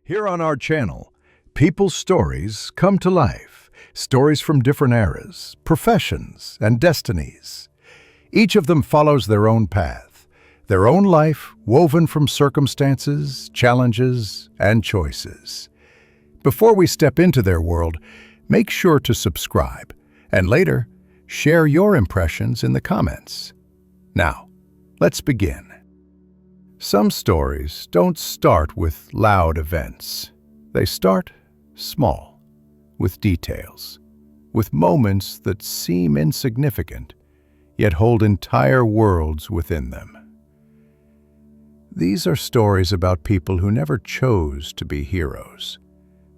Here on our channel, people's stories come to life. Stories from different eras, professions, and destinies. Each of them follows their own path, their own life woven from circumstances, challenges, and choices. Before we step into their world, make sure to subscribe, and later, share your impressions in the comments. Now, let's begin. Some stories don't start with loud events. They start small, with details, with moments that seem insignificant, yet hold entire worlds within them. These are stories about people who never chose to be heroes.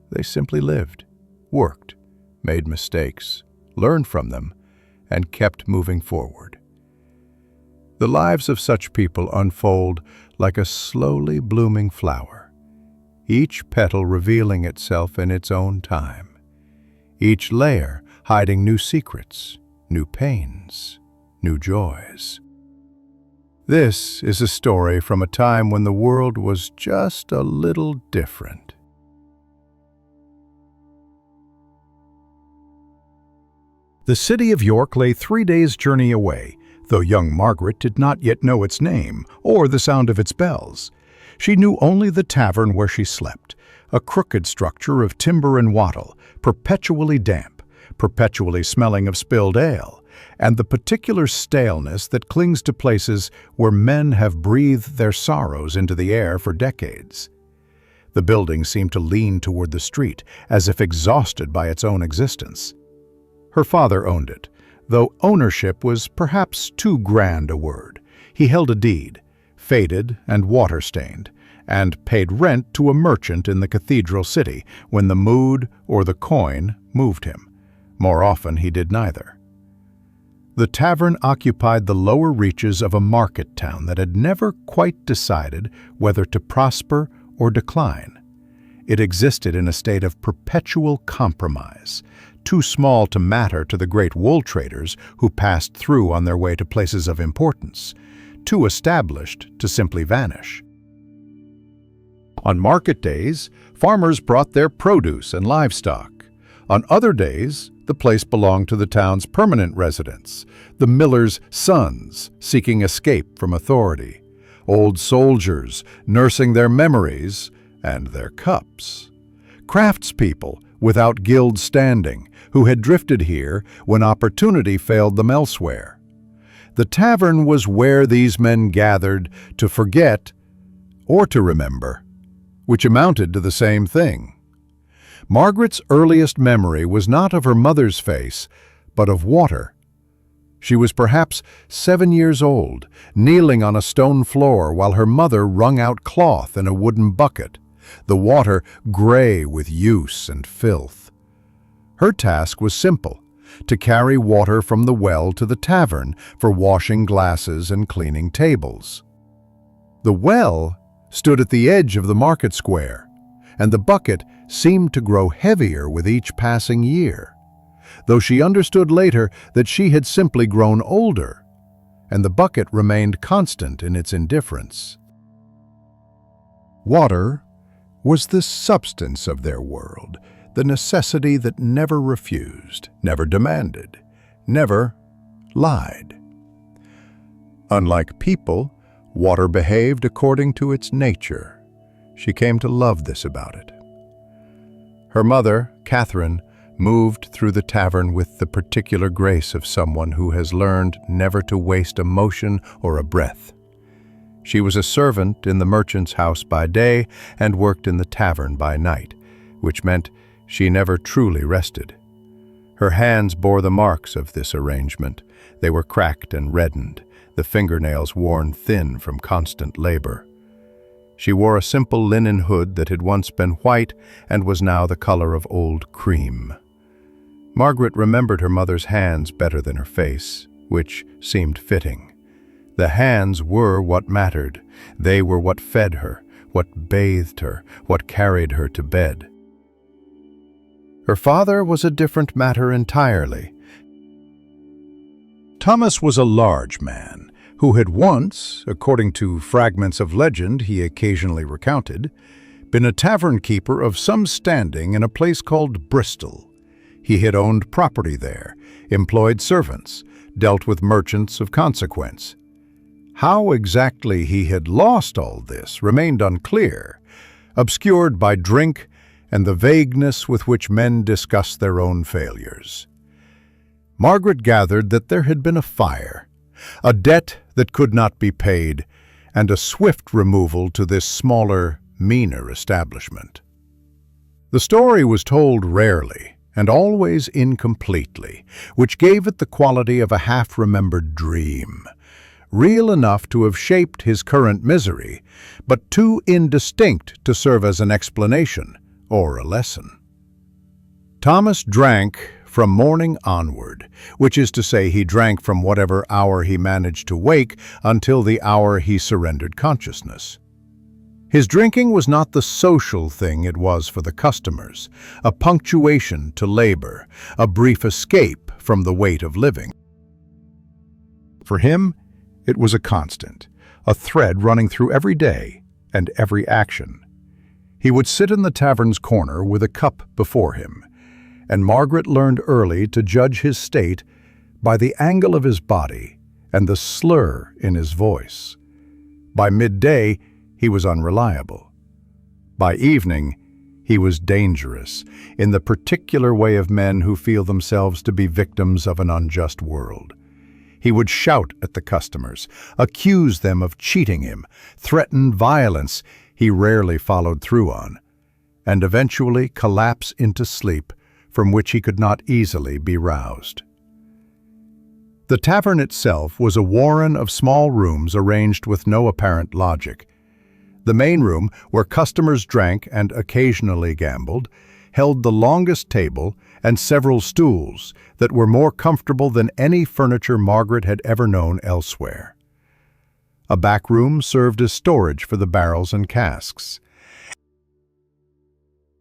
They simply lived, worked, made mistakes, learned from them, and kept moving forward. The lives of such people unfold like a slowly blooming flower, each petal revealing itself in its own time, each layer hiding new secrets, new pains, new joys. This is a story from a time when the world was just a little different. The city of York lay 3 days' journey away, though young Margaret did not yet know its name or the sound of its bells. She knew only the tavern where she slept, a crooked structure of timber and wattle, perpetually damp, perpetually smelling of spilled ale, and the particular staleness that clings to places where men have breathed their sorrows into the air for decades. The building seemed to lean toward the street, as if exhausted by its own existence. Her father owned it, though ownership was perhaps too grand a word. He held a deed, faded and water-stained, and paid rent to a merchant in the cathedral city when the mood or the coin moved him. More often he did neither. The tavern occupied the lower reaches of a market town that had never quite decided whether to prosper or decline. It existed in a state of perpetual compromise, too small to matter to the great wool traders who passed through on their way to places of importance, too established to simply vanish. On market days, farmers brought their produce and livestock. On other days, the place belonged to the town's permanent residents, the millers' sons seeking escape from authority, old soldiers nursing their memories and their cups, craftspeople without guild standing, who had drifted here when opportunity failed them elsewhere. The tavern was where these men gathered to forget or to remember, which amounted to the same thing. Margaret's earliest memory was not of her mother's face, but of water. She was perhaps 7 years old, kneeling on a stone floor while her mother wrung out cloth in a wooden bucket, the water gray with use and filth. Her task was simple, to carry water from the well to the tavern for washing glasses and cleaning tables. The well stood at the edge of the market square, and the bucket seemed to grow heavier with each passing year, though she understood later that she had simply grown older, and the bucket remained constant in its indifference. Water was the substance of their world, the necessity that never refused, never demanded, never lied. Unlike people, water behaved according to its nature. She came to love this about it. Her mother, Catherine, moved through the tavern with the particular grace of someone who has learned never to waste a motion or a breath. She was a servant in the merchant's house by day and worked in the tavern by night, which meant she never truly rested. Her hands bore the marks of this arrangement. They were cracked and reddened, the fingernails worn thin from constant labor. She wore a simple linen hood that had once been white and was now the color of old cream. Margaret remembered her mother's hands better than her face, which seemed fitting. The hands were what mattered. They were what fed her, what bathed her, what carried her to bed. Her father was a different matter entirely. Thomas was a large man who had once, according to fragments of legend he occasionally recounted, been a tavern keeper of some standing in a place called Bristol. He had owned property there, employed servants, dealt with merchants of consequence. How exactly he had lost all this remained unclear, obscured by drink and the vagueness with which men discuss their own failures. Margaret gathered that there had been a fire, a debt that could not be paid, and a swift removal to this smaller, meaner establishment. The story was told rarely and always incompletely, which gave it the quality of a half-remembered dream, real enough to have shaped his current misery, but too indistinct to serve as an explanation or a lesson. Thomas drank from morning onward, which is to say he drank from whatever hour he managed to wake until the hour he surrendered consciousness. His drinking was not the social thing it was for the customers, a punctuation to labor, a brief escape from the weight of living. For him, it was a constant, a thread running through every day and every action. He would sit in the tavern's corner with a cup before him, and Margaret learned early to judge his state by the angle of his body and the slur in his voice. By midday, he was unreliable. By evening, he was dangerous, in the particular way of men who feel themselves to be victims of an unjust world. He would shout at the customers, accuse them of cheating him, threaten violence he rarely followed through on, and eventually collapse into sleep from which he could not easily be roused. The tavern itself was a warren of small rooms arranged with no apparent logic. The main room, where customers drank and occasionally gambled, held the longest table and several stools that were more comfortable than any furniture Margaret had ever known elsewhere. A back room served as storage for the barrels and casks.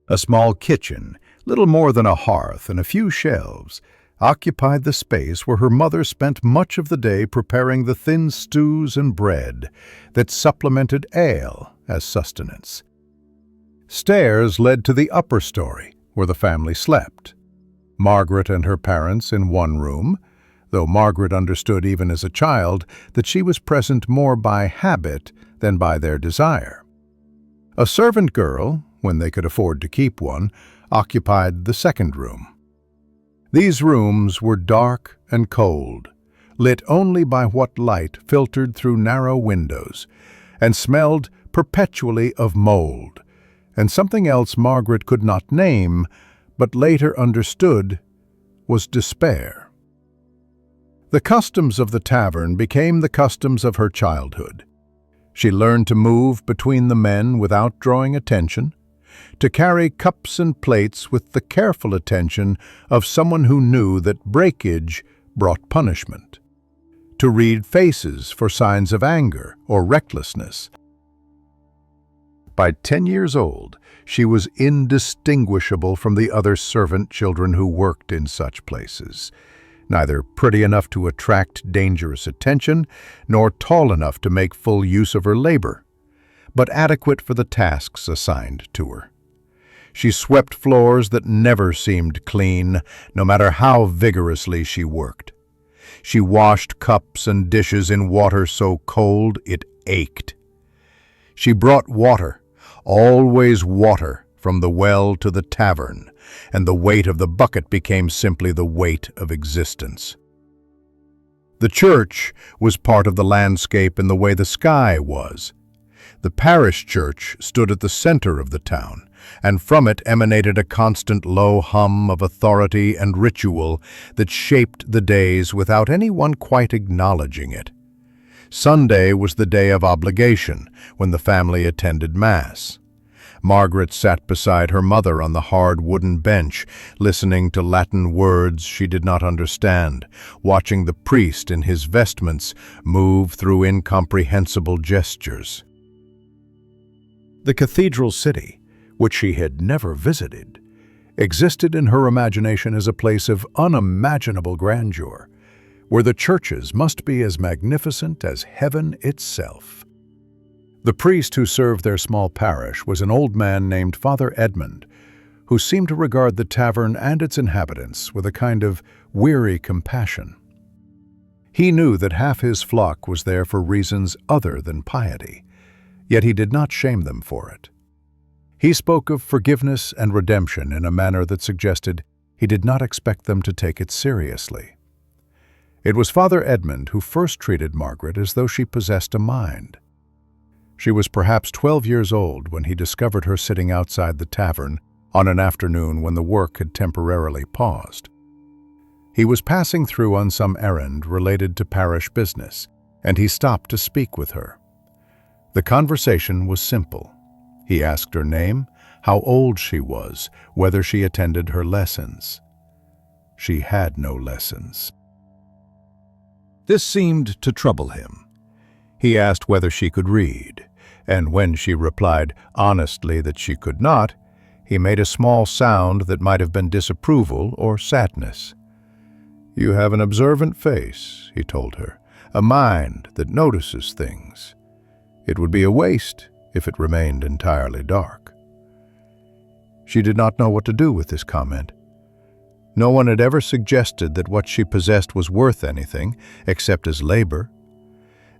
A small kitchen, little more than a hearth and a few shelves, occupied the space where her mother spent much of the day preparing the thin stews and bread that supplemented ale as sustenance. Stairs led to the upper story, where the family slept. Margaret and her parents in one room, though Margaret understood even as a child that she was present more by habit than by their desire. A servant girl, when they could afford to keep one, occupied the second room. These rooms were dark and cold, lit only by what light filtered through narrow windows, and smelled perpetually of mold, and something else Margaret could not name, but later understood was despair. The customs of the tavern became the customs of her childhood. She learned to move between the men without drawing attention, to carry cups and plates with the careful attention of someone who knew that breakage brought punishment, to read faces for signs of anger or recklessness. By 10 years old, she was indistinguishable from the other servant children who worked in such places, neither pretty enough to attract dangerous attention, nor tall enough to make full use of her labor, but adequate for the tasks assigned to her. She swept floors that never seemed clean, no matter how vigorously she worked. She washed cups and dishes in water so cold it ached. She brought water, always water, from the well to the tavern, and the weight of the bucket became simply the weight of existence. The church was part of the landscape in the way the sky was. The parish church stood at the center of the town, and from it emanated a constant low hum of authority and ritual that shaped the days without anyone quite acknowledging it. Sunday was the day of obligation, when the family attended Mass. Margaret sat beside her mother on the hard wooden bench, listening to Latin words she did not understand, watching the priest in his vestments move through incomprehensible gestures. The cathedral city, which she had never visited, existed in her imagination as a place of unimaginable grandeur, where the churches must be as magnificent as heaven itself. The priest who served their small parish was an old man named Father Edmund, who seemed to regard the tavern and its inhabitants with a kind of weary compassion. He knew that half his flock was there for reasons other than piety, yet he did not shame them for it. He spoke of forgiveness and redemption in a manner that suggested he did not expect them to take it seriously. It was Father Edmund who first treated Margaret as though she possessed a mind. She was perhaps 12 years old when he discovered her sitting outside the tavern on an afternoon when the work had temporarily paused. He was passing through on some errand related to parish business, and he stopped to speak with her. The conversation was simple. He asked her name, how old she was, whether she attended her lessons. She had no lessons. This seemed to trouble him. He asked whether she could read, and when she replied honestly that she could not, he made a small sound that might have been disapproval or sadness. "You have an observant face," he told her, "a mind that notices things. It would be a waste if it remained entirely dark." She did not know what to do with this comment. No one had ever suggested that what she possessed was worth anything except as labor.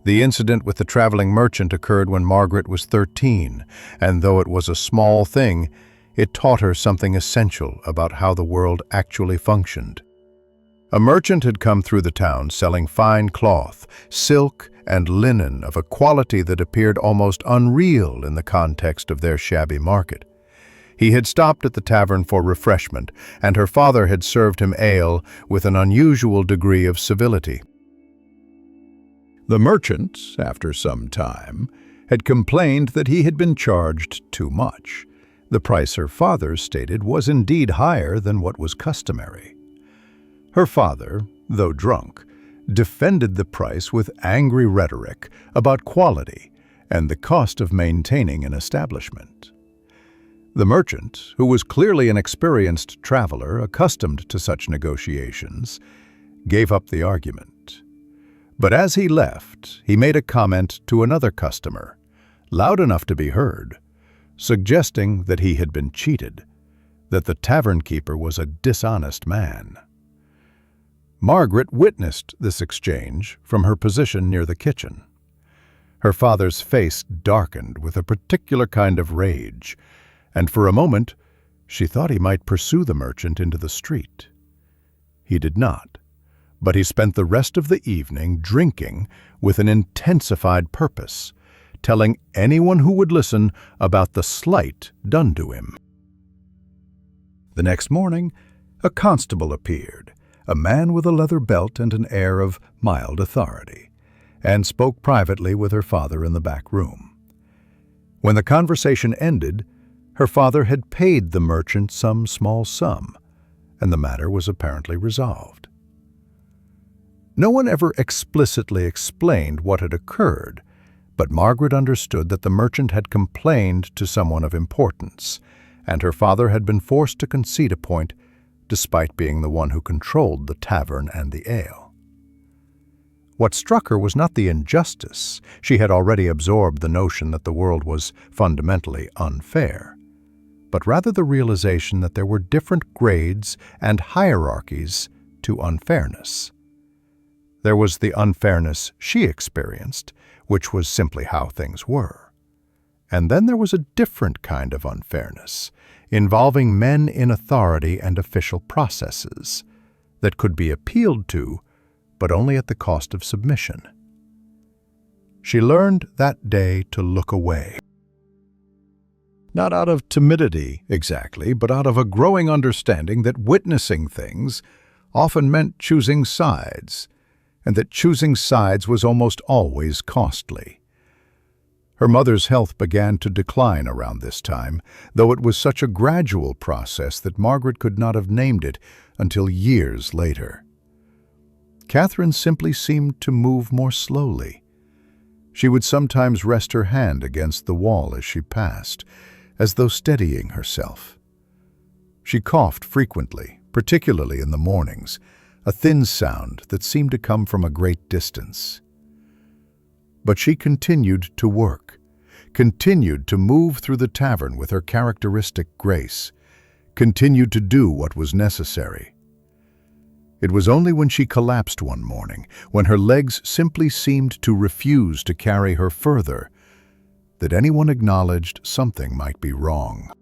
The incident with the traveling merchant occurred when Margaret was 13, and though it was a small thing, it taught her something essential about how the world actually functioned. A merchant had come through the town selling fine cloth, silk, and linen of a quality that appeared almost unreal in the context of their shabby market. He had stopped at the tavern for refreshment, and her father had served him ale with an unusual degree of civility. The merchant, after some time, had complained that he had been charged too much. The price her father stated was indeed higher than what was customary. Her father, though drunk, defended the price with angry rhetoric about quality and the cost of maintaining an establishment. The merchant, who was clearly an experienced traveler accustomed to such negotiations, gave up the argument. But as he left, he made a comment to another customer, loud enough to be heard, suggesting that he had been cheated, that the tavern keeper was a dishonest man. Margaret witnessed this exchange from her position near the kitchen. Her father's face darkened with a particular kind of rage, and for a moment she thought he might pursue the merchant into the street. He did not, but he spent the rest of the evening drinking with an intensified purpose, telling anyone who would listen about the slight done to him. The next morning, a constable appeared, a man with a leather belt and an air of mild authority, and spoke privately with her father in the back room. When the conversation ended, her father had paid the merchant some small sum, and the matter was apparently resolved. No one ever explicitly explained what had occurred, but Margaret understood that the merchant had complained to someone of importance, and her father had been forced to concede a point despite being the one who controlled the tavern and the ale. What struck her was not the injustice. She had already absorbed the notion that the world was fundamentally unfair, but rather the realization that there were different grades and hierarchies to unfairness. There was the unfairness she experienced, which was simply how things were. And then there was a different kind of unfairness, involving men in authority and official processes, that could be appealed to, but only at the cost of submission. She learned that day to look away. Not out of timidity, exactly, but out of a growing understanding that witnessing things often meant choosing sides, and that choosing sides was almost always costly. Her mother's health began to decline around this time, though it was such a gradual process that Margaret could not have named it until years later. Catherine simply seemed to move more slowly. She would sometimes rest her hand against the wall as she passed, as though steadying herself. She coughed frequently, particularly in the mornings, a thin sound that seemed to come from a great distance. But she continued to work, continued to move through the tavern with her characteristic grace, continued to do what was necessary. It was only when she collapsed one morning, when her legs simply seemed to refuse to carry her further, that anyone acknowledged something might be wrong.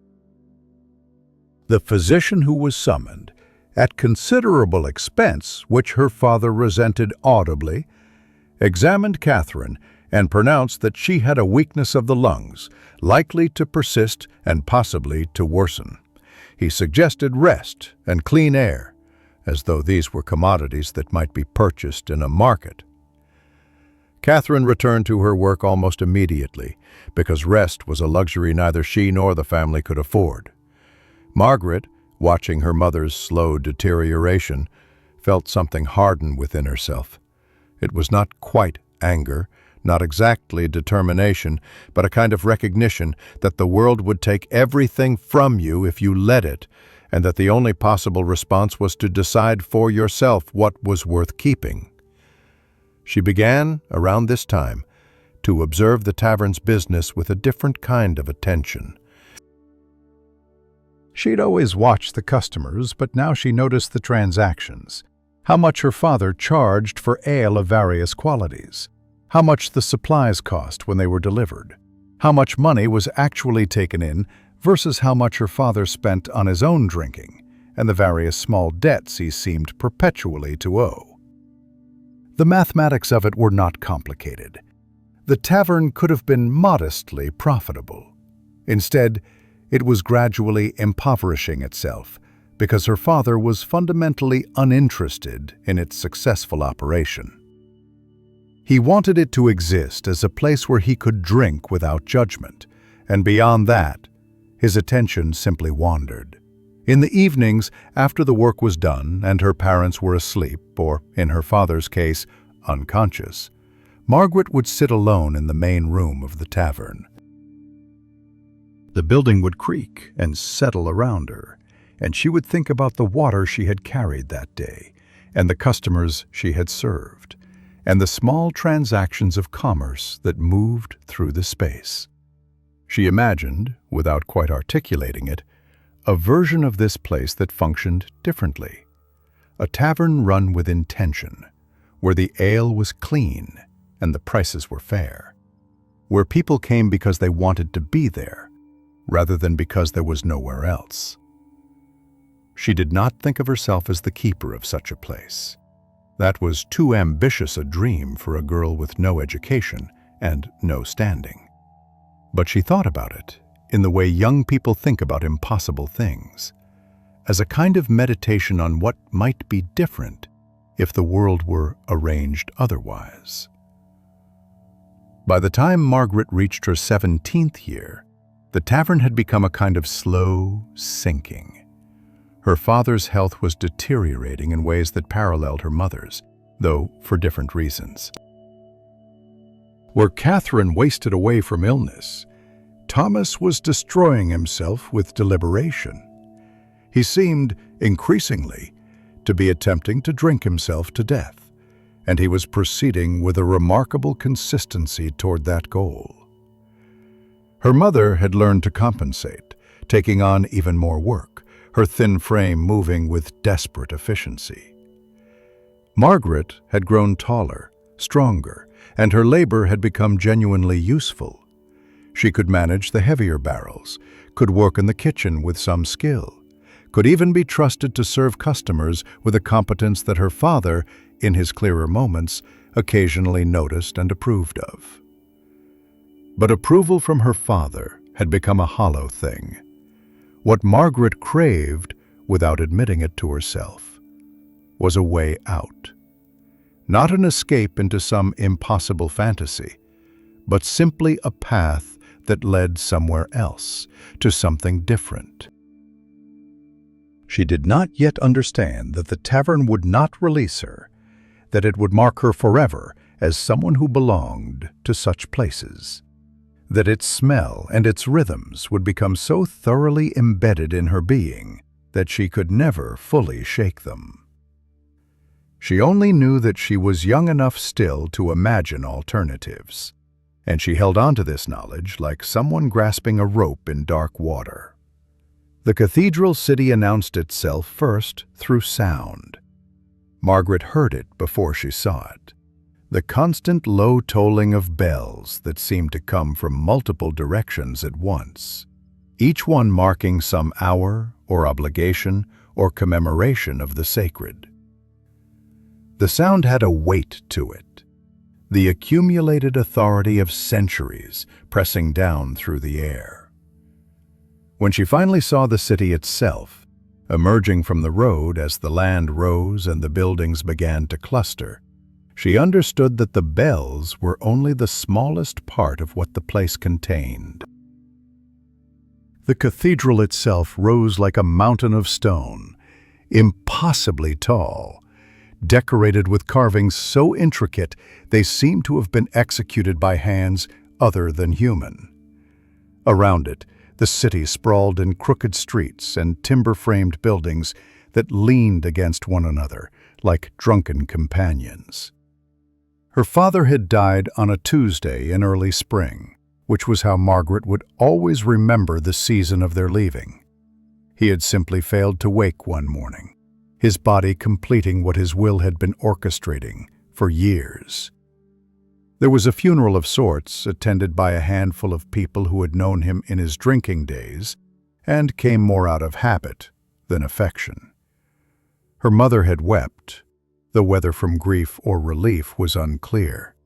The physician who was summoned, at considerable expense, which her father resented audibly, examined Catherine and pronounced that she had a weakness of the lungs, likely to persist and possibly to worsen. He suggested rest and clean air, as though these were commodities that might be purchased in a market. Catherine returned to her work almost immediately, because rest was a luxury neither she nor the family could afford. Margaret, watching her mother's slow deterioration, felt something harden within herself. It was not quite anger, not exactly determination, but a kind of recognition that the world would take everything from you if you let it, and that the only possible response was to decide for yourself what was worth keeping. She began, around this time, to observe the tavern's business with a different kind of attention. She'd always watched the customers, but now she noticed the transactions. How much her father charged for ale of various qualities. How much the supplies cost when they were delivered. How much money was actually taken in versus how much her father spent on his own drinking, and the various small debts he seemed perpetually to owe. The mathematics of it were not complicated. The tavern could have been modestly profitable. Instead, it was gradually impoverishing itself because her father was fundamentally uninterested in its successful operation. He wanted it to exist as a place where he could drink without judgment, and beyond that, his attention simply wandered. In the evenings, after the work was done and her parents were asleep, or, in her father's case, unconscious, Margaret would sit alone in the main room of the tavern. The building would creak and settle around her, and she would think about the water she had carried that day, and the customers she had served, and the small transactions of commerce that moved through the space. She imagined, without quite articulating it, a version of this place that functioned differently. A tavern run with intention, where the ale was clean and the prices were fair, where people came because they wanted to be there, rather than because there was nowhere else. She did not think of herself as the keeper of such a place. That was too ambitious a dream for a girl with no education and no standing. But she thought about it in the way young people think about impossible things, as a kind of meditation on what might be different if the world were arranged otherwise. By the time Margaret reached her 17th year, the tavern had become a kind of slow sinking. Her father's health was deteriorating in ways that paralleled her mother's, though for different reasons. Where Catherine wasted away from illness, Thomas was destroying himself with deliberation. He seemed, increasingly, to be attempting to drink himself to death, and he was proceeding with a remarkable consistency toward that goal. Her mother had learned to compensate, taking on even more work, her thin frame moving with desperate efficiency. Margaret had grown taller, stronger, and her labor had become genuinely useful. She could manage the heavier barrels, could work in the kitchen with some skill, could even be trusted to serve customers with a competence that her father, in his clearer moments, occasionally noticed and approved of. But approval from her father had become a hollow thing. What Margaret craved, without admitting it to herself, was a way out. Not an escape into some impossible fantasy, but simply a path that led somewhere else, to something different. She did not yet understand that the tavern would not release her, that it would mark her forever as someone who belonged to such places, that its smell and its rhythms would become so thoroughly embedded in her being that she could never fully shake them. She only knew that she was young enough still to imagine alternatives, and she held on to this knowledge like someone grasping a rope in dark water. The cathedral city announced itself first through sound. Margaret heard it before she saw it. The constant low tolling of bells that seemed to come from multiple directions at once, each one marking some hour or obligation or commemoration of the sacred. The sound had a weight to it, the accumulated authority of centuries pressing down through the air. When she finally saw the city itself, emerging from the road as the land rose and the buildings began to cluster, she understood that the bells were only the smallest part of what the place contained. The cathedral itself rose like a mountain of stone, impossibly tall, decorated with carvings so intricate they seemed to have been executed by hands other than human. Around it, the city sprawled in crooked streets and timber-framed buildings that leaned against one another like drunken companions. Her father had died on a Tuesday in early spring, which was how Margaret would always remember the season of their leaving. He had simply failed to wake one morning, his body completing what his will had been orchestrating for years. There was a funeral of sorts, attended by a handful of people who had known him in his drinking days and came more out of habit than affection. Her mother had wept, though whether from grief or relief was unclear.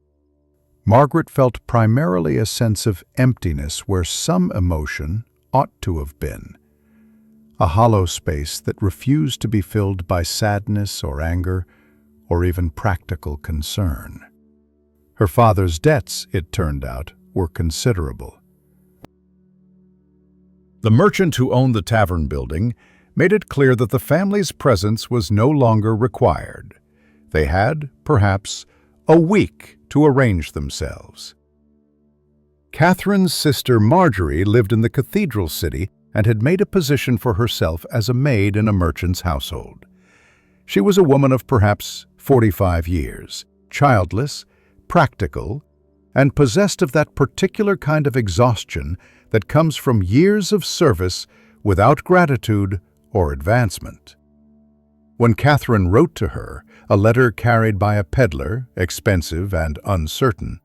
Margaret felt primarily a sense of emptiness where some emotion ought to have been, a hollow space that refused to be filled by sadness or anger or even practical concern. Her father's debts, it turned out, were considerable. The merchant who owned the tavern building made it clear that the family's presence was no longer required. They had, perhaps, a week to arrange themselves. Catherine's sister Marjorie lived in the cathedral city and had made a position for herself as a maid in a merchant's household. She was a woman of perhaps 45 years, childless, practical, and possessed of that particular kind of exhaustion that comes from years of service without gratitude or advancement. When Catherine wrote to her, a letter carried by a peddler, expensive and uncertain,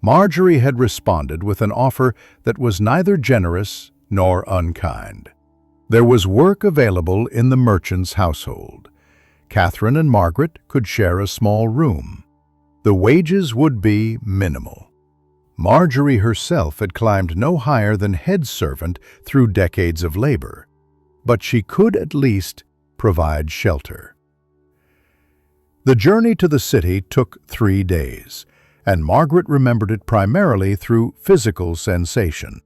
Marjorie had responded with an offer that was neither generous nor unkind. There was work available in the merchant's household. Catherine and Margaret could share a small room. The wages would be minimal. Marjorie herself had climbed no higher than head servant through decades of labor, but she could at least provide shelter. The journey to the city took 3 days, and Margaret remembered it primarily through physical sensation.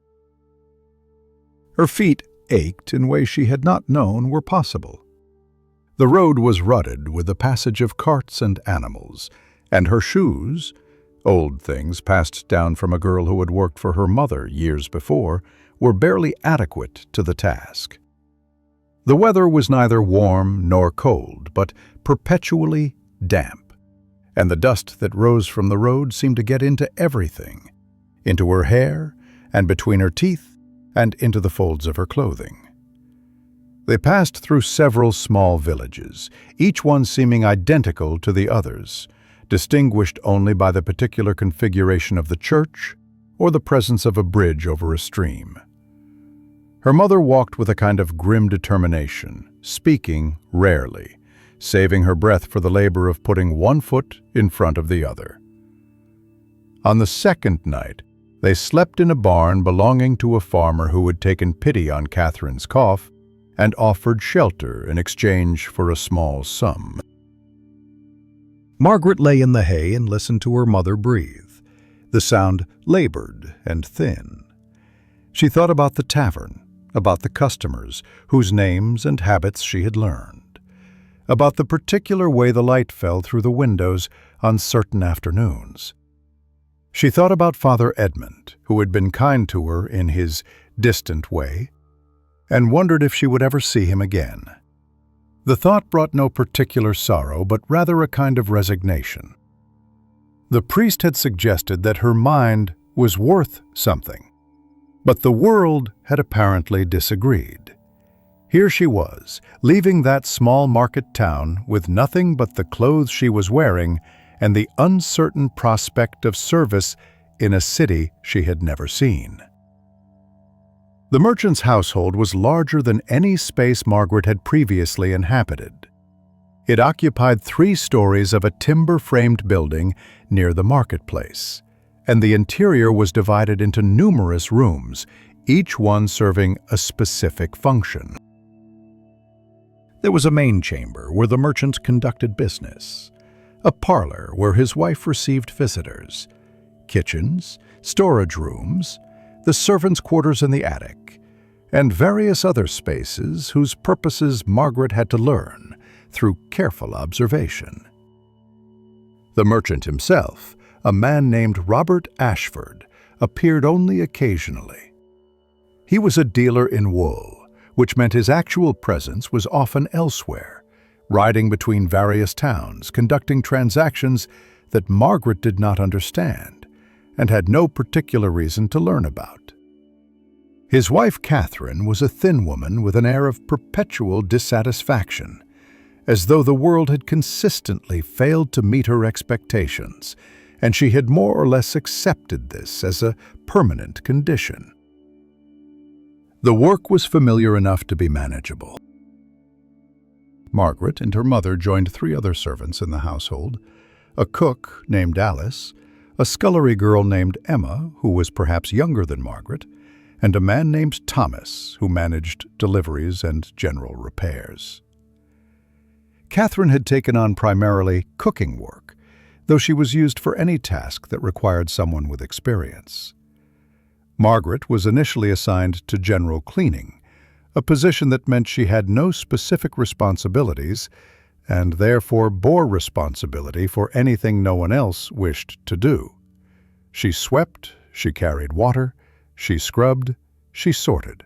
Her feet ached in ways she had not known were possible. The road was rutted with the passage of carts and animals, and her shoes, old things passed down from a girl who had worked for her mother years before, were barely adequate to the task. The weather was neither warm nor cold, but perpetually damp, and the dust that rose from the road seemed to get into everything, into her hair and between her teeth and into the folds of her clothing. They passed through several small villages, each one seeming identical to the others, distinguished only by the particular configuration of the church or the presence of a bridge over a stream. Her mother walked with a kind of grim determination, speaking rarely, saving her breath for the labor of putting one foot in front of the other. On the second night, they slept in a barn belonging to a farmer who had taken pity on Catherine's cough and offered shelter in exchange for a small sum. Margaret lay in the hay and listened to her mother breathe. The sound labored and thin. She thought about the tavern, about the customers whose names and habits she had learned, about the particular way the light fell through the windows on certain afternoons. She thought about Father Edmund, who had been kind to her in his distant way, and wondered if she would ever see him again. The thought brought no particular sorrow, but rather a kind of resignation. The priest had suggested that her mind was worth something. But the world had apparently disagreed. Here she was, leaving that small market town with nothing but the clothes she was wearing and the uncertain prospect of service in a city she had never seen. The merchant's household was larger than any space Margaret had previously inhabited. It occupied 3 stories of a timber-framed building near the marketplace, and the interior was divided into numerous rooms, each one serving a specific function. There was a main chamber where the merchant conducted business, a parlor where his wife received visitors, kitchens, storage rooms, the servants' quarters in the attic, and various other spaces whose purposes Margaret had to learn through careful observation. The merchant himself, a man named Robert Ashford, appeared only occasionally. He was a dealer in wool, which meant his actual presence was often elsewhere, riding between various towns, conducting transactions that Margaret did not understand and had no particular reason to learn about. His wife Catherine was a thin woman with an air of perpetual dissatisfaction, as though the world had consistently failed to meet her expectations, and she had more or less accepted this as a permanent condition. The work was familiar enough to be manageable. Margaret and her mother joined 3 other servants in the household, a cook named Alice, a scullery girl named Emma, who was perhaps younger than Margaret, and a man named Thomas, who managed deliveries and general repairs. Catherine had taken on primarily cooking work, though she was used for any task that required someone with experience. Margaret was initially assigned to general cleaning, a position that meant she had no specific responsibilities and therefore bore responsibility for anything no one else wished to do. She swept, she carried water, she scrubbed, she sorted.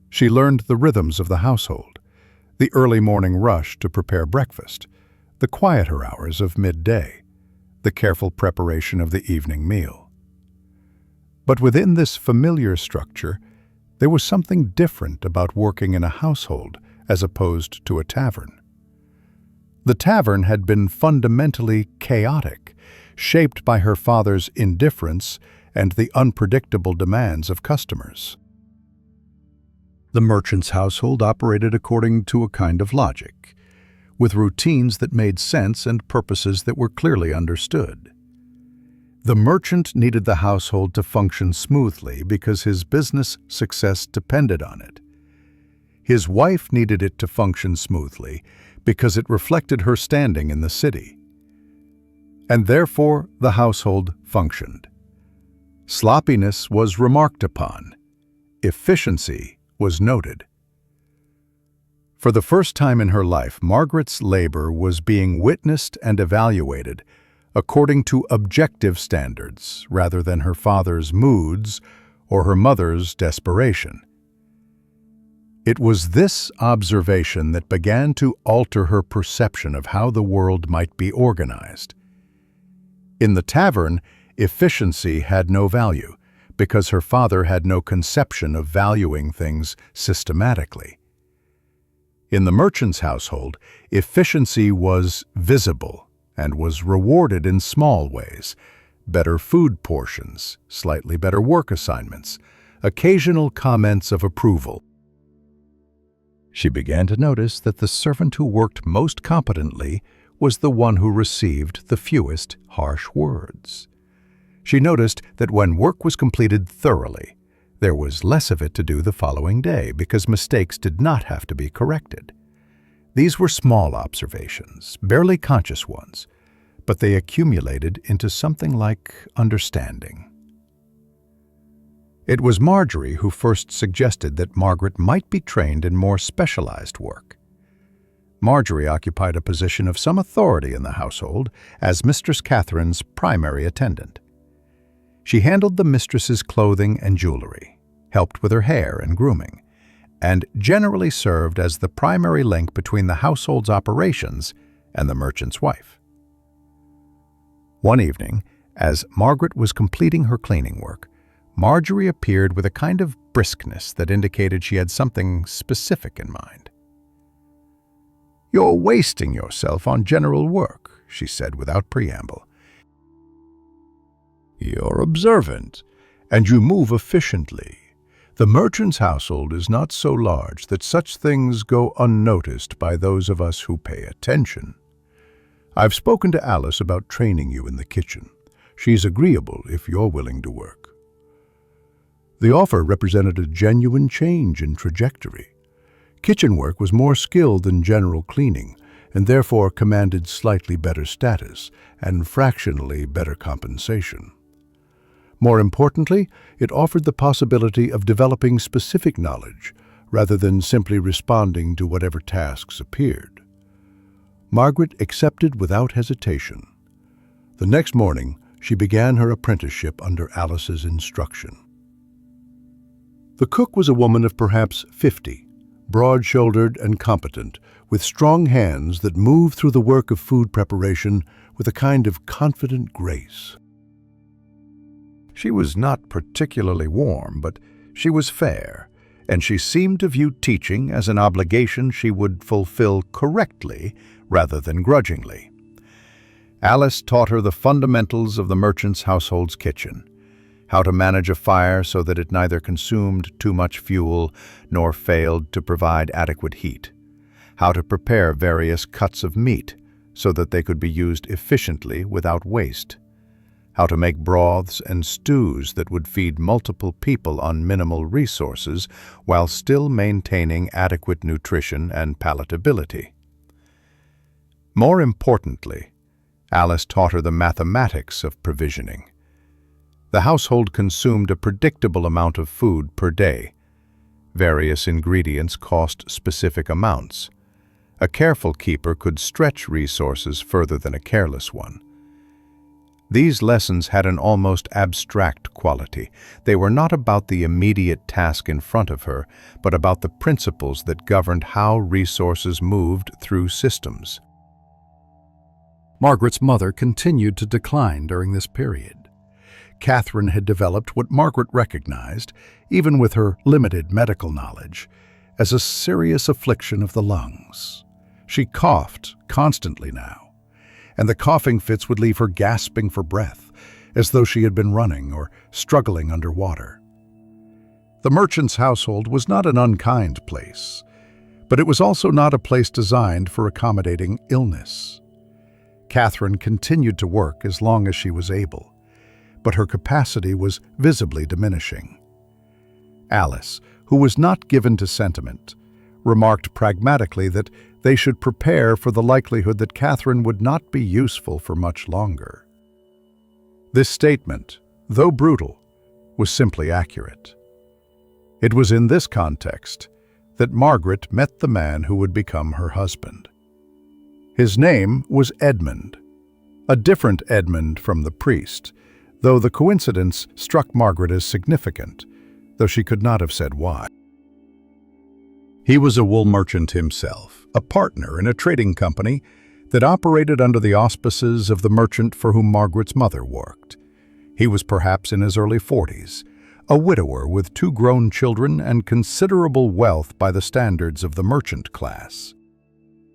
She learned the rhythms of the household, the early morning rush to prepare breakfast, the quieter hours of midday, the careful preparation of the evening meal. But within this familiar structure, there was something different about working in a household as opposed to a tavern. The tavern had been fundamentally chaotic, shaped by her father's indifference and the unpredictable demands of customers. The merchant's household operated according to a kind of logic, with routines that made sense and purposes that were clearly understood. The merchant needed the household to function smoothly because his business success depended on it. His wife needed it to function smoothly because it reflected her standing in the city. And therefore, the household functioned. Sloppiness was remarked upon. Efficiency was noted. For the first time in her life, Margaret's labor was being witnessed and evaluated according to objective standards rather than her father's moods or her mother's desperation. It was this observation that began to alter her perception of how the world might be organized. In the tavern, efficiency had no value because her father had no conception of valuing things systematically. In the merchant's household, efficiency was visible and was rewarded in small ways: better food portions, slightly better work assignments, occasional comments of approval. She began to notice that the servant who worked most competently was the one who received the fewest harsh words. She noticed that when work was completed thoroughly, there was less of it to do the following day because mistakes did not have to be corrected. These were small observations, barely conscious ones, but they accumulated into something like understanding. It was Marjorie who first suggested that Margaret might be trained in more specialized work. Marjorie occupied a position of some authority in the household as Mistress Catherine's primary attendant. She handled the mistress's clothing and jewelry, helped with her hair and grooming, and generally served as the primary link between the household's operations and the merchant's wife. One evening, As Margaret was completing her cleaning work, Marjorie appeared with a kind of briskness that indicated she had something specific in mind. "You're wasting yourself on general work," she said without preamble. "You're observant, and you move efficiently. The merchant's household is not so large that such things go unnoticed by those of us who pay attention. I've spoken to Alice about training you in the kitchen. She's agreeable if you're willing to work." The offer represented a genuine change in trajectory. Kitchen work was more skilled than general cleaning, and therefore commanded slightly better status and fractionally better compensation. More importantly, it offered the possibility of developing specific knowledge rather than simply responding to whatever tasks appeared. Margaret accepted without hesitation. The next morning, she began her apprenticeship under Alice's instruction. The cook was a woman of perhaps 50, broad-shouldered and competent, with strong hands that moved through the work of food preparation with a kind of confident grace. She was not particularly warm, but she was fair, and she seemed to view teaching as an obligation she would fulfill correctly rather than grudgingly. Alice taught her the fundamentals of the merchant's household's kitchen: how to manage a fire so that it neither consumed too much fuel nor failed to provide adequate heat, how to prepare various cuts of meat so that they could be used efficiently without waste, how to make broths and stews that would feed multiple people on minimal resources while still maintaining adequate nutrition and palatability. More importantly, Alice taught her the mathematics of provisioning. The household consumed a predictable amount of food per day. Various ingredients cost specific amounts. A careful keeper could stretch resources further than a careless one. These lessons had an almost abstract quality. They were not about the immediate task in front of her, but about the principles that governed how resources moved through systems. Margaret's mother continued to decline during this period. Catherine had developed what Margaret recognized, even with her limited medical knowledge, as a serious affliction of the lungs. She coughed constantly now, and the coughing fits would leave her gasping for breath, as though she had been running or struggling underwater. The merchant's household was not an unkind place, but it was also not a place designed for accommodating illness. Catherine continued to work as long as she was able, but her capacity was visibly diminishing. Alice, who was not given to sentiment, remarked pragmatically that they should prepare for the likelihood that Catherine would not be useful for much longer. This statement, though brutal, was simply accurate. It was in this context that Margaret met the man who would become her husband. His name was Edmund, a different Edmund from the priest, though the coincidence struck Margaret as significant, though she could not have said why. He was a wool merchant himself, a partner in a trading company that operated under the auspices of the merchant for whom Margaret's mother worked. He was perhaps in his early 40s, a widower with 2 grown children and considerable wealth by the standards of the merchant class.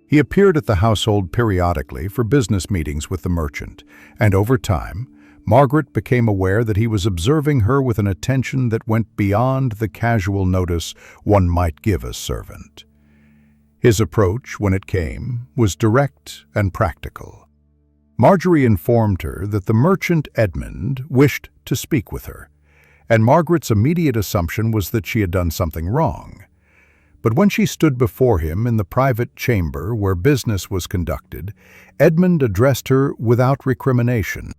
He appeared at the household periodically for business meetings with the merchant, and over time, Margaret became aware that he was observing her with an attention that went beyond the casual notice one might give a servant. His approach, when it came, was direct and practical. Marjorie informed her that the merchant Edmund wished to speak with her, and Margaret's immediate assumption was that she had done something wrong. But when she stood before him in the private chamber where business was conducted, Edmund addressed her without recrimination.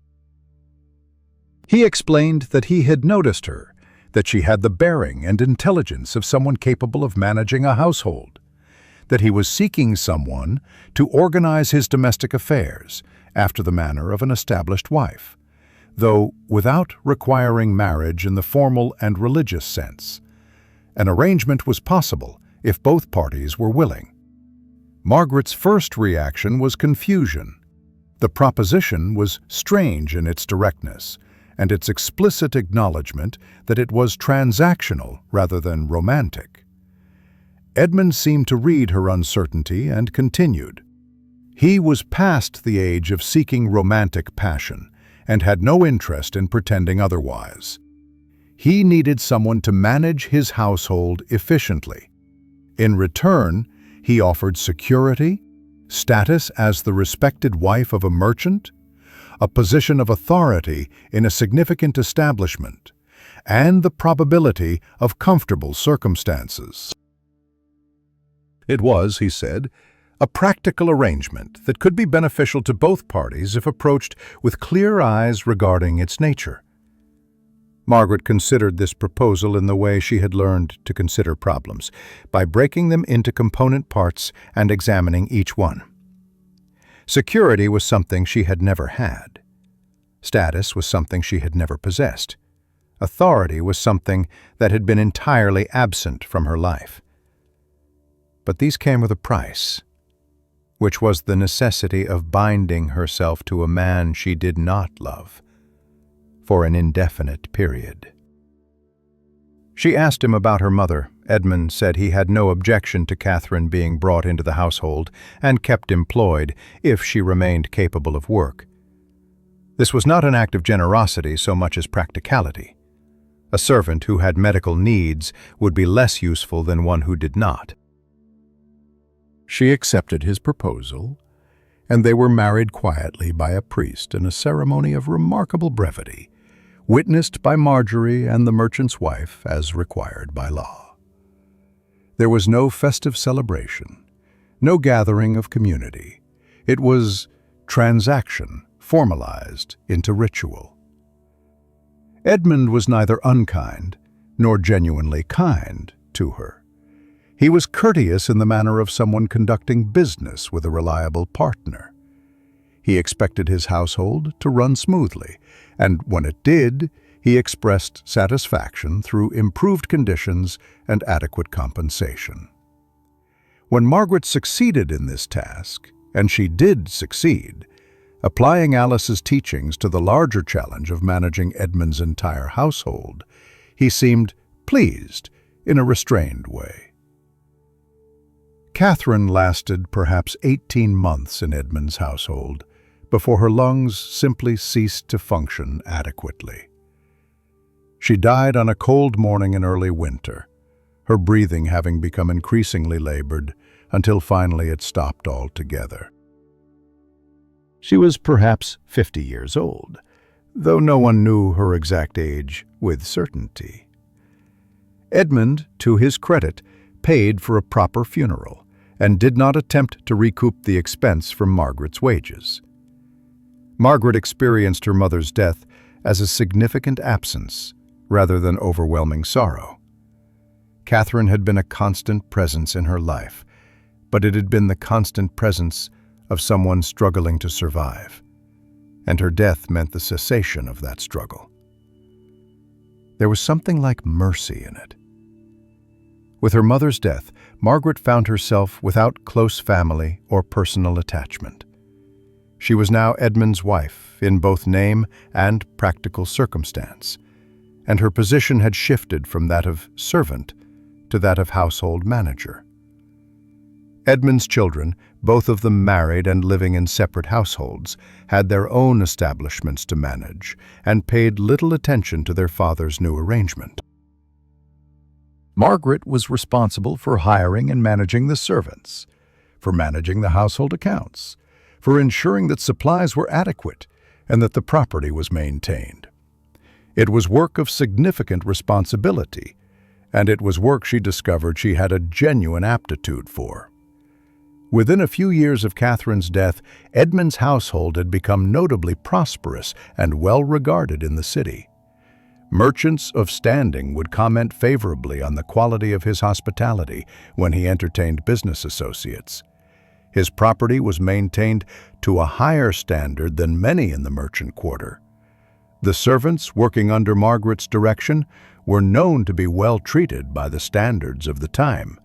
He explained that he had noticed her, that she had the bearing and intelligence of someone capable of managing a household, that he was seeking someone to organize his domestic affairs after the manner of an established wife, though without requiring marriage in the formal and religious sense. An arrangement was possible if both parties were willing. Margaret's first reaction was confusion. The proposition was strange in its directness, and its explicit acknowledgement that it was transactional rather than romantic. Edmund seemed to read her uncertainty and continued. He was past the age of seeking romantic passion and had no interest in pretending otherwise. He needed someone to manage his household efficiently. In return, he offered security, status as the respected wife of a merchant, a position of authority in a significant establishment, and the probability of comfortable circumstances. It was, he said, a practical arrangement that could be beneficial to both parties if approached with clear eyes regarding its nature. Margaret considered this proposal in the way she had learned to consider problems, by breaking them into component parts and examining each one. Security was something she had never had. Status was something she had never possessed. Authority was something that had been entirely absent from her life. But these came with a price, which was the necessity of binding herself to a man she did not love, for an indefinite period. She asked him about her mother. Edmund said he had no objection to Catherine being brought into the household and kept employed if she remained capable of work. This was not an act of generosity so much as practicality. A servant who had medical needs would be less useful than one who did not. She accepted his proposal, and they were married quietly by a priest in a ceremony of remarkable brevity, witnessed by Marjorie and the merchant's wife as required by law. There was no festive celebration, no gathering of community. It was transaction formalized into ritual. Edmund was neither unkind nor genuinely kind to her. He was courteous in the manner of someone conducting business with a reliable partner. He expected his household to run smoothly, and when it did, he expressed satisfaction through improved conditions and adequate compensation. When Margaret succeeded in this task, and she did succeed, applying Alice's teachings to the larger challenge of managing Edmund's entire household, he seemed pleased in a restrained way. Catherine lasted perhaps 18 months in Edmund's household before her lungs simply ceased to function adequately. She died on a cold morning in early winter, her breathing having become increasingly labored until finally it stopped altogether. She was perhaps 50 years old, though no one knew her exact age with certainty. Edmund, to his credit, paid for a proper funeral and did not attempt to recoup the expense from Margaret's wages. Margaret experienced her mother's death as a significant absence rather than overwhelming sorrow. Catherine had been a constant presence in her life, but it had been the constant presence of someone struggling to survive, and her death meant the cessation of that struggle. There was something like mercy in it. With her mother's death, Margaret found herself without close family or personal attachment. She was now Edmund's wife in both name and practical circumstance, and her position had shifted from that of servant to that of household manager. Edmund's children, both of them married and living in separate households, had their own establishments to manage and paid little attention to their father's new arrangement. Margaret was responsible for hiring and managing the servants, for managing the household accounts, for ensuring that supplies were adequate and that the property was maintained. It was work of significant responsibility, and it was work she discovered she had a genuine aptitude for. Within a few years of Catherine's death, Edmund's household had become notably prosperous and well-regarded in the city. Merchants of standing would comment favorably on the quality of his hospitality when he entertained business associates. His property was maintained to a higher standard than many in the merchant quarter. The servants working under Margaret's direction were known to be well treated by the standards of the time,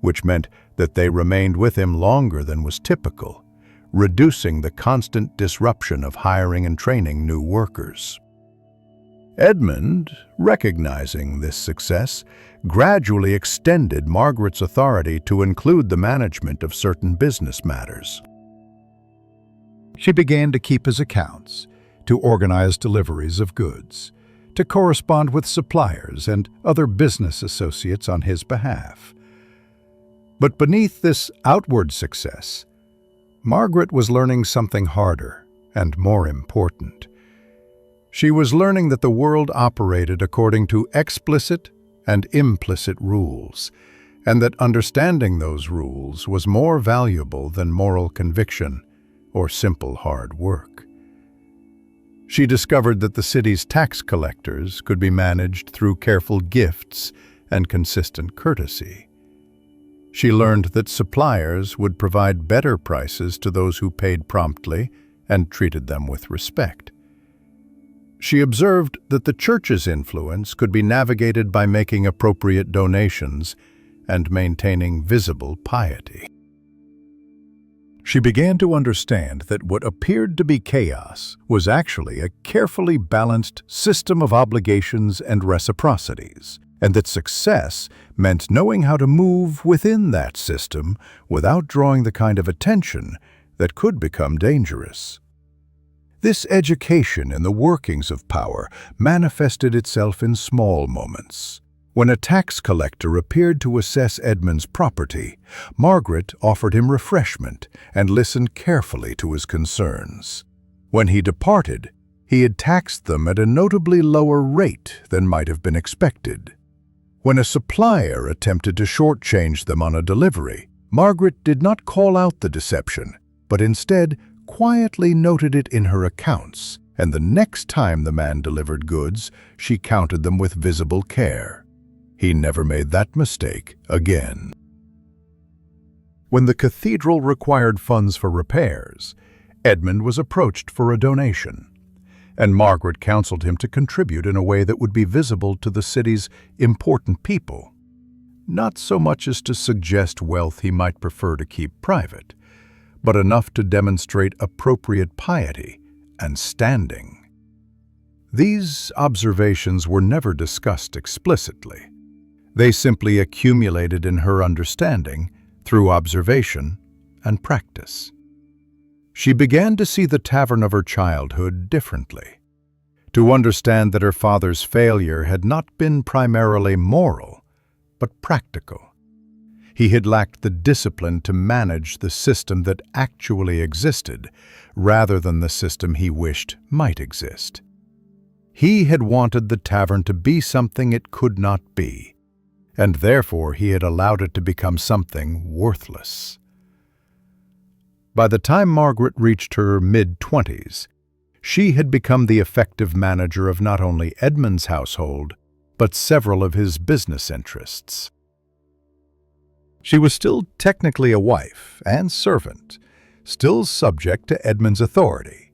which meant that they remained with him longer than was typical, reducing the constant disruption of hiring and training new workers. Edmund, recognizing this success, gradually extended Margaret's authority to include the management of certain business matters. She began to keep his accounts, to organize deliveries of goods, to correspond with suppliers and other business associates on his behalf. But beneath this outward success, Margaret was learning something harder and more important. She was learning that the world operated according to explicit and implicit rules, and that understanding those rules was more valuable than moral conviction or simple hard work. She discovered that the city's tax collectors could be managed through careful gifts and consistent courtesy. She learned that suppliers would provide better prices to those who paid promptly and treated them with respect. She observed that the church's influence could be navigated by making appropriate donations and maintaining visible piety. She began to understand that what appeared to be chaos was actually a carefully balanced system of obligations and reciprocities, and that success meant knowing how to move within that system without drawing the kind of attention that could become dangerous. This education in the workings of power manifested itself in small moments. When a tax collector appeared to assess Edmund's property, Margaret offered him refreshment and listened carefully to his concerns. When he departed, he had taxed them at a notably lower rate than might have been expected. When a supplier attempted to shortchange them on a delivery, Margaret did not call out the deception, but instead quietly noted it in her accounts, and the next time the man delivered goods, she counted them with visible care. He never made that mistake again. When the cathedral required funds for repairs, Edmund was approached for a donation, and Margaret counseled him to contribute in a way that would be visible to the city's important people, not so much as to suggest wealth he might prefer to keep private, but enough to demonstrate appropriate piety and standing. These observations were never discussed explicitly. They simply accumulated in her understanding through observation and practice. She began to see the tavern of her childhood differently, to understand that her father's failure had not been primarily moral, but practical. He had lacked the discipline to manage the system that actually existed, rather than the system he wished might exist. He had wanted the tavern to be something it could not be, and therefore he had allowed it to become something worthless. By the time Margaret reached her mid-20s, she had become the effective manager of not only Edmund's household, but several of his business interests. She was still technically a wife and servant, still subject to Edmund's authority,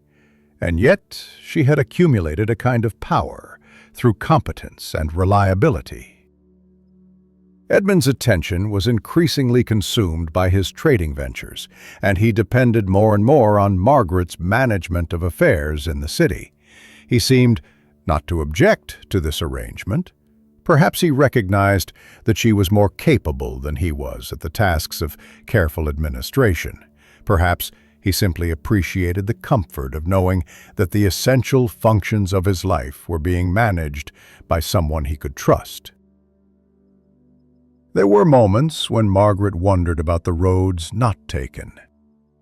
and yet she had accumulated a kind of power through competence and reliability. Edmund's attention was increasingly consumed by his trading ventures, and he depended more and more on Margaret's management of affairs in the city. He seemed not to object to this arrangement. Perhaps he recognized that she was more capable than he was at the tasks of careful administration. Perhaps he simply appreciated the comfort of knowing that the essential functions of his life were being managed by someone he could trust. There were moments when Margaret wondered about the roads not taken.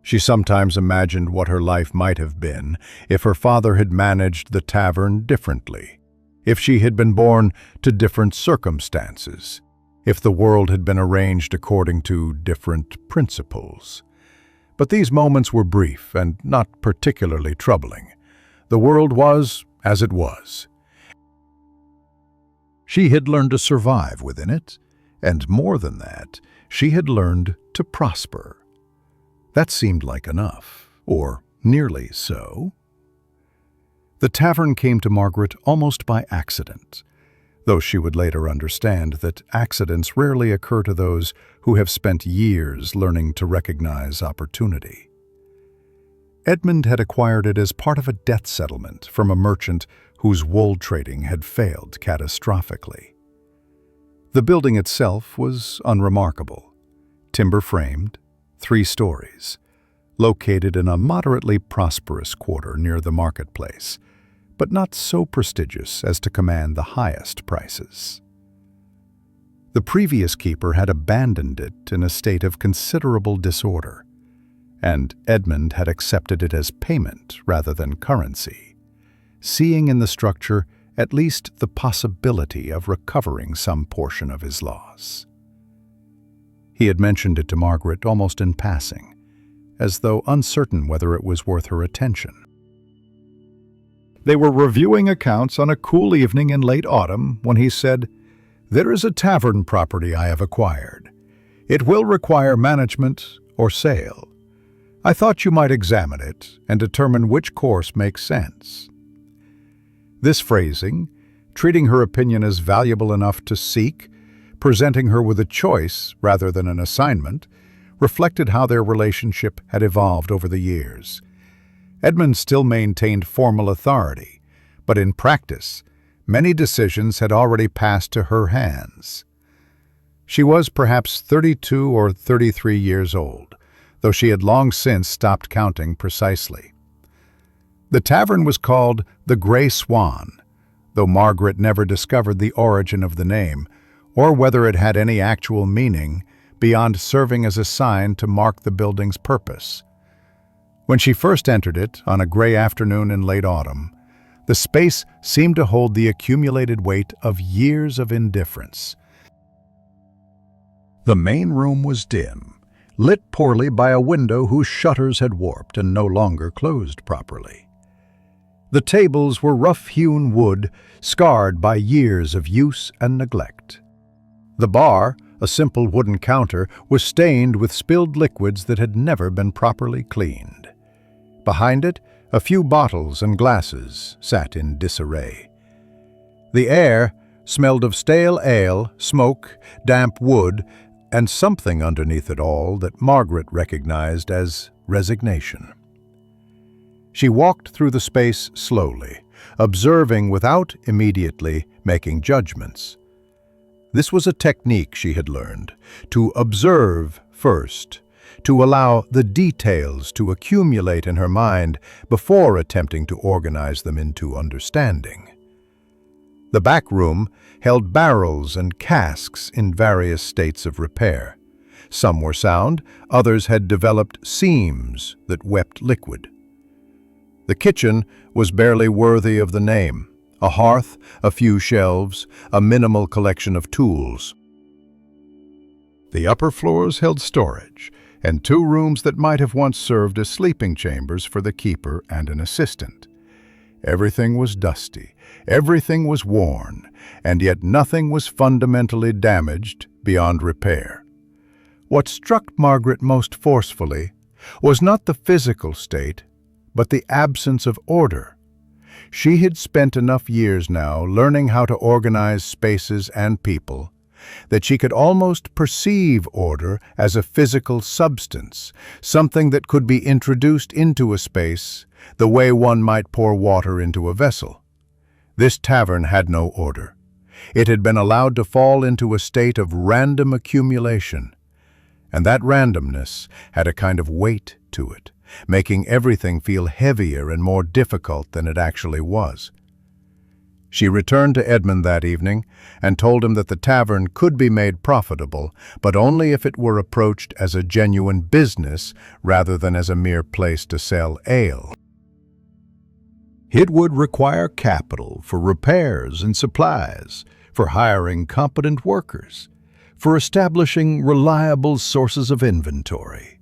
She sometimes imagined what her life might have been if her father had managed the tavern differently, if she had been born to different circumstances, if the world had been arranged according to different principles. But these moments were brief and not particularly troubling. The world was as it was. She had learned to survive within it, and more than that, she had learned to prosper. That seemed like enough, or nearly so. The tavern came to Margaret almost by accident, though she would later understand that accidents rarely occur to those who have spent years learning to recognize opportunity. Edmund had acquired it as part of a debt settlement from a merchant whose wool trading had failed catastrophically. The building itself was unremarkable, timber-framed, 3 stories, located in a moderately prosperous quarter near the marketplace, but not so prestigious as to command the highest prices. The previous keeper had abandoned it in a state of considerable disorder, and Edmund had accepted it as payment rather than currency, seeing in the structure at least the possibility of recovering some portion of his loss. He had mentioned it to Margaret almost in passing, as though uncertain whether it was worth her attention. They were reviewing accounts on a cool evening in late autumn when he said, "There is a tavern property I have acquired. It will require management or sale. I thought you might examine it and determine which course makes sense." This phrasing, treating her opinion as valuable enough to seek, presenting her with a choice rather than an assignment, reflected how their relationship had evolved over the years. Edmund still maintained formal authority, but in practice, many decisions had already passed to her hands. She was perhaps 32 or 33 years old, though she had long since stopped counting precisely. The tavern was called the Grey Swan, though Margaret never discovered the origin of the name, or whether it had any actual meaning beyond serving as a sign to mark the building's purpose. When she first entered it on a gray afternoon in late autumn, the space seemed to hold the accumulated weight of years of indifference. The main room was dim, lit poorly by a window whose shutters had warped and no longer closed properly. The tables were rough-hewn wood, scarred by years of use and neglect. The bar, a simple wooden counter, was stained with spilled liquids that had never been properly cleaned. Behind it, a few bottles and glasses sat in disarray. The air smelled of stale ale, smoke, damp wood, and something underneath it all that Margaret recognized as resignation. She walked through the space slowly, observing without immediately making judgments. This was a technique she had learned, to observe first, to allow the details to accumulate in her mind before attempting to organize them into understanding. The back room held barrels and casks in various states of repair. Some were sound, others had developed seams that wept liquid. The kitchen was barely worthy of the name. A hearth, a few shelves, a minimal collection of tools. The upper floors held storage, and 2 rooms that might have once served as sleeping chambers for the keeper and an assistant. Everything was dusty, everything was worn, and yet nothing was fundamentally damaged beyond repair. What struck Margaret most forcefully was not the physical state, but the absence of order. She had spent enough years now learning how to organize spaces and people that she could almost perceive order as a physical substance, something that could be introduced into a space the way one might pour water into a vessel. This tavern had no order. It had been allowed to fall into a state of random accumulation, and that randomness had a kind of weight to it, making everything feel heavier and more difficult than it actually was. She returned to Edmund that evening and told him that the tavern could be made profitable, but only if it were approached as a genuine business rather than as a mere place to sell ale. It would require capital for repairs and supplies, for hiring competent workers, for establishing reliable sources of inventory.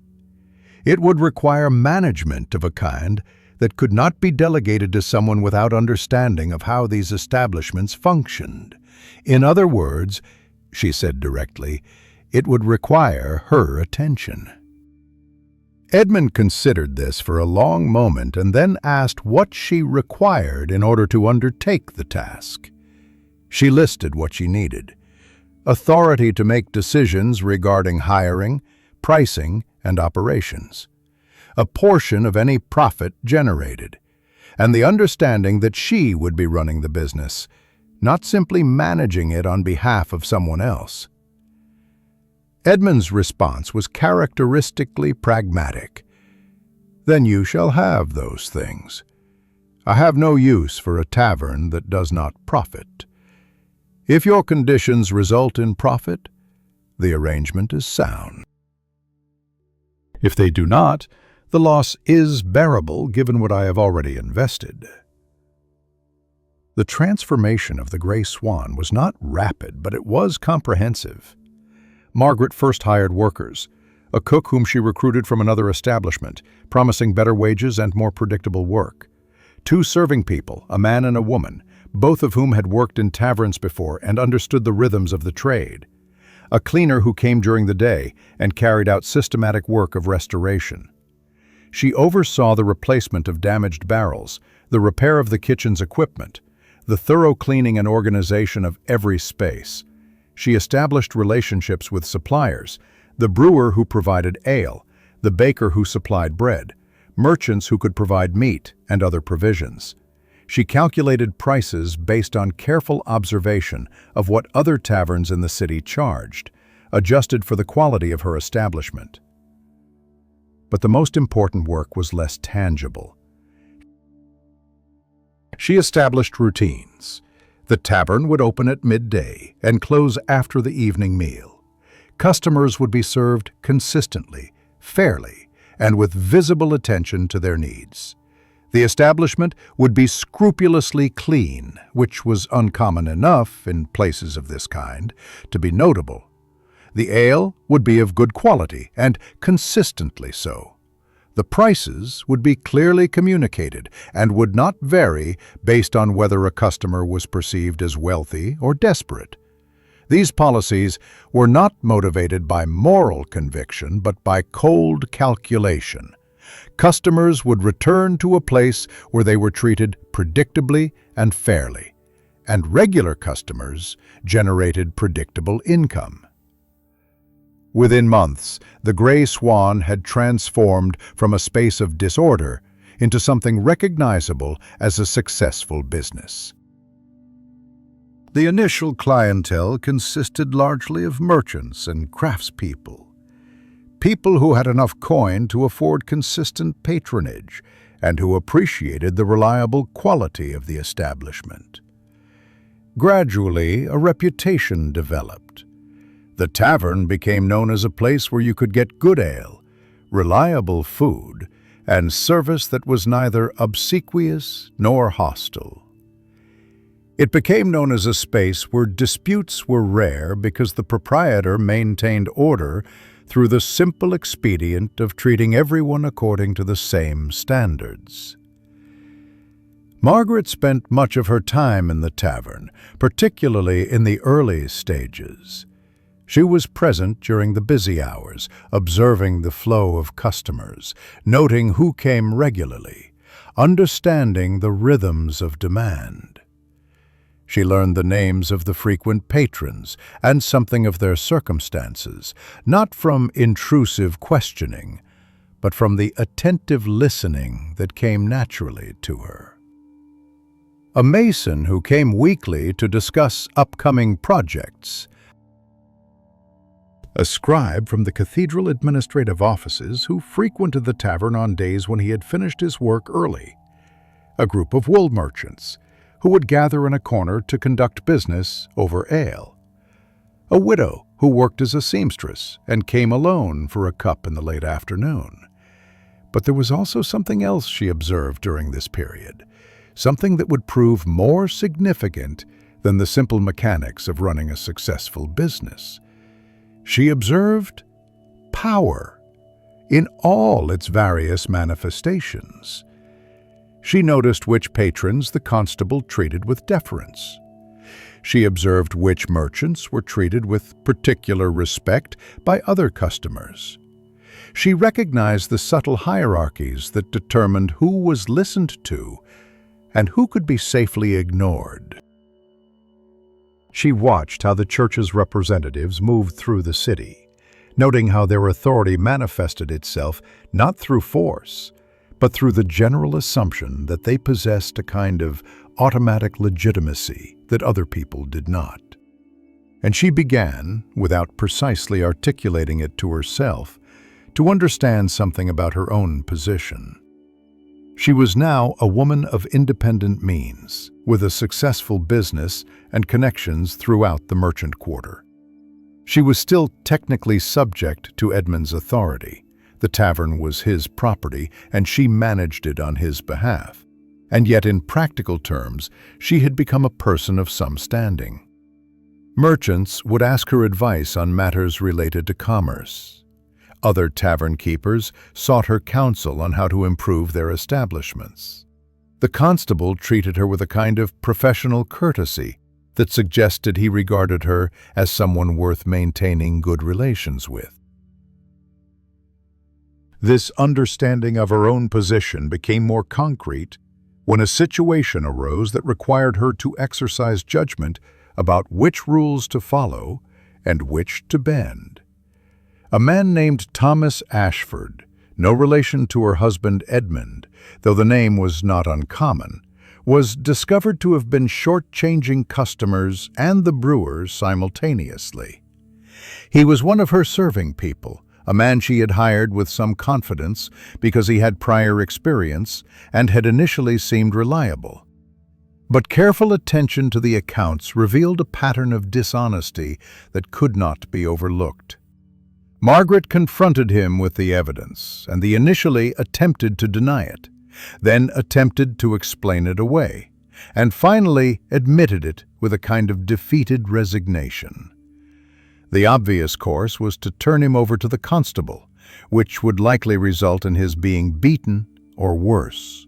It would require management of a kind that could not be delegated to someone without understanding of how these establishments functioned. In other words, she said directly, it would require her attention. Edmund considered this for a long moment and then asked what she required in order to undertake the task. She listed what she needed: authority to make decisions regarding hiring, pricing, and operations, a portion of any profit generated, and the understanding that she would be running the business, not simply managing it on behalf of someone else. Edmund's response was characteristically pragmatic. "Then you shall have those things. I have no use for a tavern that does not profit. If your conditions result in profit, the arrangement is sound. If they do not, the loss is bearable given what I have already invested." The transformation of the Gray Swan was not rapid, but it was comprehensive. Margaret first hired workers, a cook whom she recruited from another establishment, promising better wages and more predictable work. 2 serving people, a man and a woman, both of whom had worked in taverns before and understood the rhythms of the trade. A cleaner who came during the day and carried out systematic work of restoration. She oversaw the replacement of damaged barrels, the repair of the kitchen's equipment, the thorough cleaning and organization of every space. She established relationships with suppliers, the brewer who provided ale, the baker who supplied bread, merchants who could provide meat and other provisions. She calculated prices based on careful observation of what other taverns in the city charged, adjusted for the quality of her establishment. But the most important work was less tangible. She established routines. The tavern would open at midday and close after the evening meal. Customers would be served consistently, fairly, and with visible attention to their needs. The establishment would be scrupulously clean, which was uncommon enough in places of this kind to be notable. The ale would be of good quality and consistently so. The prices would be clearly communicated and would not vary based on whether a customer was perceived as wealthy or desperate. These policies were not motivated by moral conviction but by cold calculation. Customers would return to a place where they were treated predictably and fairly, and regular customers generated predictable income. Within months, the Gray Swan had transformed from a space of disorder into something recognizable as a successful business. The initial clientele consisted largely of merchants and craftspeople, people who had enough coin to afford consistent patronage and who appreciated the reliable quality of the establishment. Gradually, a reputation developed. The tavern became known as a place where you could get good ale, reliable food, and service that was neither obsequious nor hostile. It became known as a space where disputes were rare because the proprietor maintained order through the simple expedient of treating everyone according to the same standards. Margaret spent much of her time in the tavern, particularly in the early stages. She was present during the busy hours, observing the flow of customers, noting who came regularly, understanding the rhythms of demand. She learned the names of the frequent patrons and something of their circumstances, not from intrusive questioning, but from the attentive listening that came naturally to her. A mason who came weekly to discuss upcoming projects, a scribe from the cathedral administrative offices who frequented the tavern on days when he had finished his work early, a group of wool merchants who would gather in a corner to conduct business over ale, a widow who worked as a seamstress and came alone for a cup in the late afternoon. But there was also something else she observed during this period, something that would prove more significant than the simple mechanics of running a successful business. She observed power in all its various manifestations. She noticed which patrons the constable treated with deference. She observed which merchants were treated with particular respect by other customers. She recognized the subtle hierarchies that determined who was listened to and who could be safely ignored. She watched how the church's representatives moved through the city, noting how their authority manifested itself not through force, but through the general assumption that they possessed a kind of automatic legitimacy that other people did not. And she began, without precisely articulating it to herself, to understand something about her own position. She was now a woman of independent means, with a successful business and connections throughout the merchant quarter. She was still technically subject to Edmund's authority. The tavern was his property, and she managed it on his behalf. And yet, in practical terms, she had become a person of some standing. Merchants would ask her advice on matters related to commerce. Other tavern keepers sought her counsel on how to improve their establishments. The constable treated her with a kind of professional courtesy that suggested he regarded her as someone worth maintaining good relations with. This understanding of her own position became more concrete when a situation arose that required her to exercise judgment about which rules to follow and which to bend. A man named Thomas Ashford, no relation to her husband Edmund, though the name was not uncommon, was discovered to have been short-changing customers and the brewers simultaneously. He was one of her serving people, a man she had hired with some confidence because he had prior experience and had initially seemed reliable. But careful attention to the accounts revealed a pattern of dishonesty that could not be overlooked. Margaret confronted him with the evidence, and he initially attempted to deny it, then attempted to explain it away, and finally admitted it with a kind of defeated resignation. The obvious course was to turn him over to the constable, which would likely result in his being beaten or worse.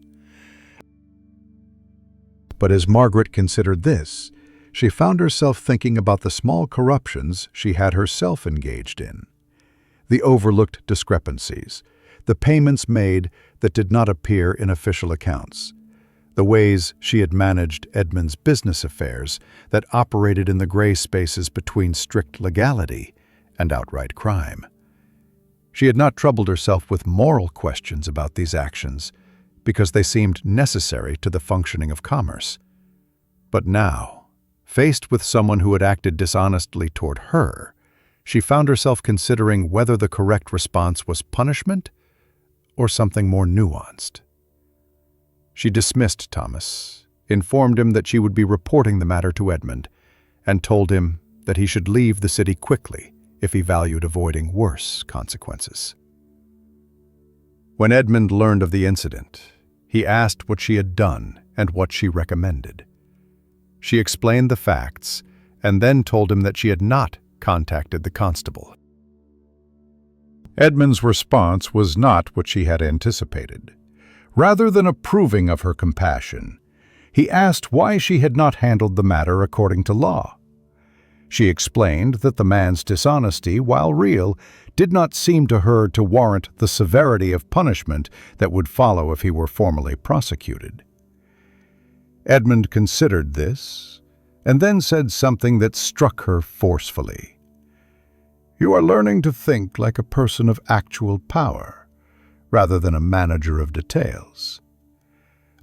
But as Margaret considered this, she found herself thinking about the small corruptions she had herself engaged in. The overlooked discrepancies, the payments made that did not appear in official accounts, the ways she had managed Edmund's business affairs that operated in the gray spaces between strict legality and outright crime. She had not troubled herself with moral questions about these actions because they seemed necessary to the functioning of commerce. But now, faced with someone who had acted dishonestly toward her, she found herself considering whether the correct response was punishment or something more nuanced. She dismissed Thomas, informed him that she would be reporting the matter to Edmund, and told him that he should leave the city quickly if he valued avoiding worse consequences. When Edmund learned of the incident, he asked what she had done and what she recommended. She explained the facts and then told him that she had not contacted the constable. Edmund's response was not what she had anticipated. Rather than approving of her compassion, he asked why she had not handled the matter according to law. She explained that the man's dishonesty, while real, did not seem to her to warrant the severity of punishment that would follow if he were formally prosecuted. Edmund considered this, and then said something that struck her forcefully. "You are learning to think like a person of actual power, rather than a manager of details.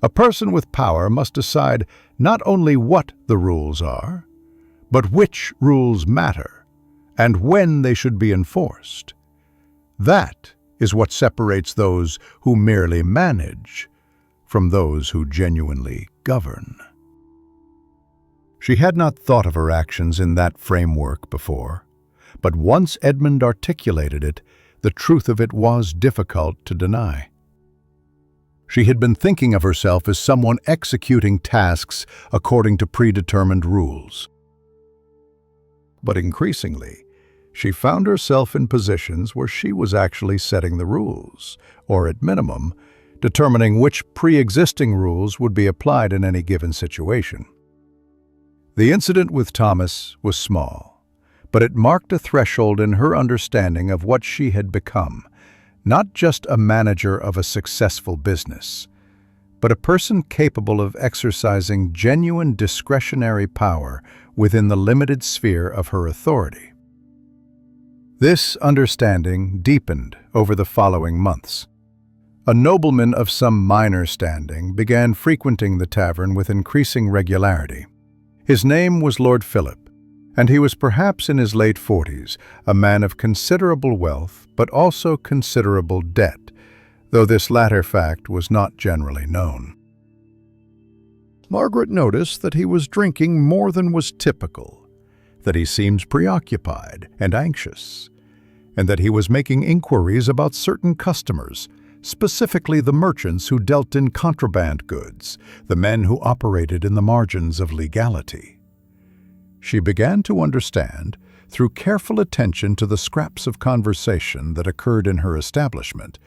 A person with power must decide not only what the rules are, but which rules matter, and when they should be enforced. That is what separates those who merely manage from those who genuinely govern." She had not thought of her actions in that framework before, but once Edmund articulated it, the truth of it was difficult to deny. She had been thinking of herself as someone executing tasks according to predetermined rules. But increasingly, she found herself in positions where she was actually setting the rules, or at minimum, determining which pre-existing rules would be applied in any given situation. The incident with Thomas was small, but it marked a threshold in her understanding of what she had become, not just a manager of a successful business, but a person capable of exercising genuine discretionary power within the limited sphere of her authority. This understanding deepened over the following months. A nobleman of some minor standing began frequenting the tavern with increasing regularity. His name was Lord Philip, and he was perhaps in his late 40s, a man of considerable wealth but also considerable debt, though this latter fact was not generally known. Margaret noticed that he was drinking more than was typical, that he seemed preoccupied and anxious, and that he was making inquiries about certain customers, specifically the merchants who dealt in contraband goods, the men who operated in the margins of legality. She began to understand, through careful attention to the scraps of conversation that occurred in her establishment,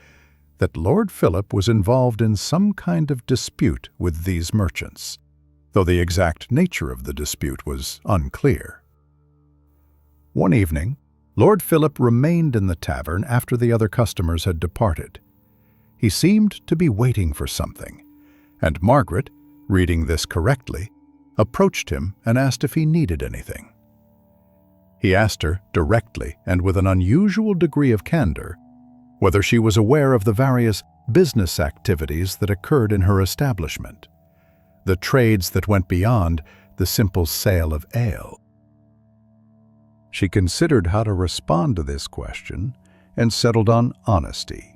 that Lord Philip was involved in some kind of dispute with these merchants, though the exact nature of the dispute was unclear. One evening, Lord Philip remained in the tavern after the other customers had departed. He seemed to be waiting for something, and Margaret, reading this correctly, approached him and asked if he needed anything. He asked her directly and with an unusual degree of candor whether she was aware of the various business activities that occurred in her establishment, the trades that went beyond the simple sale of ale. She considered how to respond to this question and settled on honesty,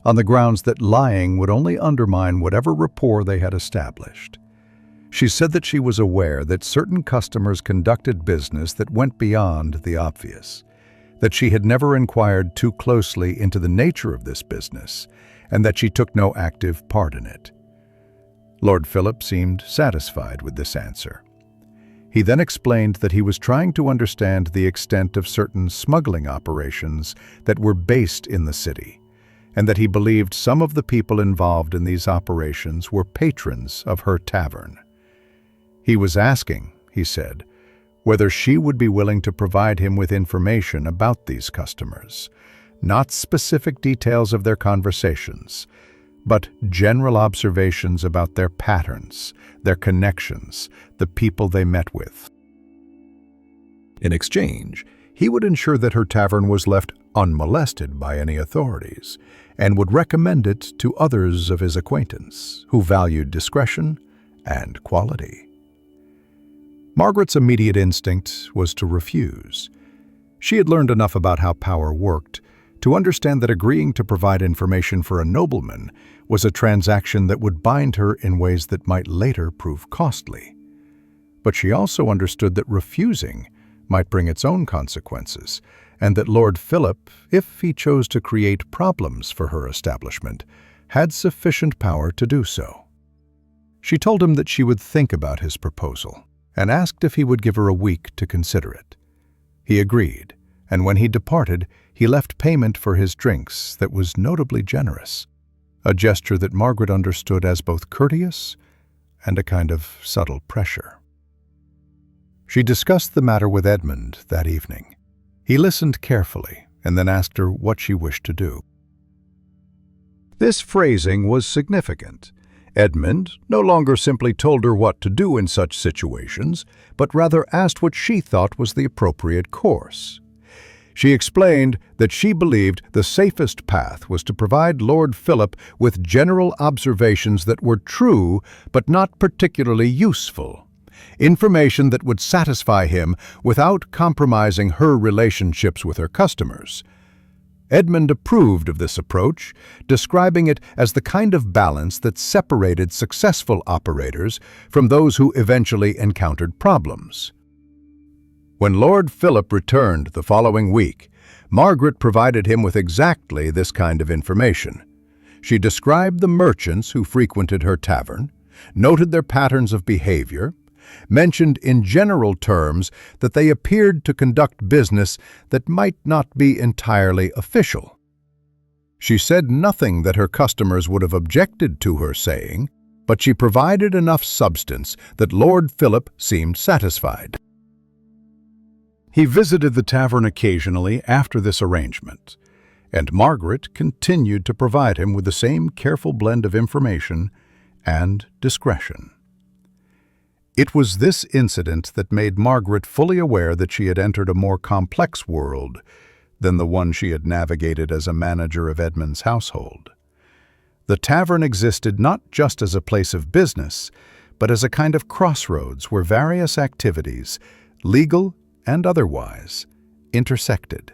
on the grounds that lying would only undermine whatever rapport they had established. She said that she was aware that certain customers conducted business that went beyond the obvious, that she had never inquired too closely into the nature of this business, and that she took no active part in it. Lord Philip seemed satisfied with this answer. He then explained that he was trying to understand the extent of certain smuggling operations that were based in the city, and that he believed some of the people involved in these operations were patrons of her tavern. He was asking, he said, whether she would be willing to provide him with information about these customers, not specific details of their conversations, but general observations about their patterns, their connections, the people they met with. In exchange, he would ensure that her tavern was left unmolested by any authorities, and would recommend it to others of his acquaintance who valued discretion and quality. Margaret's immediate instinct was to refuse. She had learned enough about how power worked to understand that agreeing to provide information for a nobleman was a transaction that would bind her in ways that might later prove costly. But she also understood that refusing might bring its own consequences, and that Lord Philip, if he chose to create problems for her establishment, had sufficient power to do so. She told him that she would think about his proposal, and asked if he would give her a week to consider it. He agreed, and when he departed, he left payment for his drinks that was notably generous, a gesture that Margaret understood as both courteous and a kind of subtle pressure. She discussed the matter with Edmund that evening. He listened carefully and then asked her what she wished to do. This phrasing was significant. Edmund no longer simply told her what to do in such situations, but rather asked what she thought was the appropriate course. She explained that she believed the safest path was to provide Lord Philip with general observations that were true but not particularly useful, information that would satisfy him without compromising her relationships with her customers. Edmund approved of this approach, describing it as the kind of balance that separated successful operators from those who eventually encountered problems. When Lord Philip returned the following week, Margaret provided him with exactly this kind of information. She described the merchants who frequented her tavern, noted their patterns of behavior, mentioned in general terms that they appeared to conduct business that might not be entirely official. She said nothing that her customers would have objected to her saying, but she provided enough substance that Lord Philip seemed satisfied. He visited the tavern occasionally after this arrangement, and Margaret continued to provide him with the same careful blend of information and discretion. It was this incident that made Margaret fully aware that she had entered a more complex world than the one she had navigated as a manager of Edmund's household. The tavern existed not just as a place of business, but as a kind of crossroads where various activities, legal and otherwise, intersected.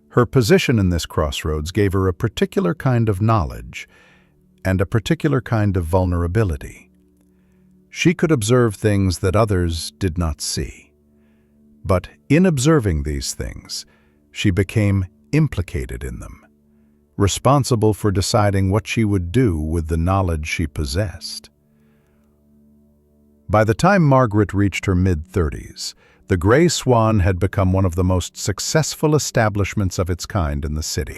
Her position in this crossroads gave her a particular kind of knowledge and a particular kind of vulnerability. She could observe things that others did not see. But in observing these things, she became implicated in them, responsible for deciding what she would do with the knowledge she possessed. By the time Margaret reached her mid-30s, the Grey Swan had become one of the most successful establishments of its kind in the city.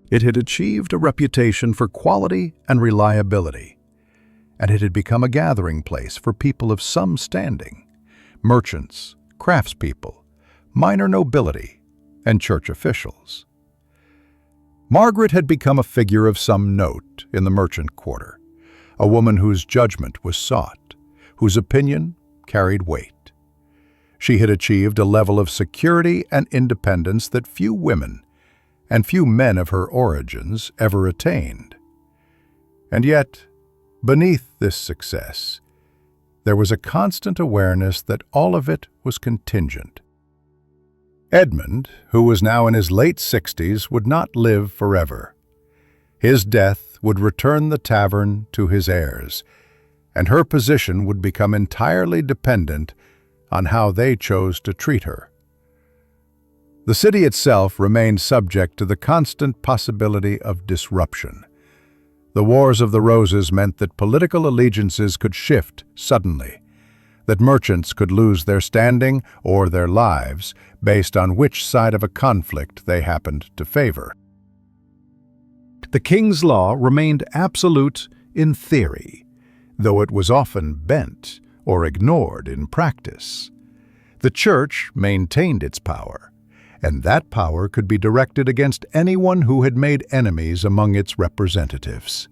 It had achieved a reputation for quality and reliability, and it had become a gathering place for people of some standing: merchants, craftspeople, minor nobility, and church officials. Margaret had become a figure of some note in the merchant quarter, a woman whose judgment was sought, whose opinion carried weight. She had achieved a level of security and independence that few women and few men of her origins ever attained. And yet, beneath this success, there was a constant awareness that all of it was contingent. Edmund, who was now in his late 60s, would not live forever. His death would return the tavern to his heirs, and her position would become entirely dependent on how they chose to treat her. The city itself remained subject to the constant possibility of disruption. The Wars of the Roses meant that political allegiances could shift suddenly, that merchants could lose their standing or their lives based on which side of a conflict they happened to favor. The king's law remained absolute in theory, though it was often bent or ignored in practice. The church maintained its power, and that power could be directed against anyone who had made enemies among its representatives.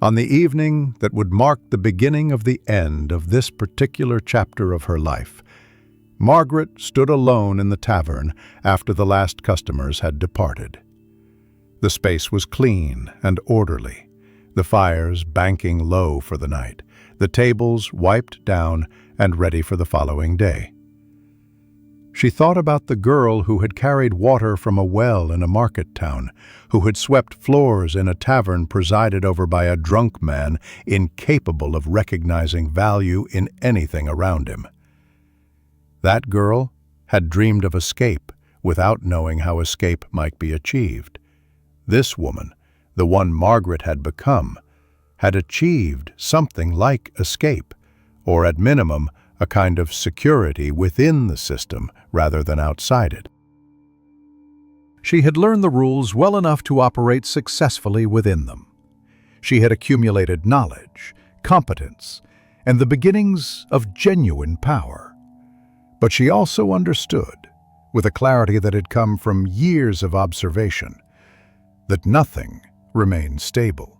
On the evening that would mark the beginning of the end of this particular chapter of her life, Margaret stood alone in the tavern after the last customers had departed. The space was clean and orderly, the fires banking low for the night, the tables wiped down and ready for the following day. She thought about the girl who had carried water from a well in a market town, who had swept floors in a tavern presided over by a drunk man incapable of recognizing value in anything around him. That girl had dreamed of escape without knowing how escape might be achieved. This woman, the one Margaret had become, had achieved something like escape, or at minimum, a kind of security within the system rather than outside it. She had learned the rules well enough to operate successfully within them. She had accumulated knowledge, competence, and the beginnings of genuine power. But she also understood, with a clarity that had come from years of observation, that nothing remained stable.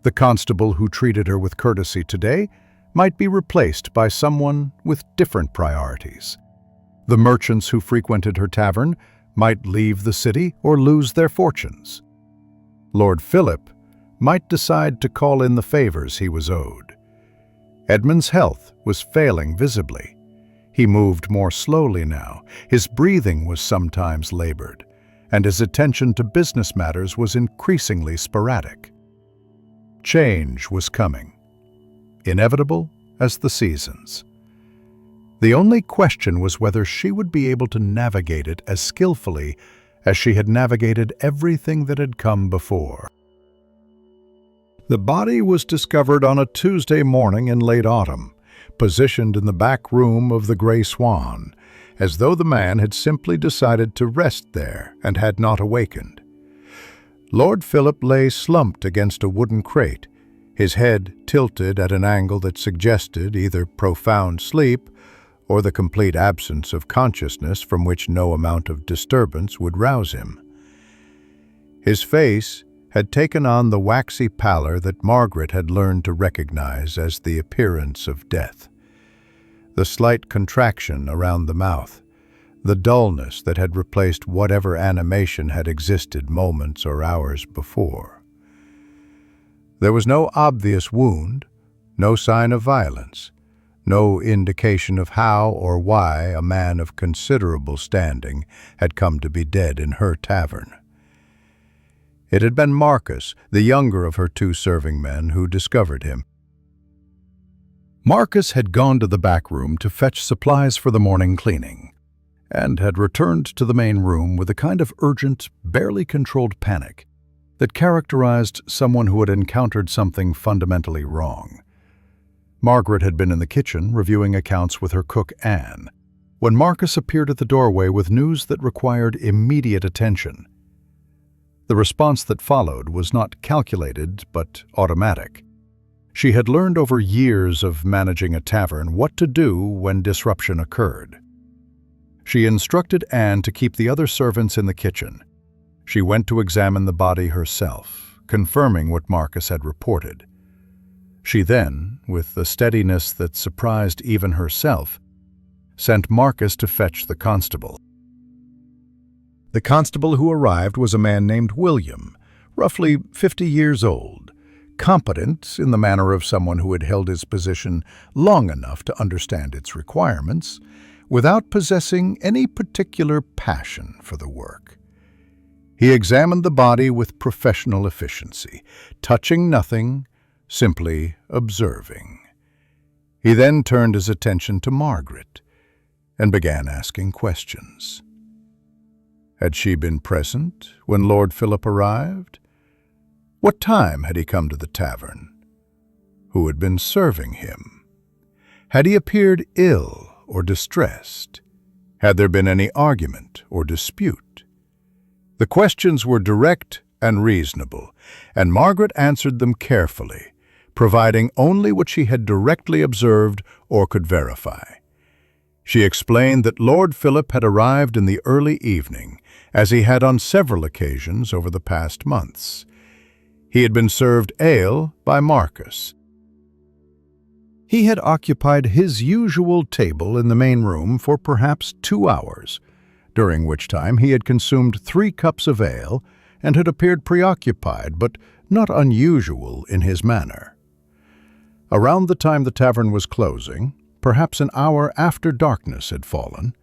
The constable who treated her with courtesy today might be replaced by someone with different priorities. The merchants who frequented her tavern might leave the city or lose their fortunes. Lord Philip might decide to call in the favors he was owed. Edmund's health was failing visibly. He moved more slowly now, his breathing was sometimes labored, and his attention to business matters was increasingly sporadic. Change was coming, inevitable as the seasons. The only question was whether she would be able to navigate it as skillfully as she had navigated everything that had come before. The body was discovered on a Tuesday morning in late autumn, positioned in the back room of the Grey Swan, as though the man had simply decided to rest there and had not awakened. Lord Philip lay slumped against a wooden crate, his head tilted at an angle that suggested either profound sleep or the complete absence of consciousness from which no amount of disturbance would rouse him. His face had taken on the waxy pallor that Margaret had learned to recognize as the appearance of death. The slight contraction around the mouth, the dullness that had replaced whatever animation had existed moments or hours before. There was no obvious wound, no sign of violence, no indication of how or why a man of considerable standing had come to be dead in her tavern. It had been Marcus, the younger of her two serving men, who discovered him. Marcus had gone to the back room to fetch supplies for the morning cleaning, and had returned to the main room with a kind of urgent, barely controlled panic that characterized someone who had encountered something fundamentally wrong. Margaret had been in the kitchen reviewing accounts with her cook Anne, when Marcus appeared at the doorway with news that required immediate attention. The response that followed was not calculated but automatic. She had learned over years of managing a tavern what to do when disruption occurred. She instructed Anne to keep the other servants in the kitchen. She went to examine the body herself, confirming what Marcus had reported. She then, with a steadiness that surprised even herself, sent Marcus to fetch the constable. The constable who arrived was a man named William, roughly 50 years old, competent in the manner of someone who had held his position long enough to understand its requirements, without possessing any particular passion for the work. He examined the body with professional efficiency, touching nothing, simply observing. He then turned his attention to Margaret and began asking questions. Had she been present when Lord Philip arrived? What time had he come to the tavern? Who had been serving him? Had he appeared ill or distressed? Had there been any argument or dispute? The questions were direct and reasonable, and Margaret answered them carefully, providing only what she had directly observed or could verify. She explained that Lord Philip had arrived in the early evening, as he had on several occasions over the past months. He had been served ale by Marcus. He had occupied his usual table in the main room for perhaps 2 hours, during which time he had consumed 3 cups of ale and had appeared preoccupied but not unusual in his manner. Around the time the tavern was closing, perhaps an hour after darkness had fallen,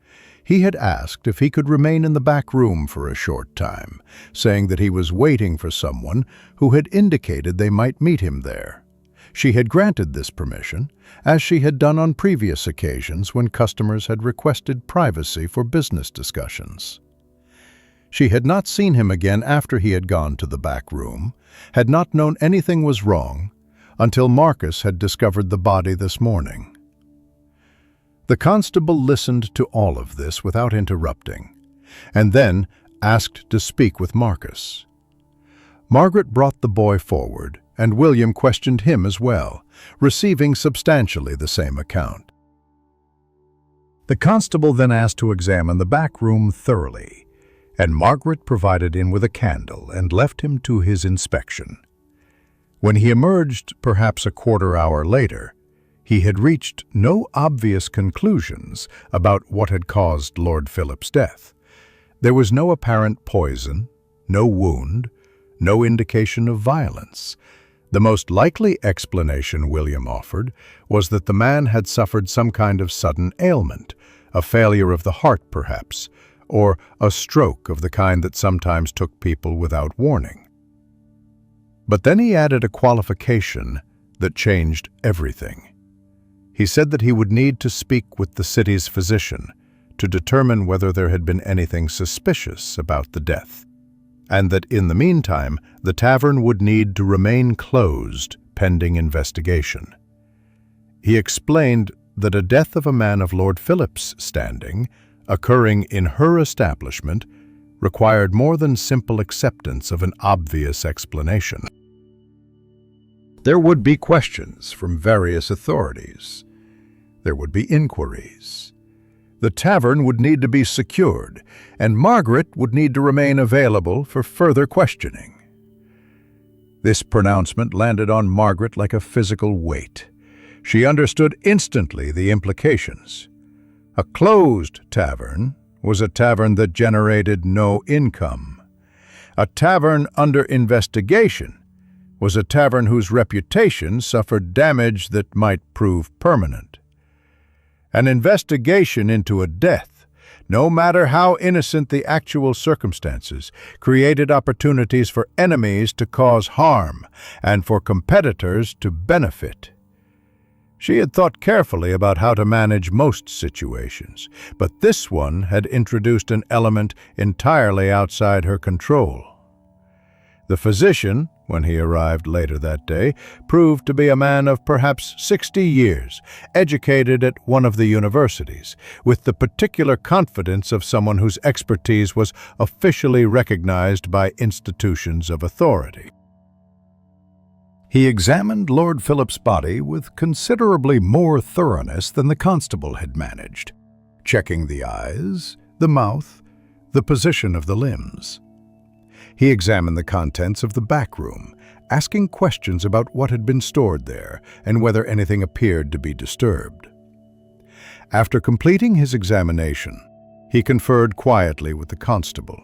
he had asked if he could remain in the back room for a short time, saying that he was waiting for someone who had indicated they might meet him there. She had granted this permission, as she had done on previous occasions when customers had requested privacy for business discussions. She had not seen him again after he had gone to the back room, had not known anything was wrong, until Marcus had discovered the body this morning. The constable listened to all of this without interrupting, and then asked to speak with Marcus. Margaret brought the boy forward, and William questioned him as well, receiving substantially the same account. The constable then asked to examine the back room thoroughly, and Margaret provided him with a candle and left him to his inspection. When he emerged, perhaps a quarter hour later, he had reached no obvious conclusions about what had caused Lord Philip's death. There was no apparent poison, no wound, no indication of violence. The most likely explanation William offered was that the man had suffered some kind of sudden ailment, a failure of the heart perhaps, or a stroke of the kind that sometimes took people without warning. But then he added a qualification that changed everything. He said that he would need to speak with the city's physician to determine whether there had been anything suspicious about the death, and that in the meantime the tavern would need to remain closed pending investigation. He explained that a death of a man of Lord Philip's standing, occurring in her establishment, required more than simple acceptance of an obvious explanation. There would be questions from various authorities. There would be inquiries. The tavern would need to be secured, and Margaret would need to remain available for further questioning. This pronouncement landed on Margaret like a physical weight. She understood instantly the implications. A closed tavern was a tavern that generated no income. A tavern under investigation was a tavern whose reputation suffered damage that might prove permanent. An investigation into a death, no matter how innocent the actual circumstances, created opportunities for enemies to cause harm and for competitors to benefit. She had thought carefully about how to manage most situations, but this one had introduced an element entirely outside her control. The physician, when he arrived later that day, proved to be a man of perhaps 60 years, educated at one of the universities, with the particular confidence of someone whose expertise was officially recognized by institutions of authority. He examined Lord Philip's body with considerably more thoroughness than the constable had managed, checking the eyes, the mouth, the position of the limbs. He examined the contents of the back room, asking questions about what had been stored there and whether anything appeared to be disturbed. After completing his examination, he conferred quietly with the constable,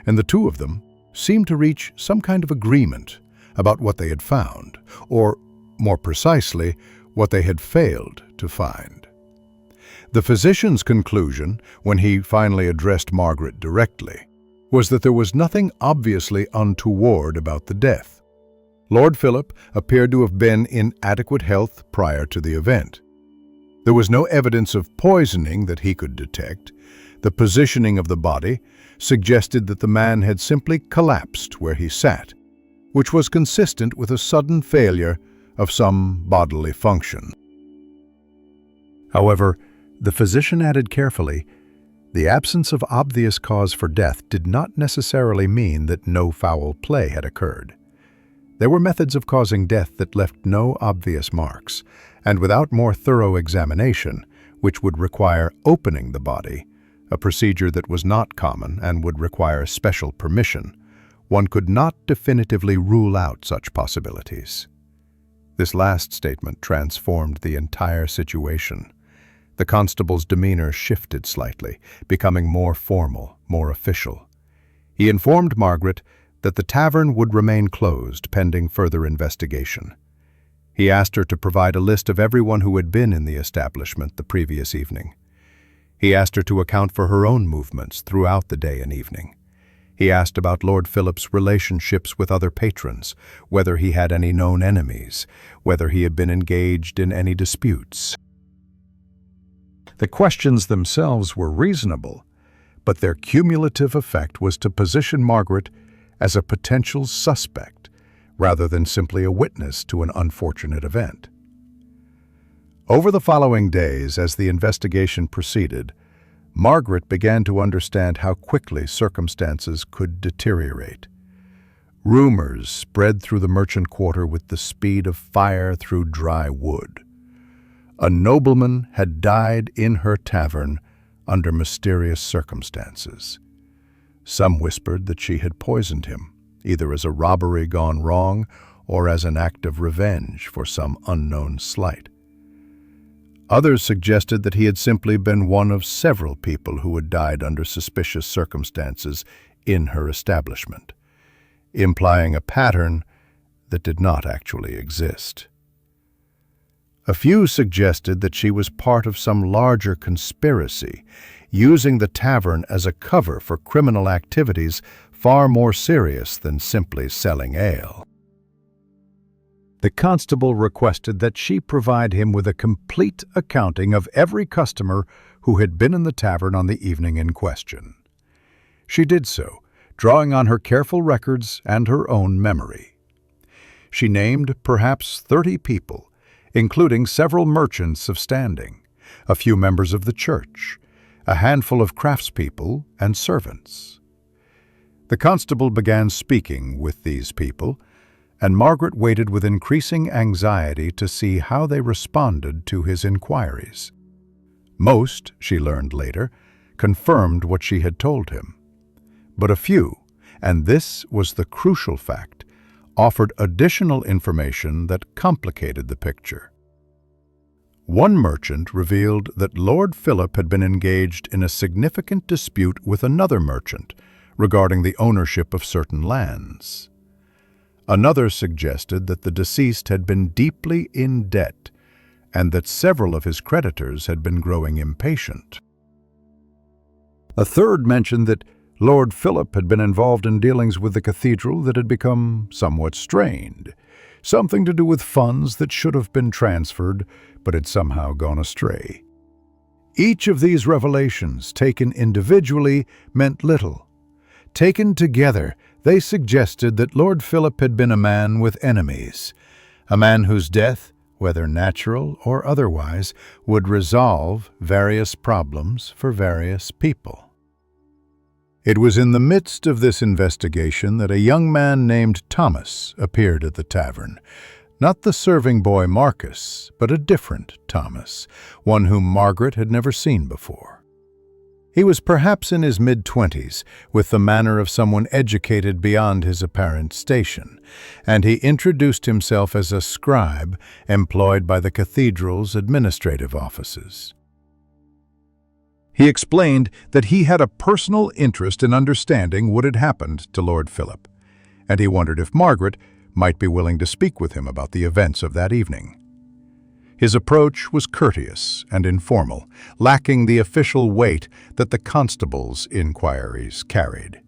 and the two of them seemed to reach some kind of agreement about what they had found, or, more precisely, what they had failed to find. The physician's conclusion, when he finally addressed Margaret directly, was that there was nothing obviously untoward about the death. Lord Philip appeared to have been in adequate health prior to the event. There was no evidence of poisoning that he could detect. The positioning of the body suggested that the man had simply collapsed where he sat, which was consistent with a sudden failure of some bodily function. However, the physician added carefully, the absence of obvious cause for death did not necessarily mean that no foul play had occurred. There were methods of causing death that left no obvious marks, and without more thorough examination, which would require opening the body, a procedure that was not common and would require special permission, one could not definitively rule out such possibilities. This last statement transformed the entire situation. The constable's demeanor shifted slightly, becoming more formal, more official. He informed Margaret that the tavern would remain closed pending further investigation. He asked her to provide a list of everyone who had been in the establishment the previous evening. He asked her to account for her own movements throughout the day and evening. He asked about Lord Philip's relationships with other patrons, whether he had any known enemies, whether he had been engaged in any disputes. The questions themselves were reasonable, but their cumulative effect was to position Margaret as a potential suspect rather than simply a witness to an unfortunate event. Over the following days, as the investigation proceeded, Margaret began to understand how quickly circumstances could deteriorate. Rumors spread through the merchant quarter with the speed of fire through dry wood. A nobleman had died in her tavern under mysterious circumstances. Some whispered that she had poisoned him, either as a robbery gone wrong or as an act of revenge for some unknown slight. Others suggested that he had simply been one of several people who had died under suspicious circumstances in her establishment, implying a pattern that did not actually exist. A few suggested that she was part of some larger conspiracy, using the tavern as a cover for criminal activities far more serious than simply selling ale. The constable requested that she provide him with a complete accounting of every customer who had been in the tavern on the evening in question. She did so, drawing on her careful records and her own memory. She named perhaps 30 people, including several merchants of standing, a few members of the church, a handful of craftspeople and servants. The constable began speaking with these people, and Margaret waited with increasing anxiety to see how they responded to his inquiries. Most, she learned later, confirmed what she had told him. But a few, and this was the crucial fact, offered additional information that complicated the picture. One merchant revealed that Lord Philip had been engaged in a significant dispute with another merchant regarding the ownership of certain lands. Another suggested that the deceased had been deeply in debt and that several of his creditors had been growing impatient. A third mentioned that Lord Philip had been involved in dealings with the cathedral that had become somewhat strained, something to do with funds that should have been transferred but had somehow gone astray. Each of these revelations, taken individually, meant little. Taken together, they suggested that Lord Philip had been a man with enemies, a man whose death, whether natural or otherwise, would resolve various problems for various people. It was in the midst of this investigation that a young man named Thomas appeared at the tavern. Not the serving boy Marcus, but a different Thomas, one whom Margaret had never seen before. He was perhaps in his mid-20s, with the manner of someone educated beyond his apparent station, and he introduced himself as a scribe employed by the cathedral's administrative offices. He explained that he had a personal interest in understanding what had happened to Lord Philip, and he wondered if Margaret might be willing to speak with him about the events of that evening. His approach was courteous and informal, lacking the official weight that the constable's inquiries carried.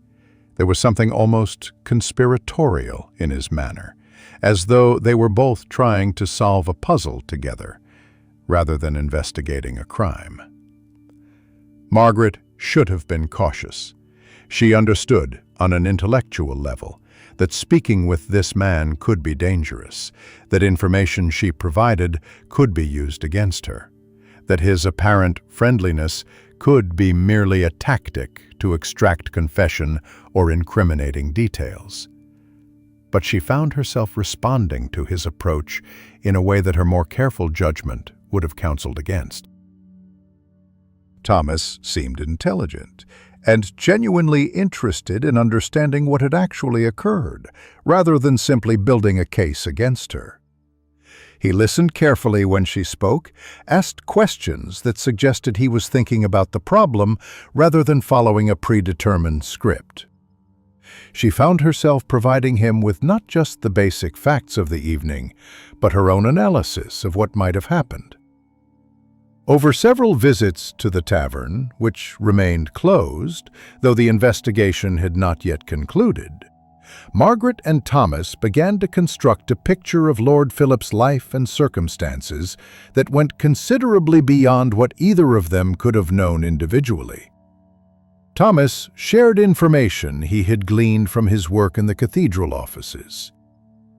There was something almost conspiratorial in his manner, as though they were both trying to solve a puzzle together, rather than investigating a crime. Margaret should have been cautious. She understood, on an intellectual level, that speaking with this man could be dangerous, that information she provided could be used against her, that his apparent friendliness could be merely a tactic to extract confession or incriminating details. But she found herself responding to his approach in a way that her more careful judgment would have counseled against. Thomas seemed intelligent and genuinely interested in understanding what had actually occurred, rather than simply building a case against her. He listened carefully when she spoke, asked questions that suggested he was thinking about the problem rather than following a predetermined script. She found herself providing him with not just the basic facts of the evening, but her own analysis of what might have happened. Over several visits to the tavern, which remained closed, though the investigation had not yet concluded, Margaret and Thomas began to construct a picture of Lord Philip's life and circumstances that went considerably beyond what either of them could have known individually. Thomas shared information he had gleaned from his work in the cathedral offices.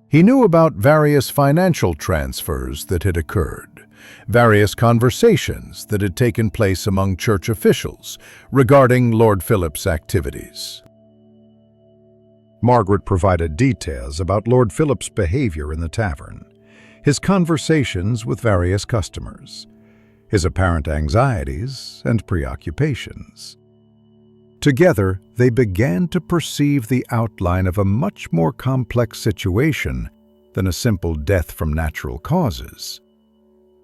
He knew about various financial transfers that had occurred, various conversations that had taken place among church officials regarding Lord Philip's activities. Margaret provided details about Lord Philip's behavior in the tavern, his conversations with various customers, his apparent anxieties and preoccupations. Together, they began to perceive the outline of a much more complex situation than a simple death from natural causes.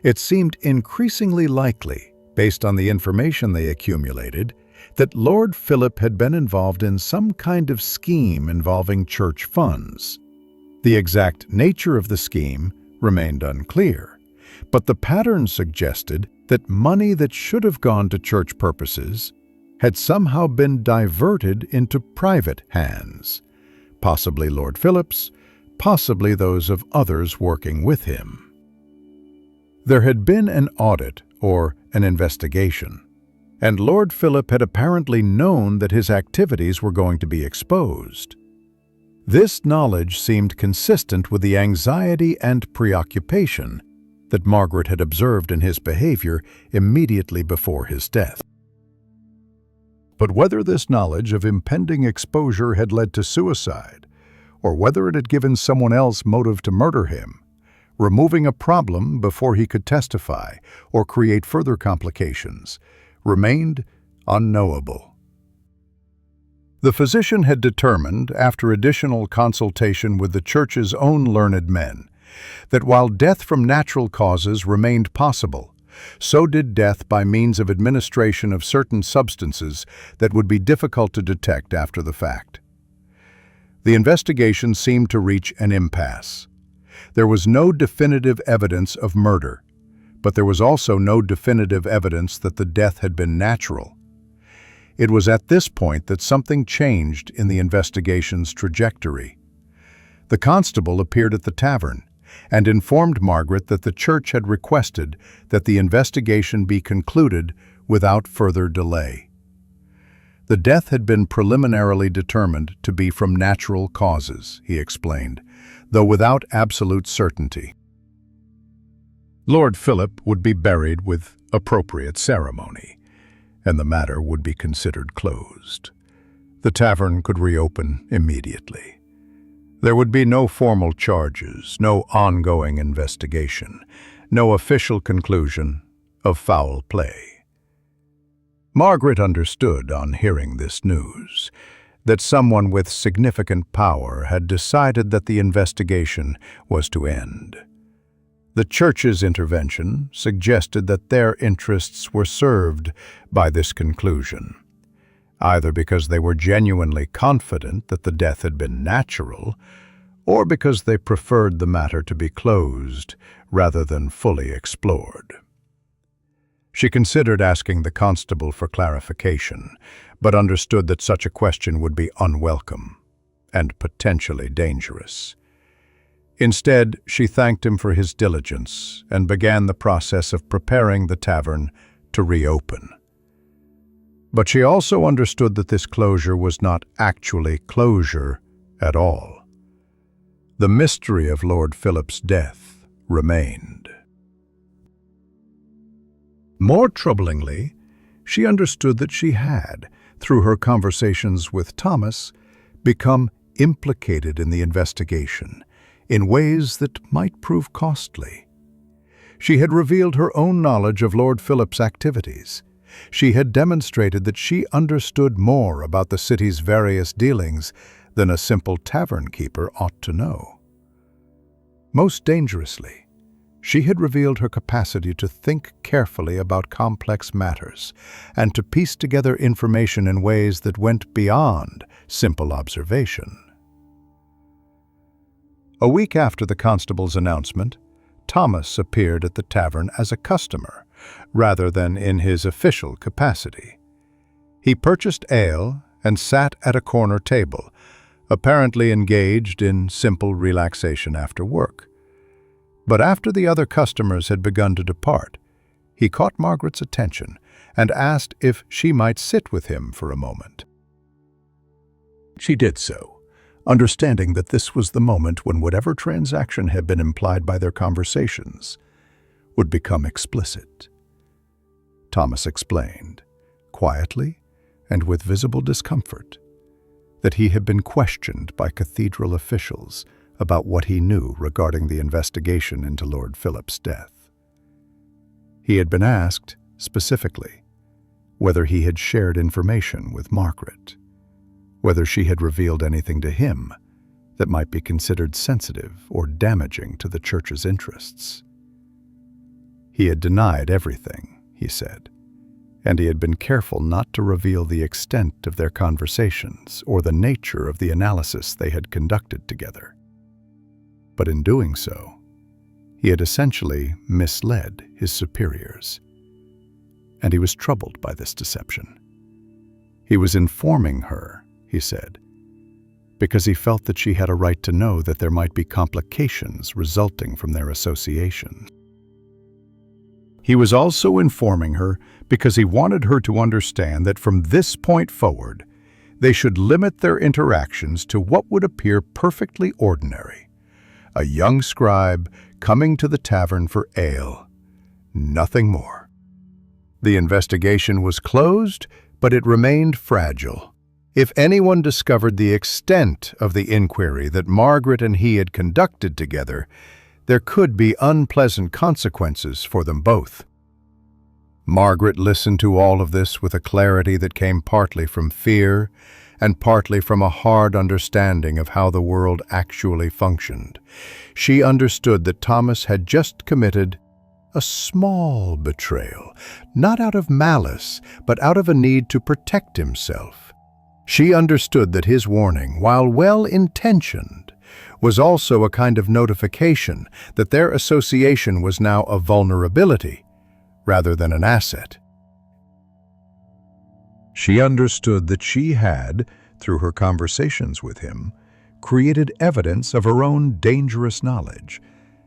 It seemed increasingly likely, based on the information they accumulated, that Lord Philip had been involved in some kind of scheme involving church funds. The exact nature of the scheme remained unclear, but the pattern suggested that money that should have gone to church purposes had somehow been diverted into private hands, possibly Lord Philip's, possibly those of others working with him. There had been an audit or an investigation, and Lord Philip had apparently known that his activities were going to be exposed. This knowledge seemed consistent with the anxiety and preoccupation that Margaret had observed in his behavior immediately before his death. But whether this knowledge of impending exposure had led to suicide, or whether it had given someone else motive to murder him, removing a problem before he could testify or create further complications, remained unknowable. The physician had determined, after additional consultation with the church's own learned men, that while death from natural causes remained possible, so did death by means of administration of certain substances that would be difficult to detect after the fact. The investigation seemed to reach an impasse. There was no definitive evidence of murder, but there was also no definitive evidence that the death had been natural. It was at this point that something changed in the investigation's trajectory. The constable appeared at the tavern and informed Margaret that the church had requested that the investigation be concluded without further delay. The death had been preliminarily determined to be from natural causes, he explained, though without absolute certainty. Lord Philip would be buried with appropriate ceremony, and the matter would be considered closed. The tavern could reopen immediately. There would be no formal charges, no ongoing investigation, no official conclusion of foul play. Margaret understood on hearing this news that someone with significant power had decided that the investigation was to end. The church's intervention suggested that their interests were served by this conclusion, either because they were genuinely confident that the death had been natural, or because they preferred the matter to be closed rather than fully explored. She considered asking the constable for clarification, but understood that such a question would be unwelcome and potentially dangerous. Instead, she thanked him for his diligence and began the process of preparing the tavern to reopen. But she also understood that this closure was not actually closure at all. The mystery of Lord Philip's death remained. More troublingly, she understood that she had, through her conversations with Thomas, become implicated in the investigation in ways that might prove costly. She had revealed her own knowledge of Lord Philip's activities. She had demonstrated that she understood more about the city's various dealings than a simple tavern keeper ought to know. Most dangerously, she had revealed her capacity to think carefully about complex matters and to piece together information in ways that went beyond simple observation. A week after the constable's announcement, Thomas appeared at the tavern as a customer, rather than in his official capacity. He purchased ale and sat at a corner table, apparently engaged in simple relaxation after work. But after the other customers had begun to depart, he caught Margaret's attention and asked if she might sit with him for a moment. She did so, understanding that this was the moment when whatever transaction had been implied by their conversations would become explicit. Thomas explained, quietly and with visible discomfort, that he had been questioned by cathedral officials about what he knew regarding the investigation into Lord Philip's death. He had been asked, specifically, whether he had shared information with Margaret, whether she had revealed anything to him that might be considered sensitive or damaging to the church's interests. He had denied everything, he said, and he had been careful not to reveal the extent of their conversations or the nature of the analysis they had conducted together. But in doing so, he had essentially misled his superiors, and he was troubled by this deception. He was informing her, he said, because he felt that she had a right to know that there might be complications resulting from their association. He was also informing her because he wanted her to understand that from this point forward, they should limit their interactions to what would appear perfectly ordinary. A young scribe coming to the tavern for ale, nothing more. The investigation was closed, but it remained fragile. If anyone discovered the extent of the inquiry that Margaret and he had conducted together, there could be unpleasant consequences for them both. Margaret listened to all of this with a clarity that came partly from fear and partly from a hard understanding of how the world actually functioned. She understood that Thomas had just committed a small betrayal, not out of malice, but out of a need to protect himself. She understood that his warning, while well-intentioned, was also a kind of notification that their association was now a vulnerability rather than an asset. She understood that she had, through her conversations with him, created evidence of her own dangerous knowledge,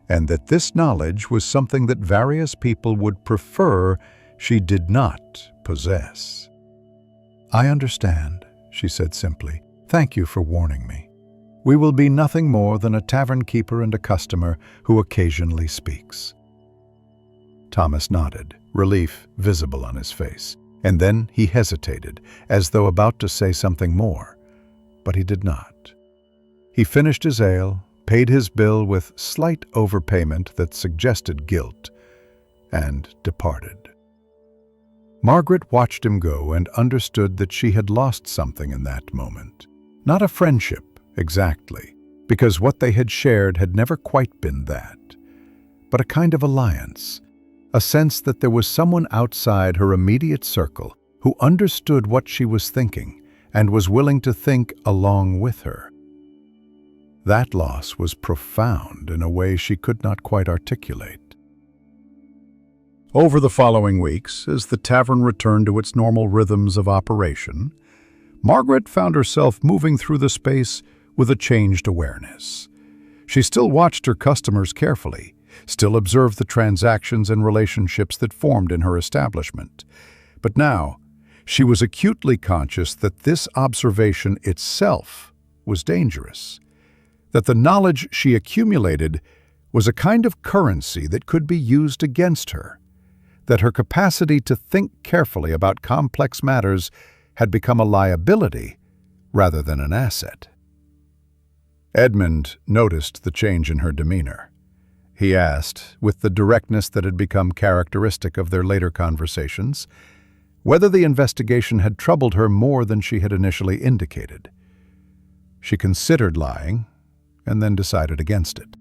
and that this knowledge was something that various people would prefer she did not possess. "I understand," she said simply. "Thank you for warning me. We will be nothing more than a tavern keeper and a customer who occasionally speaks." Thomas nodded, relief visible on his face, and then he hesitated, as though about to say something more, but he did not. He finished his ale, paid his bill with slight overpayment that suggested guilt, and departed. Margaret watched him go and understood that she had lost something in that moment. Not a friendship, exactly, because what they had shared had never quite been that, but a kind of alliance, a sense that there was someone outside her immediate circle who understood what she was thinking and was willing to think along with her. That loss was profound in a way she could not quite articulate. Over the following weeks, as the tavern returned to its normal rhythms of operation, Margaret found herself moving through the space with a changed awareness. She still watched her customers carefully, still observed the transactions and relationships that formed in her establishment. But now, she was acutely conscious that this observation itself was dangerous, that the knowledge she accumulated was a kind of currency that could be used against her, that her capacity to think carefully about complex matters had become a liability rather than an asset. Edmund noticed the change in her demeanor. He asked, with the directness that had become characteristic of their later conversations, whether the investigation had troubled her more than she had initially indicated. She considered lying, and then decided against it.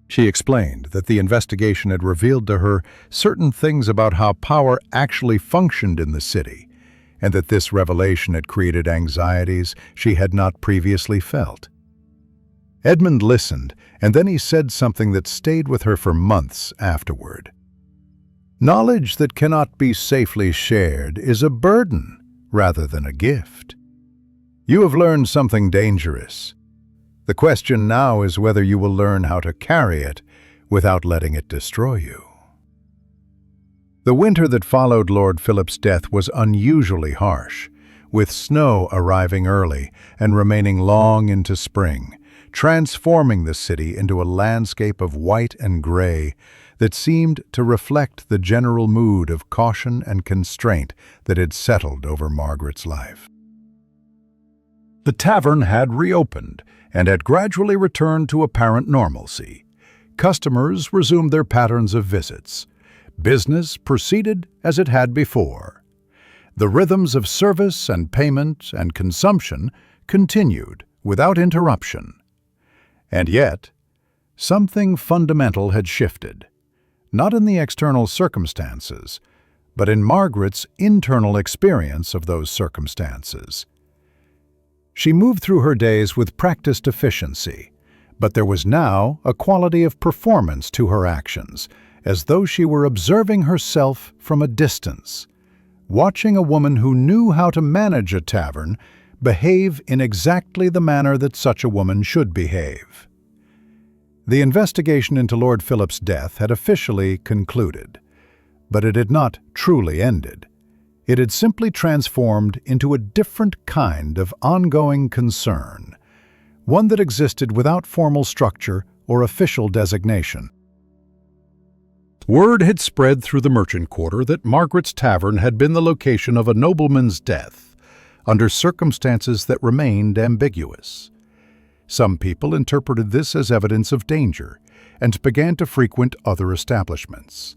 She explained that the investigation had revealed to her certain things about how power actually functioned in the city, and that this revelation had created anxieties she had not previously felt. Edmund listened, and then he said something that stayed with her for months afterward. "Knowledge that cannot be safely shared is a burden rather than a gift. You have learned something dangerous. The question now is whether you will learn how to carry it without letting it destroy you." The winter that followed Lord Philip's death was unusually harsh, with snow arriving early and remaining long into spring, transforming the city into a landscape of white and gray that seemed to reflect the general mood of caution and constraint that had settled over Margaret's life. The tavern had reopened and had gradually returned to apparent normalcy. Customers resumed their patterns of visits. Business proceeded as it had before. The rhythms of service and payment and consumption continued without interruption. And yet, something fundamental had shifted, not in the external circumstances, but in Margaret's internal experience of those circumstances. She moved through her days with practiced efficiency, but there was now a quality of performance to her actions, as though she were observing herself from a distance, watching a woman who knew how to manage a tavern behave in exactly the manner that such a woman should behave. The investigation into Lord Philip's death had officially concluded, but it had not truly ended. It had simply transformed into a different kind of ongoing concern, one that existed without formal structure or official designation. Word had spread through the merchant quarter that Margaret's tavern had been the location of a nobleman's death, under circumstances that remained ambiguous. Some people interpreted this as evidence of danger and began to frequent other establishments.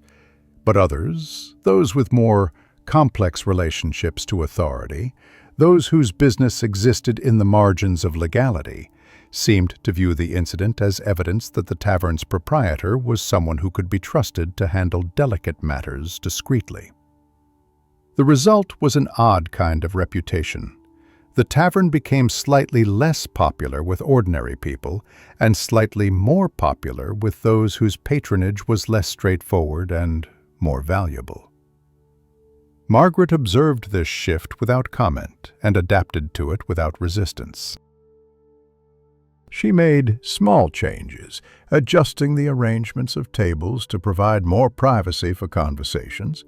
But others, those with more complex relationships to authority, Those whose business existed in the margins of legality seemed to view the incident as evidence that the tavern's proprietor was someone who could be trusted to handle delicate matters discreetly. The result was an odd kind of reputation. The tavern became slightly less popular with ordinary people and slightly more popular with those whose patronage was less straightforward and more valuable. Margaret observed this shift without comment and adapted to it without resistance. She made small changes, adjusting the arrangements of tables to provide more privacy for conversations,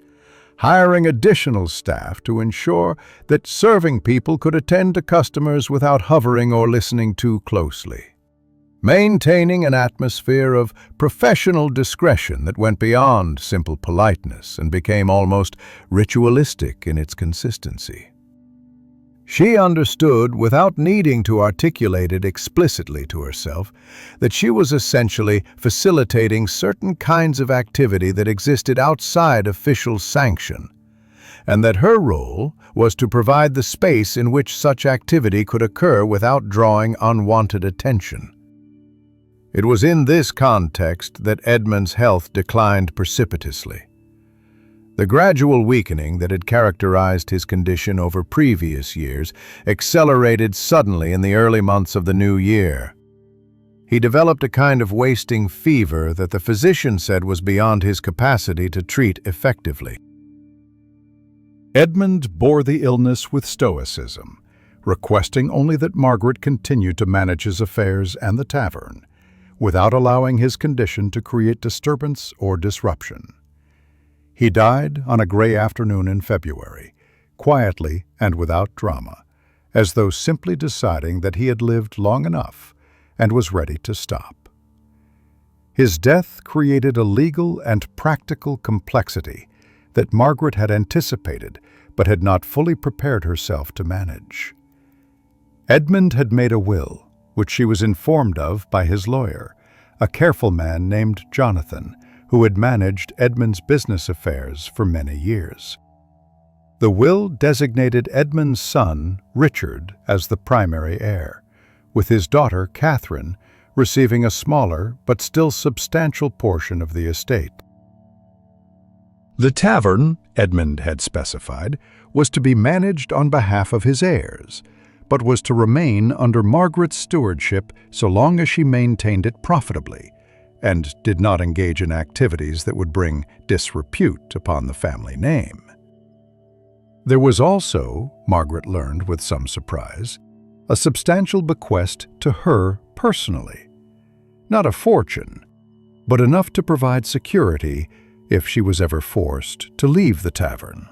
hiring additional staff to ensure that serving people could attend to customers without hovering or listening too closely, maintaining an atmosphere of professional discretion that went beyond simple politeness and became almost ritualistic in its consistency. She understood, without needing to articulate it explicitly to herself, that she was essentially facilitating certain kinds of activity that existed outside official sanction, and that her role was to provide the space in which such activity could occur without drawing unwanted attention. It was in this context that Edmund's health declined precipitously. The gradual weakening that had characterized his condition over previous years accelerated suddenly in the early months of the new year. He developed a kind of wasting fever that the physician said was beyond his capacity to treat effectively. Edmund bore the illness with stoicism, requesting only that Margaret continue to manage his affairs and the tavern, without allowing his condition to create disturbance or disruption. He died on a gray afternoon in February, quietly and without drama, as though simply deciding that he had lived long enough and was ready to stop. His death created a legal and practical complexity that Margaret had anticipated but had not fully prepared herself to manage. Edmund had made a will, which she was informed of by his lawyer, a careful man named Jonathan, who had managed Edmund's business affairs for many years. The will designated Edmund's son, Richard, as the primary heir, with his daughter, Catherine, receiving a smaller but still substantial portion of the estate. The tavern, Edmund had specified, was to be managed on behalf of his heirs, but was to remain under Margaret's stewardship so long as she maintained it profitably, and did not engage in activities that would bring disrepute upon the family name. There was also, Margaret learned with some surprise, a substantial bequest to her personally. Not a fortune, but enough to provide security if she was ever forced to leave the tavern.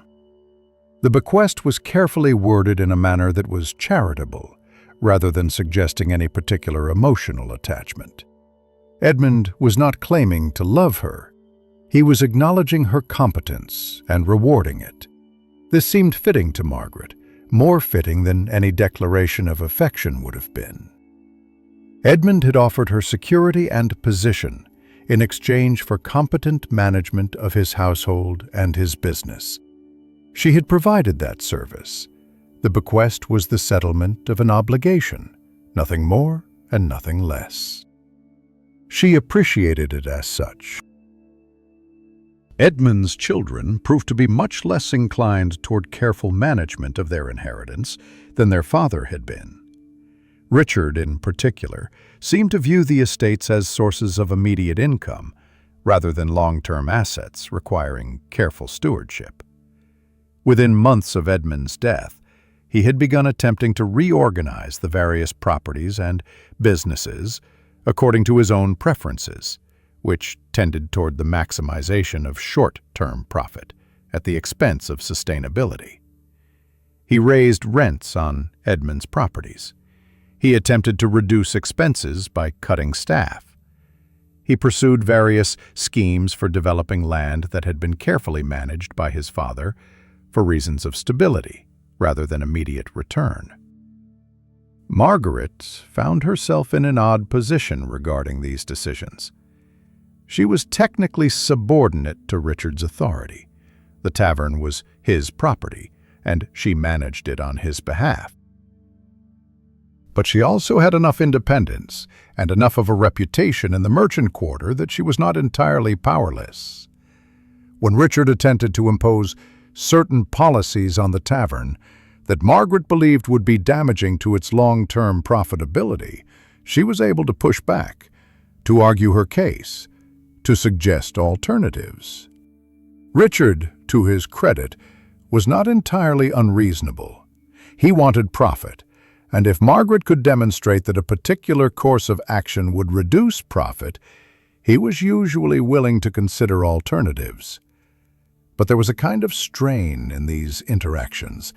The bequest was carefully worded in a manner that was charitable, rather than suggesting any particular emotional attachment. Edmund was not claiming to love her. He was acknowledging her competence and rewarding it. This seemed fitting to Margaret, more fitting than any declaration of affection would have been. Edmund had offered her security and position in exchange for competent management of his household and his business. She had provided that service. The bequest was the settlement of an obligation, nothing more and nothing less. She appreciated it as such. Edmund's children proved to be much less inclined toward careful management of their inheritance than their father had been. Richard, in particular, seemed to view the estates as sources of immediate income, rather than long-term assets requiring careful stewardship. Within months of Edmund's death, he had begun attempting to reorganize the various properties and businesses according to his own preferences, which tended toward the maximization of short-term profit at the expense of sustainability. He raised rents on Edmund's properties. He attempted to reduce expenses by cutting staff. He pursued various schemes for developing land that had been carefully managed by his father for reasons of stability rather than immediate return. Margaret found herself in an odd position regarding these decisions. She was technically subordinate to Richard's authority. The tavern was his property, and she managed it on his behalf. But she also had enough independence and enough of a reputation in the merchant quarter that she was not entirely powerless. When Richard attempted to impose certain policies on the tavern that Margaret believed would be damaging to its long-term profitability, she was able to push back, to argue her case, to suggest alternatives. Richard, to his credit, was not entirely unreasonable. He wanted profit, and if Margaret could demonstrate that a particular course of action would reduce profit, he was usually willing to consider alternatives. But there was a kind of strain in these interactions,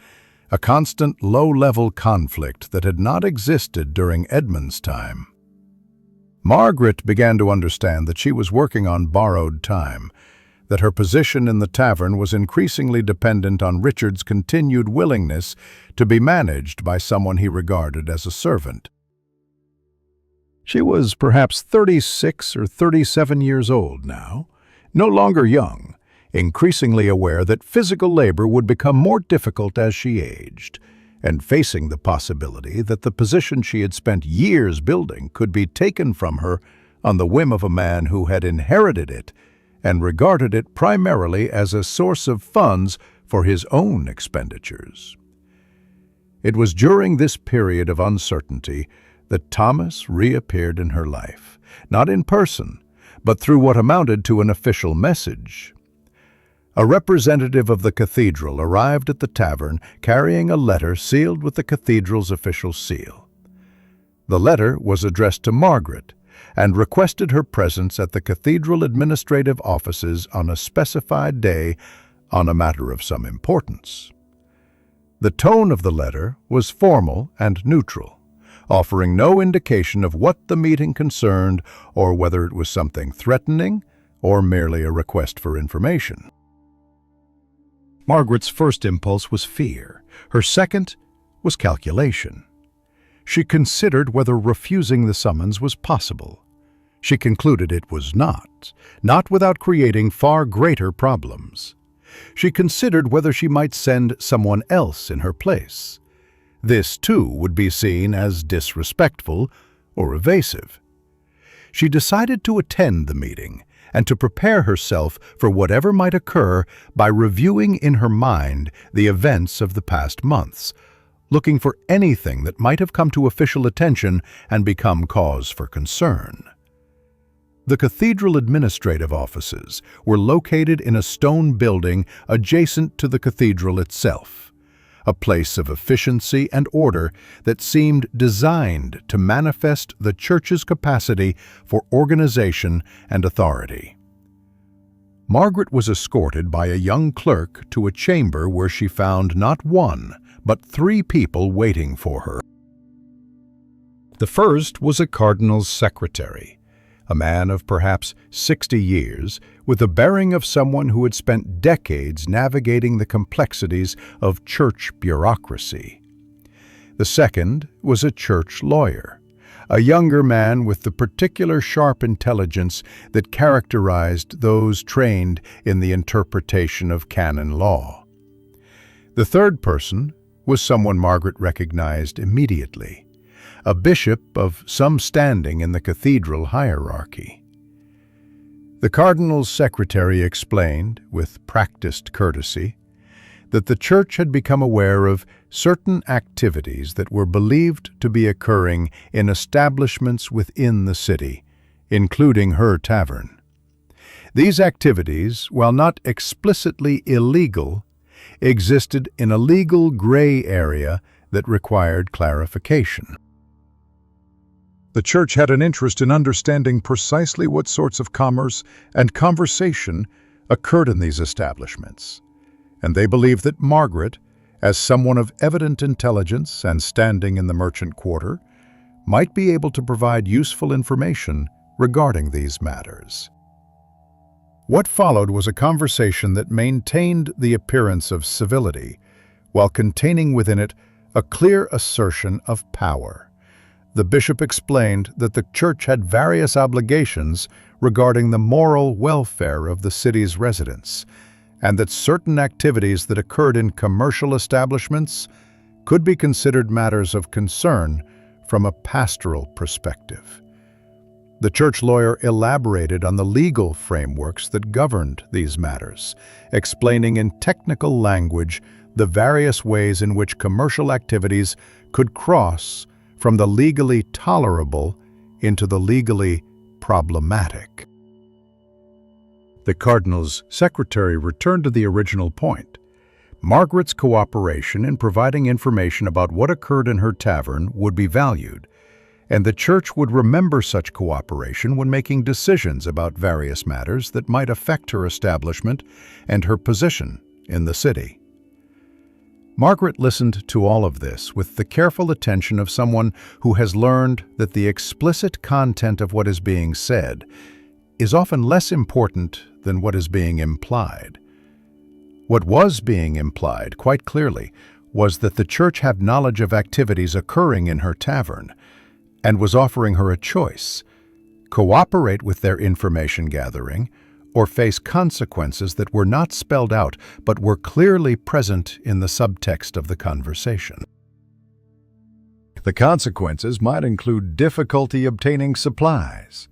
a constant low-level conflict that had not existed during Edmund's time. Margaret began to understand that she was working on borrowed time, that her position in the tavern was increasingly dependent on Richard's continued willingness to be managed by someone he regarded as a servant. She was perhaps 36 or 37 years old now, no longer young, increasingly aware that physical labor would become more difficult as she aged, and facing the possibility that the position she had spent years building could be taken from her on the whim of a man who had inherited it and regarded it primarily as a source of funds for his own expenditures. It was during this period of uncertainty that Thomas reappeared in her life, not in person, but through what amounted to an official message. A representative of the cathedral arrived at the tavern carrying a letter sealed with the cathedral's official seal. The letter was addressed to Margaret and requested her presence at the cathedral administrative offices on a specified day on a matter of some importance. The tone of the letter was formal and neutral, offering no indication of what the meeting concerned or whether it was something threatening or merely a request for information. Margaret's first impulse was fear. Her second was calculation. She considered whether refusing the summons was possible. She concluded it was not without creating far greater problems. She considered whether she might send someone else in her place. This, too, would be seen as disrespectful or evasive. She decided to attend the meeting and to prepare herself for whatever might occur by reviewing in her mind the events of the past months, looking for anything that might have come to official attention and become cause for concern. The cathedral administrative offices were located in a stone building adjacent to the cathedral itself, a place of efficiency and order that seemed designed to manifest the church's capacity for organization and authority. Margaret was escorted by a young clerk to a chamber where she found not one, but 3 people waiting for her. The first was a cardinal's secretary, a man of perhaps 60 years, with the bearing of someone who had spent decades navigating the complexities of church bureaucracy. The second was a church lawyer, a younger man with the particular sharp intelligence that characterized those trained in the interpretation of canon law. The third person was someone Margaret recognized immediately, a bishop of some standing in the cathedral hierarchy. The cardinal's secretary explained, with practiced courtesy, that the church had become aware of certain activities that were believed to be occurring in establishments within the city, including her tavern. These activities, while not explicitly illegal, existed in a legal gray area that required clarification. The church had an interest in understanding precisely what sorts of commerce and conversation occurred in these establishments, and they believed that Margaret, as someone of evident intelligence and standing in the merchant quarter, might be able to provide useful information regarding these matters. What followed was a conversation that maintained the appearance of civility, while containing within it a clear assertion of power. The bishop explained that the church had various obligations regarding the moral welfare of the city's residents, and that certain activities that occurred in commercial establishments could be considered matters of concern from a pastoral perspective. The church lawyer elaborated on the legal frameworks that governed these matters, explaining in technical language the various ways in which commercial activities could cross from the legally tolerable into the legally problematic. The cardinal's secretary returned to the original point. Margaret's cooperation in providing information about what occurred in her tavern would be valued, and the church would remember such cooperation when making decisions about various matters that might affect her establishment and her position in the city. Margaret listened to all of this with the careful attention of someone who has learned that the explicit content of what is being said is often less important than what is being implied. What was being implied, quite clearly, was that the church had knowledge of activities occurring in her tavern and was offering her a choice: cooperate with their information gathering or face consequences that were not spelled out but were clearly present in the subtext of the conversation. The consequences might include difficulty obtaining supplies,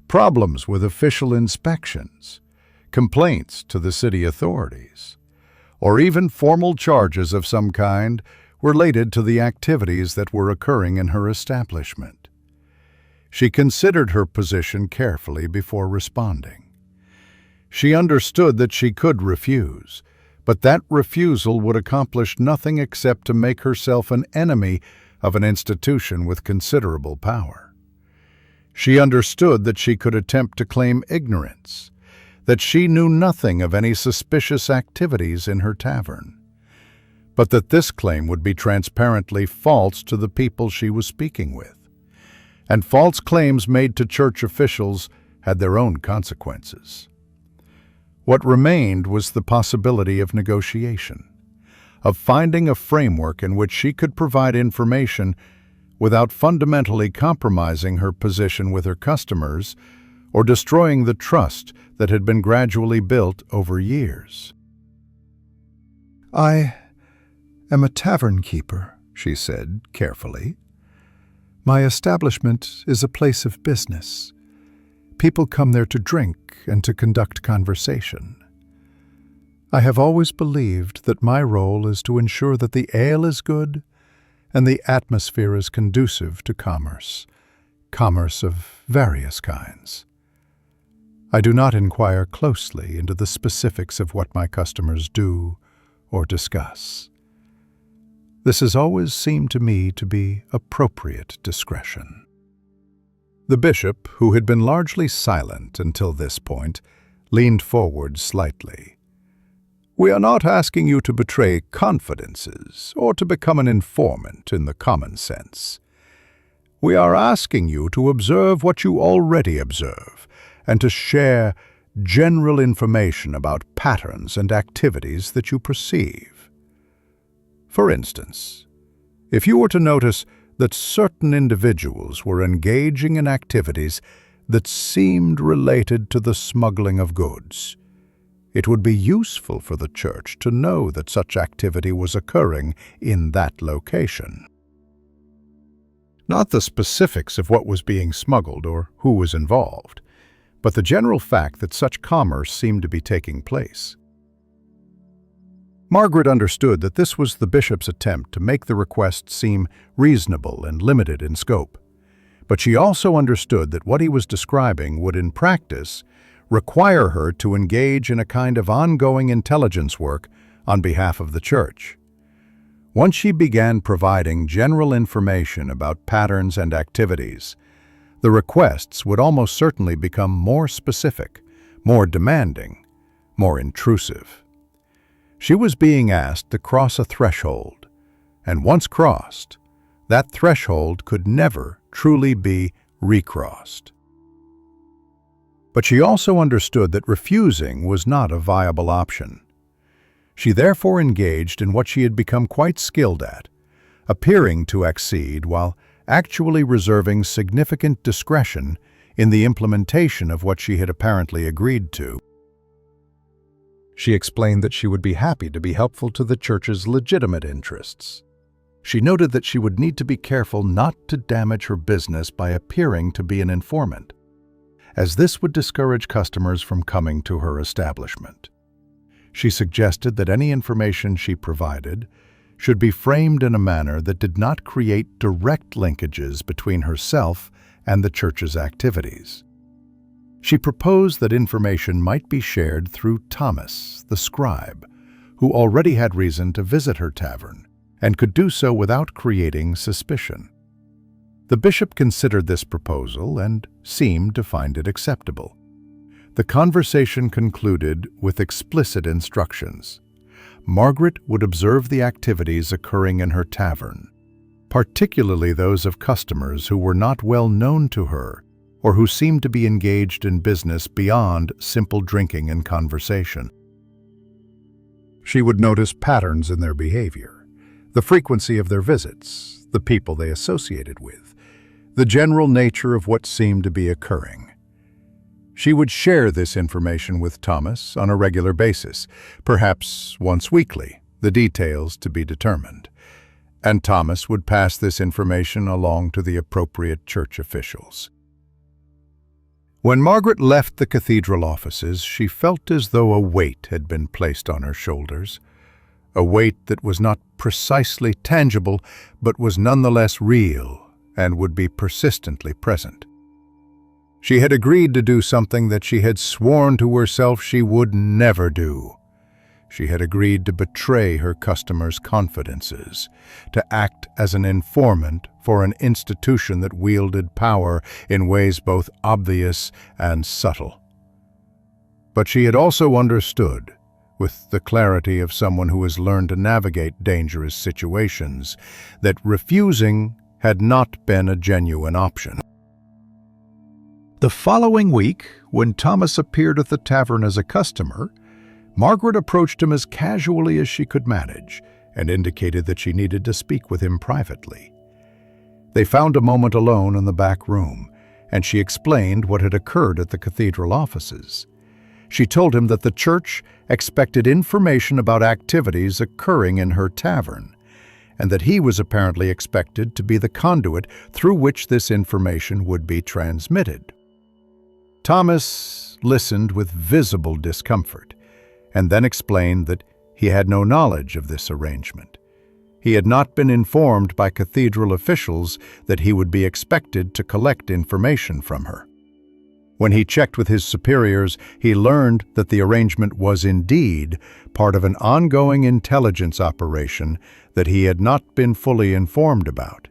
problems with official inspections, complaints to the city authorities, or even formal charges of some kind related to the activities that were occurring in her establishment. She considered her position carefully before responding. She understood that she could refuse, but that refusal would accomplish nothing except to make herself an enemy of an institution with considerable power. She understood that she could attempt to claim ignorance, that she knew nothing of any suspicious activities in her tavern, but that this claim would be transparently false to the people she was speaking with. And false claims made to church officials had their own consequences. What remained was the possibility of negotiation, of finding a framework in which she could provide information without fundamentally compromising her position with her customers or destroying the trust that had been gradually built over years. "I am a tavern keeper," she said carefully. "My establishment is a place of business. People come there to drink and to conduct conversation. I have always believed that my role is to ensure that the ale is good and the atmosphere is conducive to commerce of various kinds. I do not inquire closely into the specifics of what my customers do or discuss. This has always seemed to me to be appropriate discretion." The bishop, who had been largely silent until this point, leaned forward slightly. "We are not asking you to betray confidences or to become an informant in the common sense. We are asking you to observe what you already observe and to share general information about patterns and activities that you perceive. For instance, if you were to notice that certain individuals were engaging in activities that seemed related to the smuggling of goods, it would be useful for the church to know that such activity was occurring in that location. Not the specifics of what was being smuggled or who was involved, but the general fact that such commerce seemed to be taking place." Margaret understood that this was the bishop's attempt to make the request seem reasonable and limited in scope, but she also understood that what he was describing would, in practice, require her to engage in a kind of ongoing intelligence work on behalf of the church. Once she began providing general information about patterns and activities, the requests would almost certainly become more specific, more demanding, more intrusive. She was being asked to cross a threshold, and once crossed, that threshold could never truly be recrossed. But she also understood that refusing was not a viable option. She therefore engaged in what she had become quite skilled at, appearing to accede while actually reserving significant discretion in the implementation of what she had apparently agreed to. She explained that she would be happy to be helpful to the church's legitimate interests. She noted that she would need to be careful not to damage her business by appearing to be an informant, as this would discourage customers from coming to her establishment. She suggested that any information she provided should be framed in a manner that did not create direct linkages between herself and the church's activities. She proposed that information might be shared through Thomas, the scribe, who already had reason to visit her tavern and could do so without creating suspicion. The bishop considered this proposal and seemed to find it acceptable. The conversation concluded with explicit instructions. Margaret would observe the activities occurring in her tavern, particularly those of customers who were not well known to her or who seemed to be engaged in business beyond simple drinking and conversation. She would notice patterns in their behavior, the frequency of their visits, the people they associated with, the general nature of what seemed to be occurring. She would share this information with Thomas on a regular basis, perhaps once weekly, the details to be determined, and Thomas would pass this information along to the appropriate church officials. When Margaret left the cathedral offices, she felt as though a weight had been placed on her shoulders, a weight that was not precisely tangible, but was nonetheless real and would be persistently present. She had agreed to do something that she had sworn to herself she would never do. She had agreed to betray her customers' confidences, to act as an informant for an institution that wielded power in ways both obvious and subtle. But she had also understood, with the clarity of someone who has learned to navigate dangerous situations, that refusing had not been a genuine option. The following week, when Thomas appeared at the tavern as a customer, Margaret approached him as casually as she could manage and indicated that she needed to speak with him privately. They found a moment alone in the back room, and she explained what had occurred at the cathedral offices. She told him that the church expected information about activities occurring in her tavern, and that he was apparently expected to be the conduit through which this information would be transmitted. Thomas listened with visible discomfort, and then explained that he had no knowledge of this arrangement. He had not been informed by cathedral officials that he would be expected to collect information from her. When he checked with his superiors, he learned that the arrangement was indeed part of an ongoing intelligence operation that he had not been fully informed about.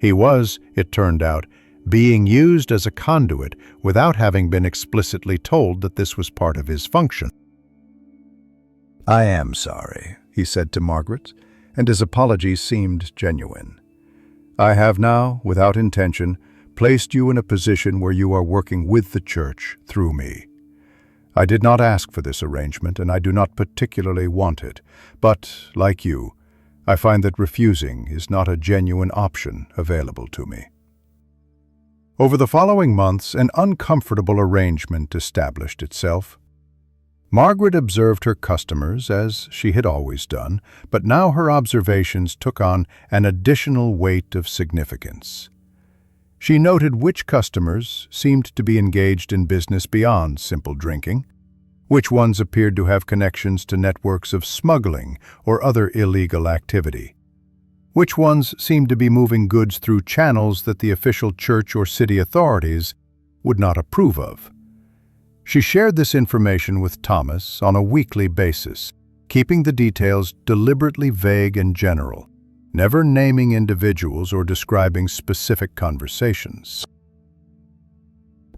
He was, it turned out, being used as a conduit without having been explicitly told that this was part of his function. "I am sorry," he said to Margaret, and his apologies seemed genuine. "I have now, without intention, placed you in a position where you are working with the church through me. I did not ask for this arrangement, and I do not particularly want it, but, like you, I find that refusing is not a genuine option available to me." Over the following months, an uncomfortable arrangement established itself. Margaret observed her customers as she had always done, but now her observations took on an additional weight of significance. She noted which customers seemed to be engaged in business beyond simple drinking, which ones appeared to have connections to networks of smuggling or other illegal activity, which ones seemed to be moving goods through channels that the official church or city authorities would not approve of. She shared this information with Thomas on a weekly basis, keeping the details deliberately vague and general, never naming individuals or describing specific conversations.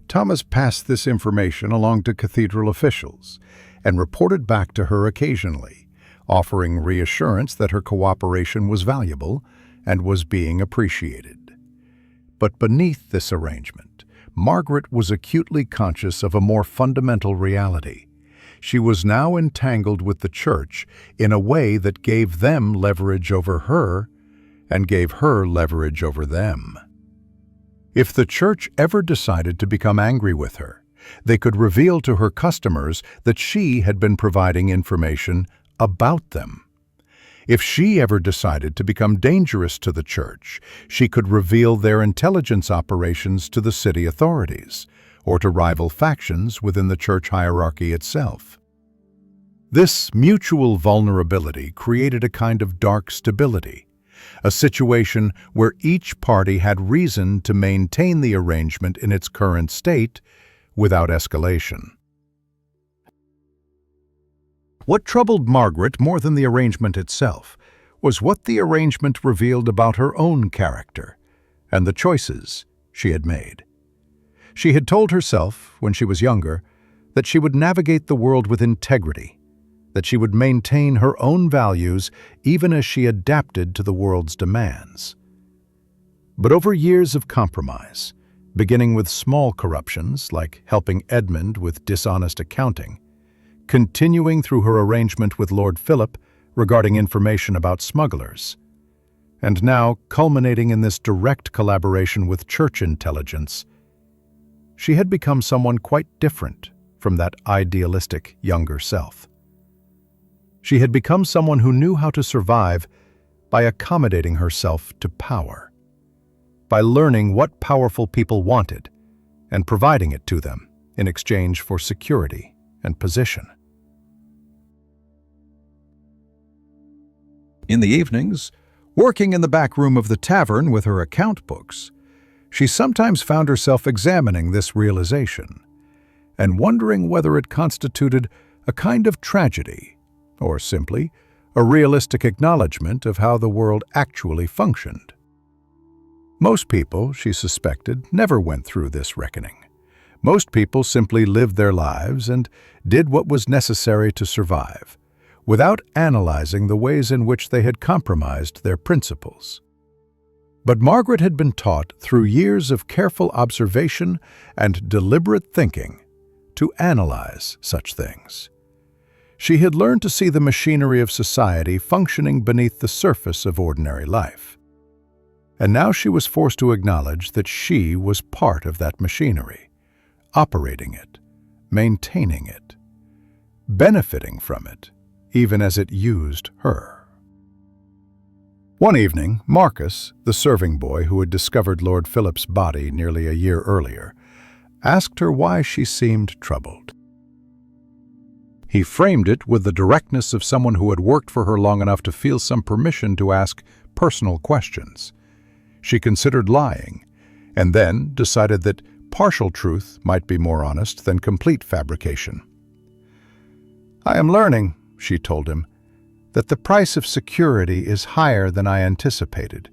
Thomas passed this information along to cathedral officials and reported back to her occasionally, offering reassurance that her cooperation was valuable and was being appreciated. But beneath this arrangement, Margaret was acutely conscious of a more fundamental reality. She was now entangled with the church in a way that gave them leverage over her and gave her leverage over them. If the church ever decided to become angry with her, They could reveal to her customers that she had been providing information about them. If she ever decided to become dangerous to the church, she could reveal their intelligence operations to the city authorities, or to rival factions within the church hierarchy itself. This mutual vulnerability created a kind of dark stability, a situation where each party had reason to maintain the arrangement in its current state without escalation. What troubled Margaret more than the arrangement itself was what the arrangement revealed about her own character and the choices she had made. She had told herself, when she was younger, that she would navigate the world with integrity, that she would maintain her own values even as she adapted to the world's demands. But over years of compromise, beginning with small corruptions like helping Edmund with dishonest accounting, continuing through her arrangement with Lord Philip regarding information about smugglers, and now culminating in this direct collaboration with church intelligence, she had become someone quite different from that idealistic younger self. She had become someone who knew how to survive by accommodating herself to power, by learning what powerful people wanted and providing it to them in exchange for security and position. In the evenings, working in the back room of the tavern with her account books, she sometimes found herself examining this realization and wondering whether it constituted a kind of tragedy or simply a realistic acknowledgement of how the world actually functioned. Most people, she suspected, never went through this reckoning. Most people simply lived their lives and did what was necessary to survive, without analyzing the ways in which they had compromised their principles. But Margaret had been taught through years of careful observation and deliberate thinking to analyze such things. She had learned to see the machinery of society functioning beneath the surface of ordinary life. And now she was forced to acknowledge that she was part of that machinery, operating it, maintaining it, benefiting from it, even as it used her. One evening, Marcus, the serving boy who had discovered Lord Philip's body nearly a year earlier, asked her why she seemed troubled. He framed it with the directness of someone who had worked for her long enough to feel some permission to ask personal questions. She considered lying, and then decided that partial truth might be more honest than complete fabrication. "I am learning," she told him, "that the price of security is higher than I anticipated,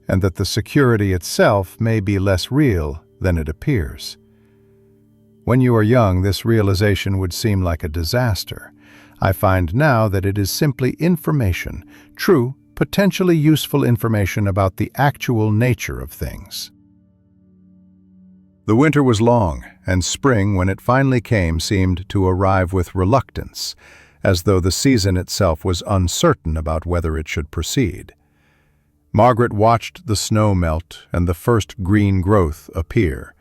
and that the security itself may be less real than it appears. When you are young, this realization would seem like a disaster. I find now that it is simply information, true, potentially useful information about the actual nature of things." The winter was long, and spring, when it finally came, seemed to arrive with reluctance, as though the season itself was uncertain about whether it should proceed. Margaret watched the snow melt and the first green growth appear,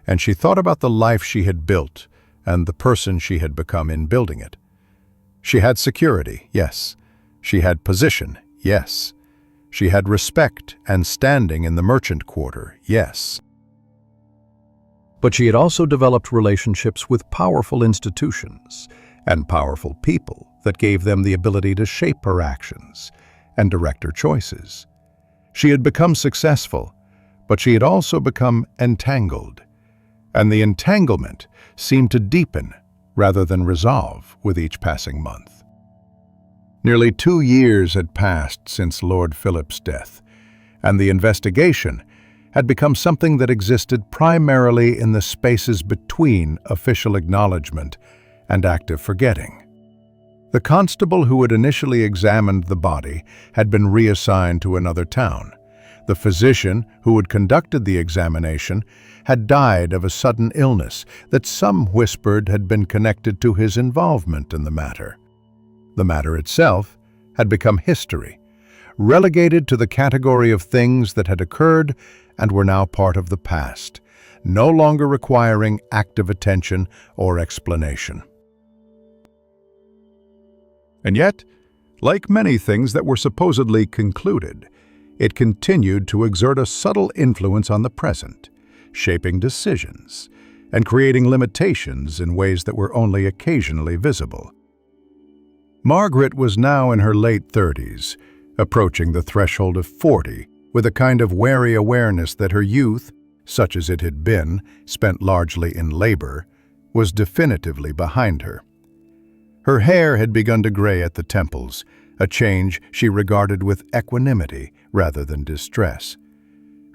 and she thought about the life she had built and the person she had become in building it. She had security, yes. She had position, yes. She had respect and standing in the merchant quarter, yes. But she had also developed relationships with powerful institutions and powerful people that gave them the ability to shape her actions and direct her choices. She had become successful, but she had also become entangled, and the entanglement seemed to deepen rather than resolve with each passing month. Nearly 2 years had passed since Lord Philip's death, and the investigation had become something that existed primarily in the spaces between official acknowledgement and active forgetting. The constable who had initially examined the body had been reassigned to another town. The physician who had conducted the examination had died of a sudden illness that some whispered had been connected to his involvement in the matter. The matter itself had become history, relegated to the category of things that had occurred and were now part of the past, no longer requiring active attention or explanation. And yet, like many things that were supposedly concluded, it continued to exert a subtle influence on the present, shaping decisions and creating limitations in ways that were only occasionally visible. Margaret was now in her late 30s, approaching the threshold of 40, with a kind of wary awareness that her youth, such as it had been, spent largely in labor, was definitively behind her. Her hair had begun to gray at the temples, a change she regarded with equanimity rather than distress.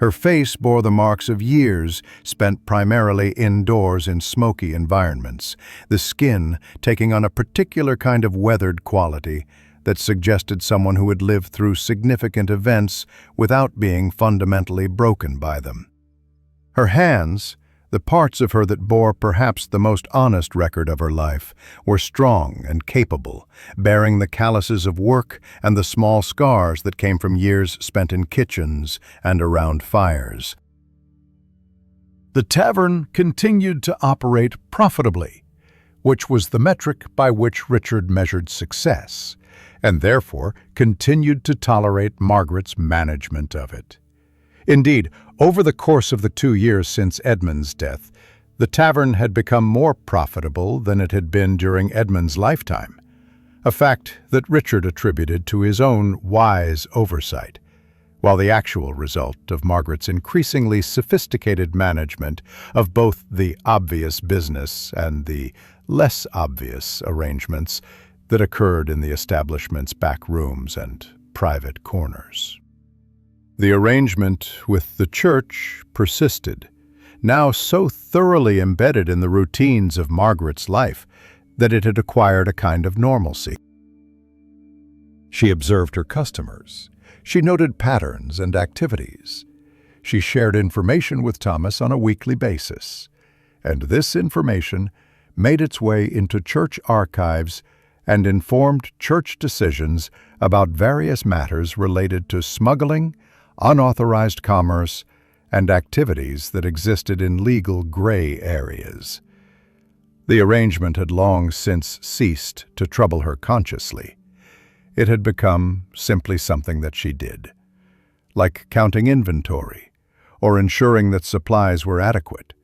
Her face bore the marks of years spent primarily indoors in smoky environments, the skin taking on a particular kind of weathered quality that suggested someone who had lived through significant events without being fundamentally broken by them. Her hands, the parts of her that bore perhaps the most honest record of her life, were strong and capable, bearing the calluses of work and the small scars that came from years spent in kitchens and around fires. The tavern continued to operate profitably, which was the metric by which Richard measured success, and therefore continued to tolerate Margaret's management of it. Indeed, over the course of the 2 years since Edmund's death, the tavern had become more profitable than it had been during Edmund's lifetime, a fact that Richard attributed to his own wise oversight, while the actual result of Margaret's increasingly sophisticated management of both the obvious business and the less obvious arrangements that occurred in the establishment's back rooms and private corners. The arrangement with the church persisted, now so thoroughly embedded in the routines of Margaret's life that it had acquired a kind of normalcy. She observed her customers. She noted patterns and activities. She shared information with Thomas on a weekly basis, and this information made its way into church archives and informed church decisions about various matters related to smuggling, unauthorized commerce, and activities that existed in legal gray areas. The arrangement had long since ceased to trouble her consciously. It had become simply something that she did, like counting inventory or ensuring that supplies were adequate,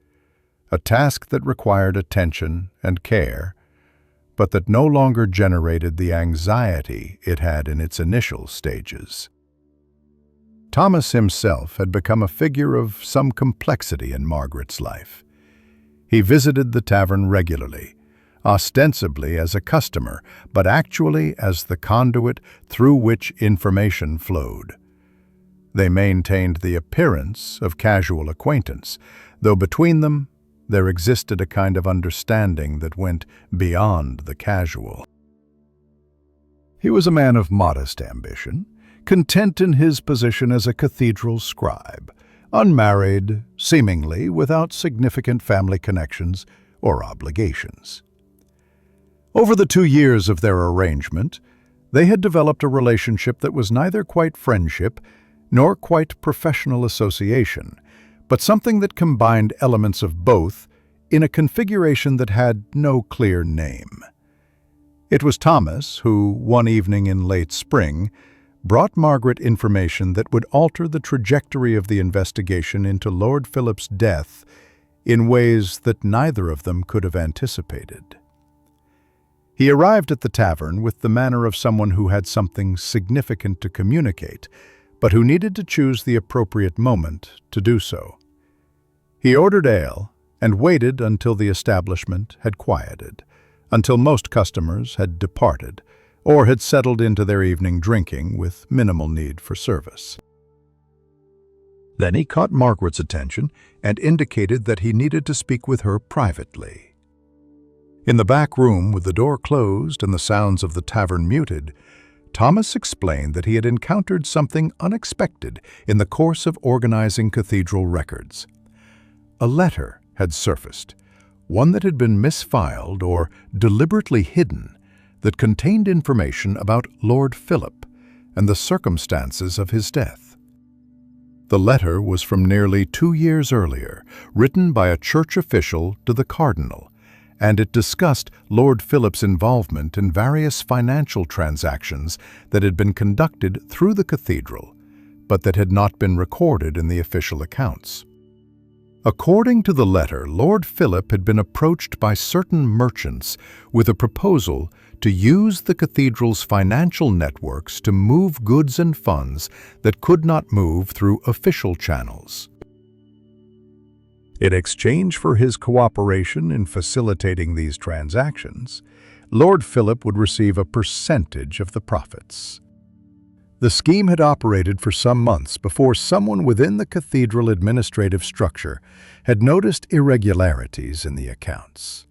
a task that required attention and care, but that no longer generated the anxiety it had in its initial stages. Thomas himself had become a figure of some complexity in Margaret's life. He visited the tavern regularly, ostensibly as a customer, but actually as the conduit through which information flowed. They maintained the appearance of casual acquaintance, though between them there existed a kind of understanding that went beyond the casual. He was a man of modest ambition, content in his position as a cathedral scribe, unmarried, seemingly without significant family connections or obligations. Over the 2 years of their arrangement, they had developed a relationship that was neither quite friendship nor quite professional association, but something that combined elements of both in a configuration that had no clear name. It was Thomas who, one evening in late spring, brought Margaret information that would alter the trajectory of the investigation into Lord Philip's death in ways that neither of them could have anticipated. He arrived at the tavern with the manner of someone who had something significant to communicate, but who needed to choose the appropriate moment to do so. He ordered ale and waited until the establishment had quieted, until most customers had departed or had settled into their evening drinking with minimal need for service. Then he caught Margaret's attention and indicated that he needed to speak with her privately. In the back room, with the door closed and the sounds of the tavern muted, Thomas explained that he had encountered something unexpected in the course of organizing cathedral records. A letter had surfaced, one that had been misfiled or deliberately hidden, that contained information about Lord Philip and the circumstances of his death. The letter was from nearly 2 years earlier, written by a church official to the cardinal, and it discussed Lord Philip's involvement in various financial transactions that had been conducted through the cathedral, but that had not been recorded in the official accounts. According to the letter, Lord Philip had been approached by certain merchants with a proposal to use the cathedral's financial networks to move goods and funds that could not move through official channels. In exchange for his cooperation in facilitating these transactions, Lord Philip would receive a percentage of the profits. The scheme had operated for some months before someone within the cathedral administrative structure had noticed irregularities in the accounts.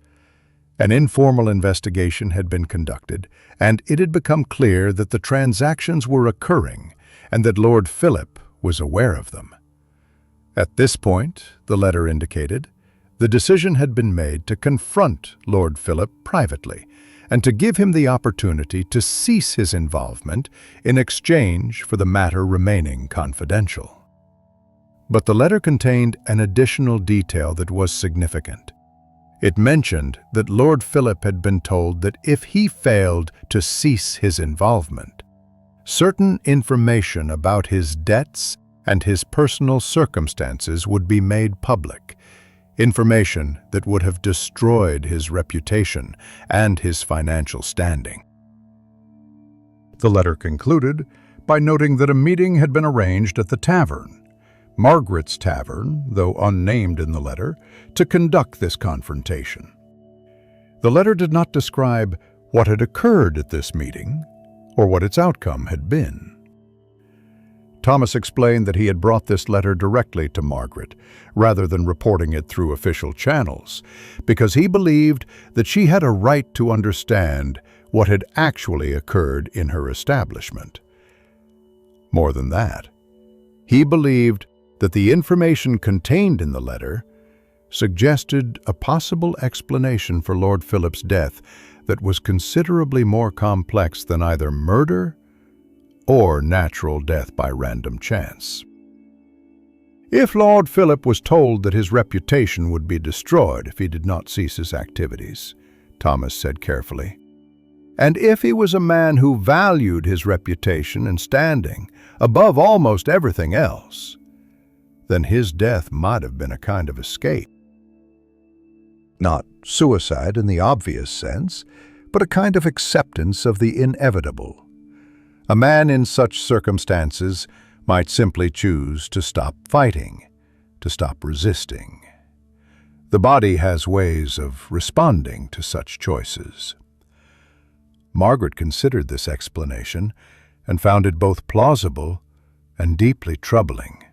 An informal investigation had been conducted, and it had become clear that the transactions were occurring and that Lord Philip was aware of them. At this point, the letter indicated, the decision had been made to confront Lord Philip privately and to give him the opportunity to cease his involvement in exchange for the matter remaining confidential. But the letter contained an additional detail that was significant. It mentioned that Lord Philip had been told that if he failed to cease his involvement, certain information about his debts and his personal circumstances would be made public, information that would have destroyed his reputation and his financial standing. The letter concluded by noting that a meeting had been arranged at the tavern, Margaret's tavern, though unnamed in the letter, to conduct this confrontation. The letter did not describe what had occurred at this meeting or what its outcome had been. Thomas explained that he had brought this letter directly to Margaret, rather than reporting it through official channels, because he believed that she had a right to understand what had actually occurred in her establishment. More than that, he believed that the information contained in the letter suggested a possible explanation for Lord Philip's death that was considerably more complex than either murder or natural death by random chance. If Lord Philip was told that his reputation would be destroyed if he did not cease his activities, Thomas said carefully, and if he was a man who valued his reputation and standing above almost everything else, then his death might have been a kind of escape. Not suicide in the obvious sense, but a kind of acceptance of the inevitable. A man in such circumstances might simply choose to stop fighting, to stop resisting. The body has ways of responding to such choices. Margaret considered this explanation and found it both plausible and deeply troubling,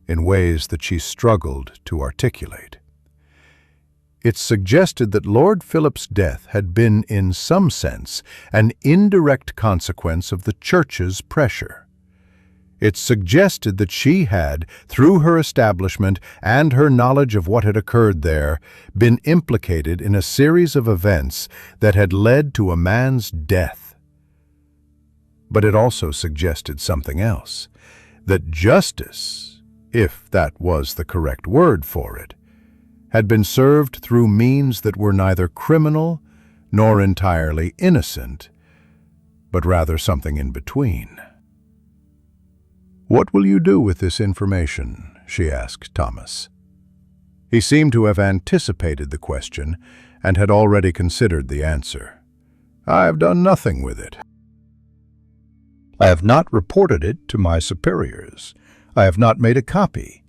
in ways that she struggled to articulate. It suggested that Lord Philip's death had been, in some sense, an indirect consequence of the Church's pressure. It suggested that she had, through her establishment and her knowledge of what had occurred there, been implicated in a series of events that had led to a man's death. But it also suggested something else, that justice, if that was the correct word for it, had been served through means that were neither criminal nor entirely innocent, but rather something in between. "What will you do with this information?" she asked Thomas. He seemed to have anticipated the question and had already considered the answer. "I have done nothing with it. I have not reported it to my superiors. I have not made a copy.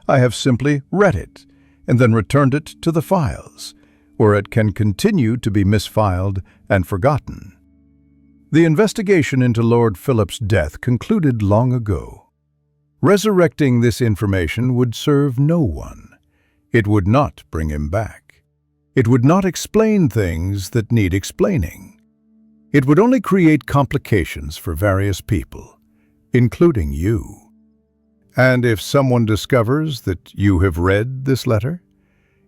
I have simply read it and then returned it to the files, where it can continue to be misfiled and forgotten. The investigation into Lord Philip's death concluded long ago. Resurrecting this information would serve no one. It would not bring him back. It would not explain things that need explaining. It would only create complications for various people, including you. And if someone discovers that you have read this letter,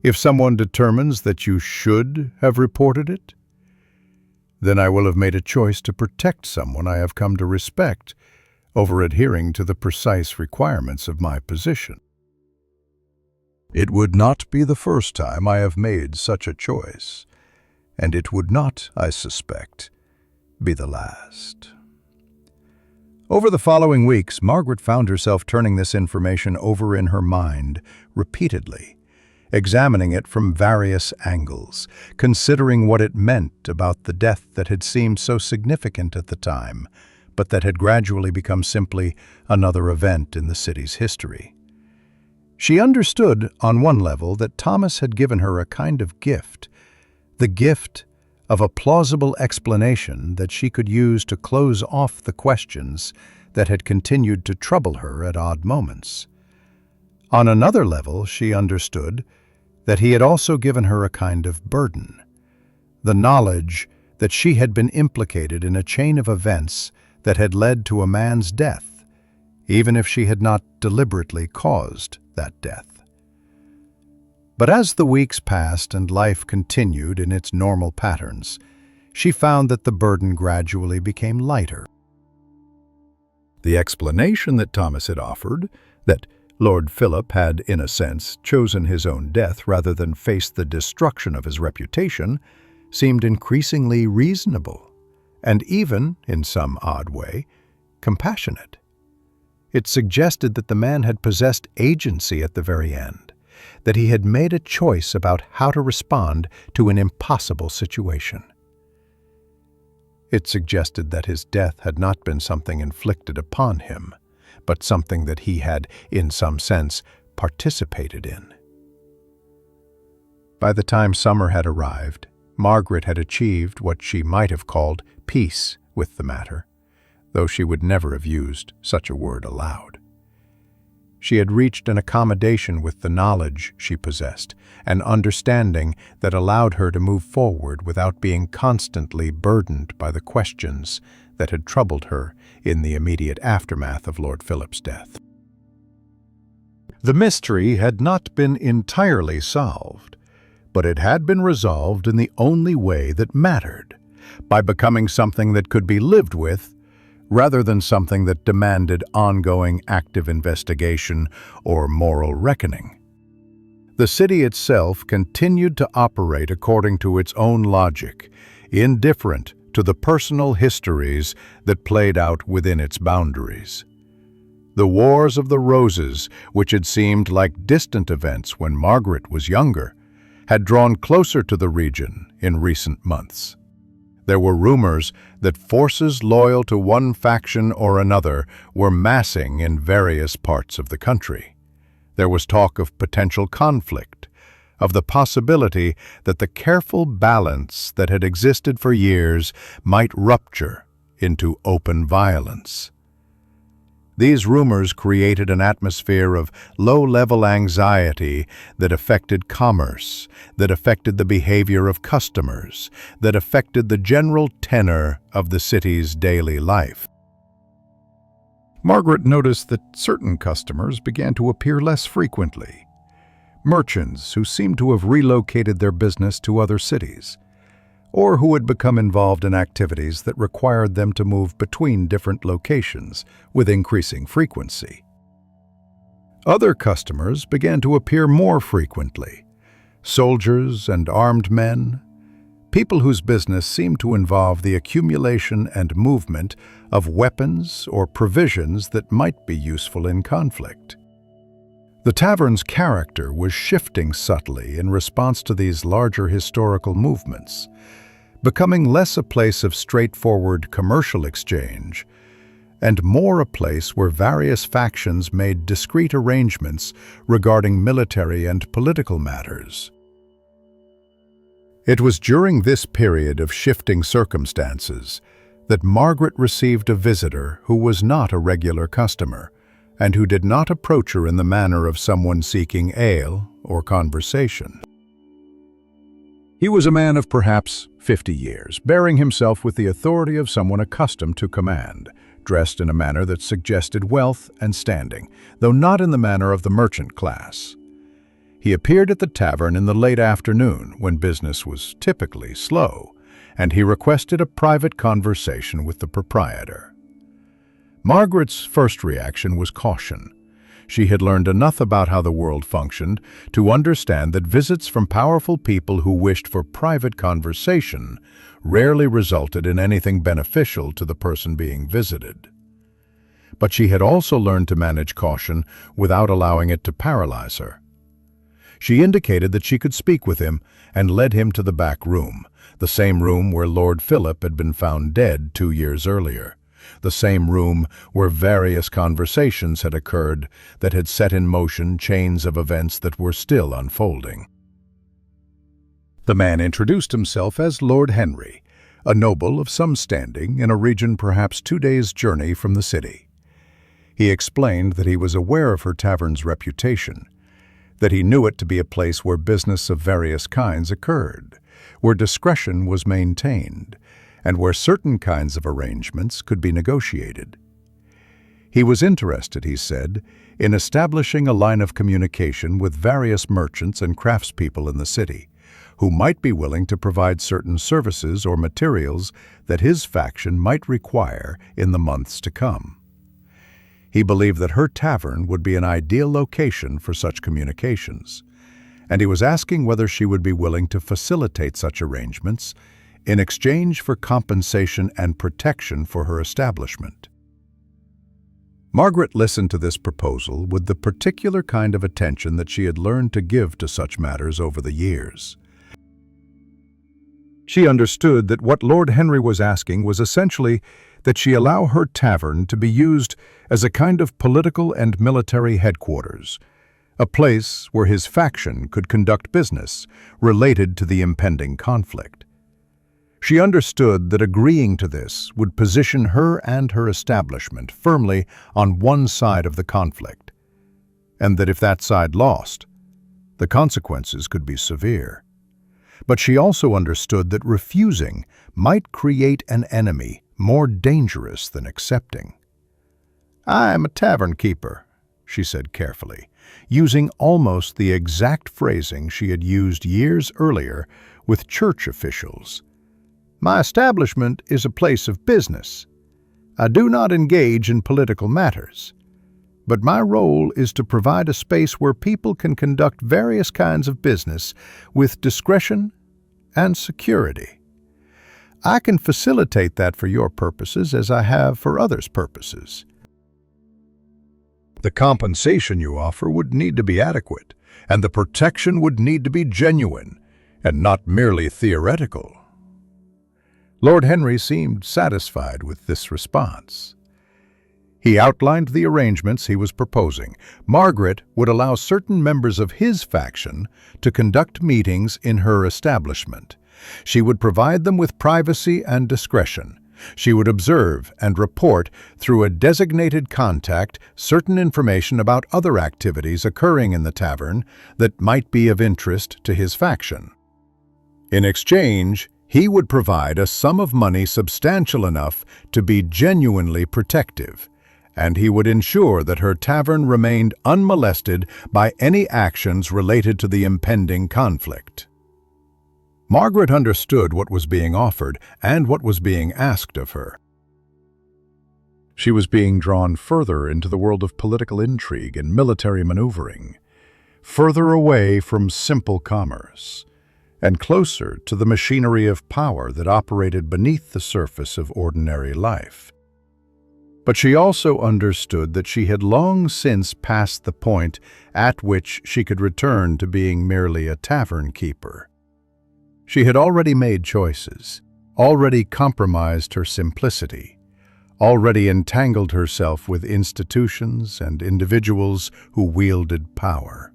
if someone determines that you should have reported it, then I will have made a choice to protect someone I have come to respect over adhering to the precise requirements of my position. It would not be the first time I have made such a choice, and it would not, I suspect, be the last. Over the following weeks, Margaret found herself turning this information over in her mind repeatedly, examining it from various angles, considering what it meant about the death that had seemed so significant at the time, but that had gradually become simply another event in the city's history. She understood, on one level, that Thomas had given her a kind of gift, the gift of a plausible explanation that she could use to close off the questions that had continued to trouble her at odd moments. On another level, she understood that he had also given her a kind of burden, the knowledge that she had been implicated in a chain of events that had led to a man's death, even if she had not deliberately caused that death. But as the weeks passed and life continued in its normal patterns, she found that the burden gradually became lighter. The explanation that Thomas had offered, that Lord Philip had, in a sense, chosen his own death rather than face the destruction of his reputation, seemed increasingly reasonable, and even, in some odd way, compassionate. It suggested that the man had possessed agency at the very end, that he had made a choice about how to respond to an impossible situation. It suggested that his death had not been something inflicted upon him, but something that he had, in some sense, participated in. By the time summer had arrived, Margaret had achieved what she might have called peace with the matter, though she would never have used such a word aloud. She had reached an accommodation with the knowledge she possessed, an understanding that allowed her to move forward without being constantly burdened by the questions that had troubled her in the immediate aftermath of Lord Philip's death. The mystery had not been entirely solved, but it had been resolved in the only way that mattered, by becoming something that could be lived with rather than something that demanded ongoing active investigation or moral reckoning. The city itself continued to operate according to its own logic, indifferent to the personal histories that played out within its boundaries. The Wars of the Roses, which had seemed like distant events when Margaret was younger, had drawn closer to the region in recent months. There were rumors that forces loyal to one faction or another were massing in various parts of the country. There was talk of potential conflict, of the possibility that the careful balance that had existed for years might rupture into open violence. These rumors created an atmosphere of low-level anxiety that affected commerce, that affected the behavior of customers, that affected the general tenor of the city's daily life. Margaret noticed that certain customers began to appear less frequently. Merchants who seemed to have relocated their business to other cities, or who had become involved in activities that required them to move between different locations with increasing frequency. Other customers began to appear more frequently: soldiers and armed men, people whose business seemed to involve the accumulation and movement of weapons or provisions that might be useful in conflict. The tavern's character was shifting subtly in response to these larger historical movements, becoming less a place of straightforward commercial exchange and more a place where various factions made discreet arrangements regarding military and political matters. It was during this period of shifting circumstances that Margaret received a visitor who was not a regular customer, and who did not approach her in the manner of someone seeking ale or conversation. He was a man of perhaps 50 years, bearing himself with the authority of someone accustomed to command, dressed in a manner that suggested wealth and standing, though not in the manner of the merchant class. He appeared at the tavern in the late afternoon, when business was typically slow, and he requested a private conversation with the proprietor. Margaret's first reaction was caution. She had learned enough about how the world functioned to understand that visits from powerful people who wished for private conversation rarely resulted in anything beneficial to the person being visited. But she had also learned to manage caution without allowing it to paralyze her. She indicated that she could speak with him and led him to the back room, the same room where Lord Philip had been found dead 2 years earlier, the same room where various conversations had occurred that had set in motion chains of events that were still unfolding. The man introduced himself as Lord Henry, a noble of some standing in a region perhaps 2 days' journey from the city. He explained that he was aware of her tavern's reputation, that he knew it to be a place where business of various kinds occurred, where discretion was maintained, and where certain kinds of arrangements could be negotiated. He was interested, he said, in establishing a line of communication with various merchants and craftspeople in the city, who might be willing to provide certain services or materials that his faction might require in the months to come. He believed that her tavern would be an ideal location for such communications, and he was asking whether she would be willing to facilitate such arrangements in exchange for compensation and protection for her establishment. Margaret listened to this proposal with the particular kind of attention that she had learned to give to such matters over the years. She understood that what Lord Henry was asking was essentially that she allow her tavern to be used as a kind of political and military headquarters, a place where his faction could conduct business related to the impending conflict. She understood that agreeing to this would position her and her establishment firmly on one side of the conflict, and that if that side lost, the consequences could be severe. But she also understood that refusing might create an enemy more dangerous than accepting. "I am a tavern keeper," she said carefully, using almost the exact phrasing she had used years earlier with church officials. "My establishment is a place of business. I do not engage in political matters, but my role is to provide a space where people can conduct various kinds of business with discretion and security. I can facilitate that for your purposes as I have for others' purposes. The compensation you offer would need to be adequate, and the protection would need to be genuine and not merely theoretical." Lord Henry seemed satisfied with this response. He outlined the arrangements he was proposing. Margaret would allow certain members of his faction to conduct meetings in her establishment. She would provide them with privacy and discretion. She would observe and report through a designated contact certain information about other activities occurring in the tavern that might be of interest to his faction. In exchange, he would provide a sum of money substantial enough to be genuinely protective, and he would ensure that her tavern remained unmolested by any actions related to the impending conflict. Margaret understood what was being offered and what was being asked of her. She was being drawn further into the world of political intrigue and military maneuvering, further away from simple commerce, and closer to the machinery of power that operated beneath the surface of ordinary life. But she also understood that she had long since passed the point at which she could return to being merely a tavern keeper. She had already made choices, already compromised her simplicity, already entangled herself with institutions and individuals who wielded power.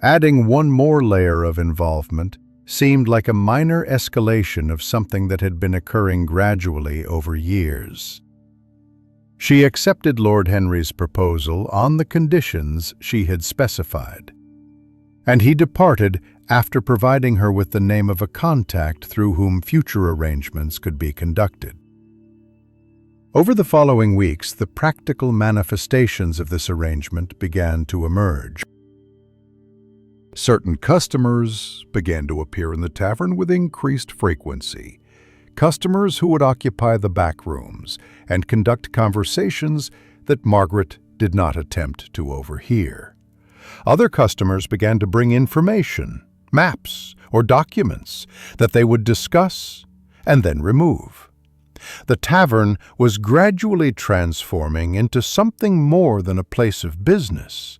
Adding one more layer of involvement seemed like a minor escalation of something that had been occurring gradually over years. She accepted Lord Henry's proposal on the conditions she had specified, and he departed after providing her with the name of a contact through whom future arrangements could be conducted. Over the following weeks, the practical manifestations of this arrangement began to emerge. Certain customers began to appear in the tavern with increased frequency, customers who would occupy the back rooms and conduct conversations that Margaret did not attempt to overhear. Other customers began to bring information, maps, or documents that they would discuss and then remove. The tavern was gradually transforming into something more than a place of business.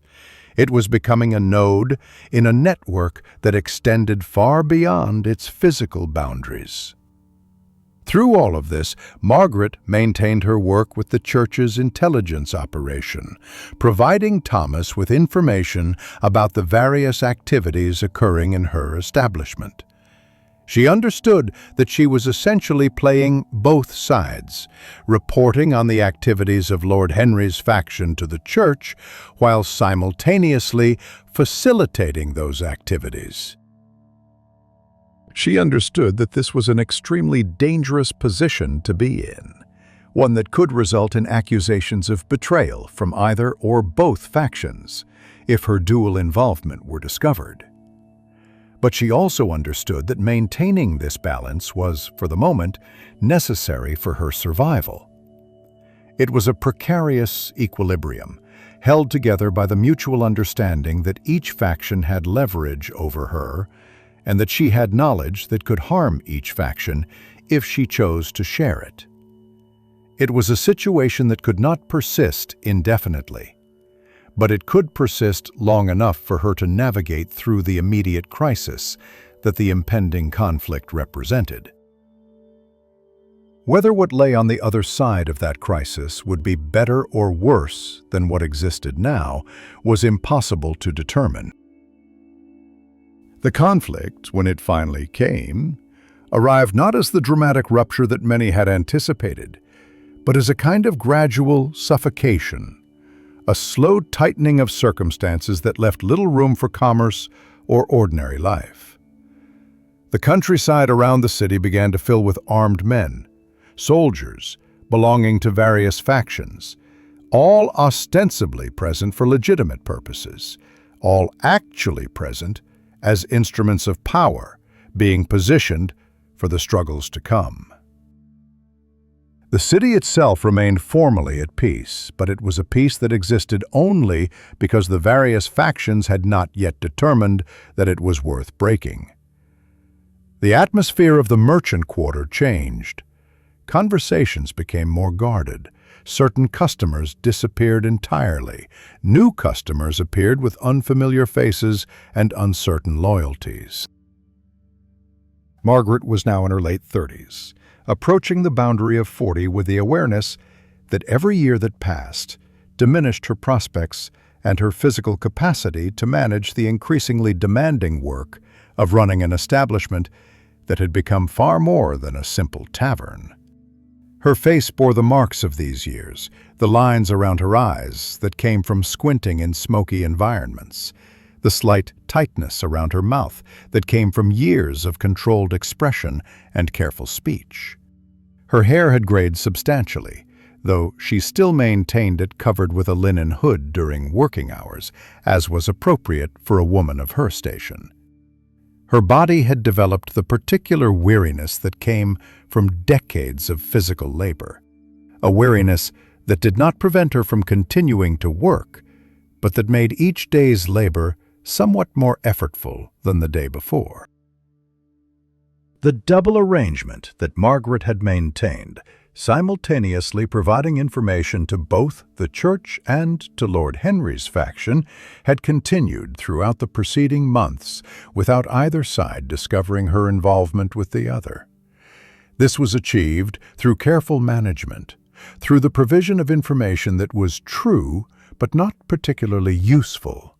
It was becoming a node in a network that extended far beyond its physical boundaries. Through all of this, Margaret maintained her work with the church's intelligence operation, providing Thomas with information about the various activities occurring in her establishment. She understood that she was essentially playing both sides, reporting on the activities of Lord Henry's faction to the church, while simultaneously facilitating those activities. She understood that this was an extremely dangerous position to be in, one that could result in accusations of betrayal from either or both factions, if her dual involvement were discovered. But she also understood that maintaining this balance was, for the moment, necessary for her survival. It was a precarious equilibrium, held together by the mutual understanding that each faction had leverage over her, and that she had knowledge that could harm each faction if she chose to share it. It was a situation that could not persist indefinitely, but it could persist long enough for her to navigate through the immediate crisis that the impending conflict represented. Whether what lay on the other side of that crisis would be better or worse than what existed now was impossible to determine. The conflict, when it finally came, arrived not as the dramatic rupture that many had anticipated, but as a kind of gradual suffocation, a slow tightening of circumstances that left little room for commerce or ordinary life. The countryside around the city began to fill with armed men, soldiers belonging to various factions, all ostensibly present for legitimate purposes, all actually present as instruments of power, being positioned for the struggles to come. The city itself remained formally at peace, but it was a peace that existed only because the various factions had not yet determined that it was worth breaking. The atmosphere of the merchant quarter changed. Conversations became more guarded. Certain customers disappeared entirely. New customers appeared with unfamiliar faces and uncertain loyalties. Margaret was now in her late 30s, approaching the boundary of 40 with the awareness that every year that passed diminished her prospects and her physical capacity to manage the increasingly demanding work of running an establishment that had become far more than a simple tavern. Her face bore the marks of these years, the lines around her eyes that came from squinting in smoky environments, the slight tightness around her mouth that came from years of controlled expression and careful speech. Her hair had grayed substantially, though she still maintained it covered with a linen hood during working hours, as was appropriate for a woman of her station. Her body had developed the particular weariness that came from decades of physical labor, a weariness that did not prevent her from continuing to work, but that made each day's labor somewhat more effortful than the day before. The double arrangement that Margaret had maintained, simultaneously providing information to both the church and to Lord Henry's faction, had continued throughout the preceding months without either side discovering her involvement with the other. This was achieved through careful management, through the provision of information that was true but not particularly useful,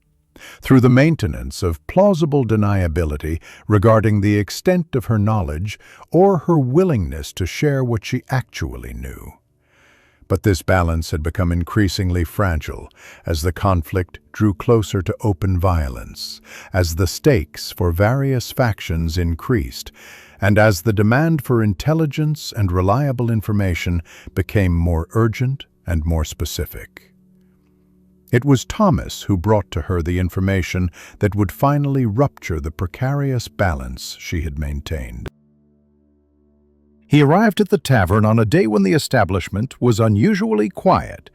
through the maintenance of plausible deniability regarding the extent of her knowledge or her willingness to share what she actually knew. But this balance had become increasingly fragile as the conflict drew closer to open violence, as the stakes for various factions increased, and as the demand for intelligence and reliable information became more urgent and more specific. It was Thomas who brought to her the information that would finally rupture the precarious balance she had maintained. He arrived at the tavern on a day when the establishment was unusually quiet,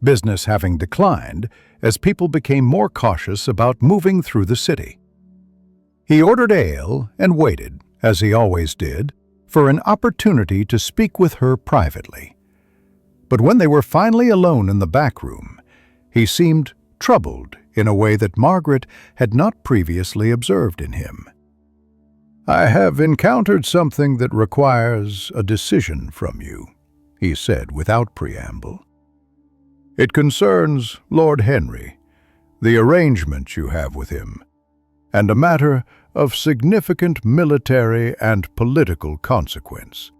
business having declined as people became more cautious about moving through the city. He ordered ale and waited, as he always did, for an opportunity to speak with her privately. But when they were finally alone in the back room, he seemed troubled in a way that Margaret had not previously observed in him. "I have encountered something that requires a decision from you," he said without preamble. "It concerns Lord Henry, the arrangement you have with him, and a matter of significant military and political consequence."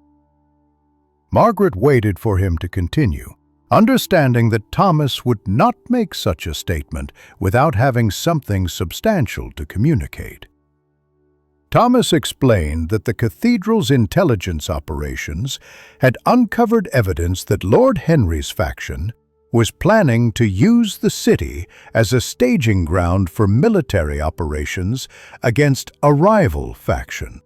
Margaret waited for him to continue, understanding that Thomas would not make such a statement without having something substantial to communicate. Thomas explained that the cathedral's intelligence operations had uncovered evidence that Lord Henry's faction was planning to use the city as a staging ground for military operations against a rival faction.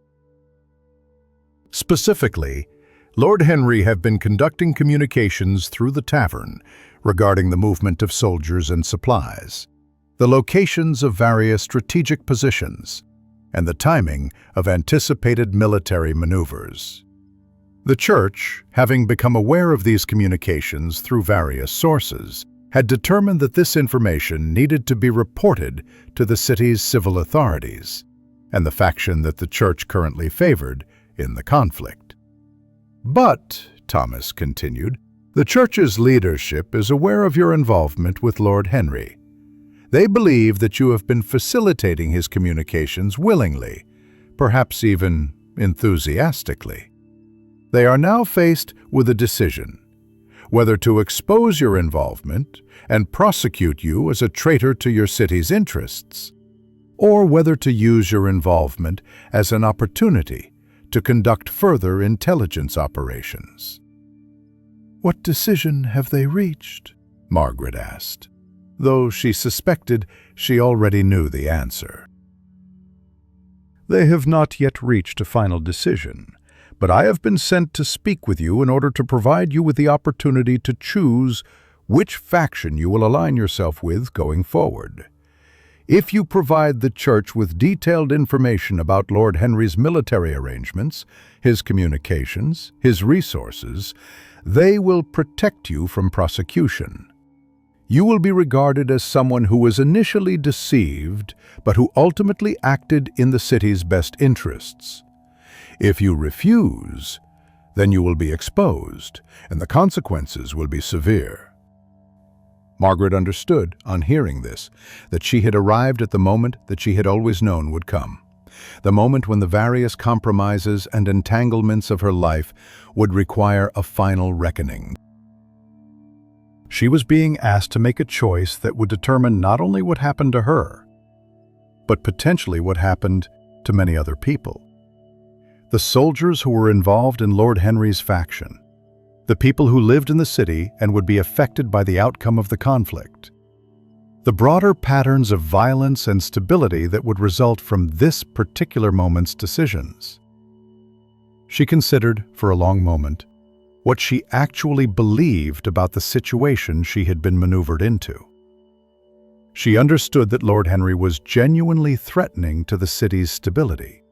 Specifically, Lord Henry had been conducting communications through the tavern regarding the movement of soldiers and supplies, the locations of various strategic positions, and the timing of anticipated military maneuvers. The Church, having become aware of these communications through various sources, had determined that this information needed to be reported to the city's civil authorities and the faction that the Church currently favored in the conflict. "But," Thomas continued, "the Church's leadership is aware of your involvement with Lord Henry. They believe that you have been facilitating his communications willingly, perhaps even enthusiastically. They are now faced with a decision, whether to expose your involvement and prosecute you as a traitor to your city's interests, or whether to use your involvement as an opportunity to conduct further intelligence operations." "What decision have they reached?" Margaret asked, though she suspected she already knew the answer. "They have not yet reached a final decision, but I have been sent to speak with you in order to provide you with the opportunity to choose which faction you will align yourself with going forward. If you provide the Church with detailed information about Lord Henry's military arrangements, his communications, his resources, they will protect you from prosecution. You will be regarded as someone who was initially deceived, but who ultimately acted in the city's best interests. If you refuse, then you will be exposed, and the consequences will be severe." Margaret understood, on hearing this, that she had arrived at the moment that she had always known would come, the moment when the various compromises and entanglements of her life would require a final reckoning. She was being asked to make a choice that would determine not only what happened to her, but potentially what happened to many other people. The soldiers who were involved in Lord Henry's faction, the people who lived in the city and would be affected by the outcome of the conflict, the broader patterns of violence and stability that would result from this particular moment's decisions. She considered, for a long moment, what she actually believed about the situation she had been maneuvered into. She understood that Lord Henry was genuinely threatening to the city's stability,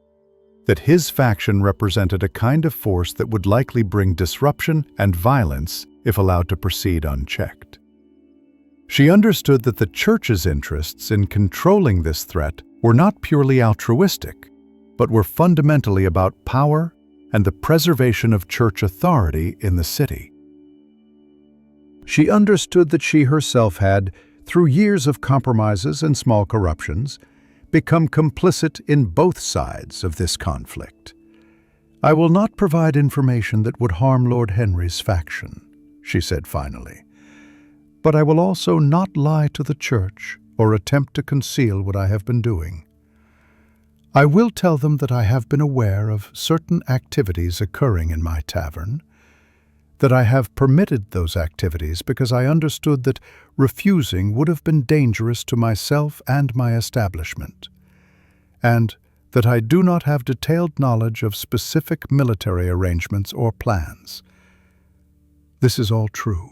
that his faction represented a kind of force that would likely bring disruption and violence if allowed to proceed unchecked. She understood that the Church's interests in controlling this threat were not purely altruistic, but were fundamentally about power and the preservation of Church authority in the city. She understood that she herself had, through years of compromises and small corruptions, become complicit in both sides of this conflict. "I will not provide information that would harm Lord Henry's faction," she said finally. "But I will also not lie to the Church or attempt to conceal what I have been doing. I will tell them that I have been aware of certain activities occurring in my tavern, that I have permitted those activities because I understood that refusing would have been dangerous to myself and my establishment, and that I do not have detailed knowledge of specific military arrangements or plans. This is all true.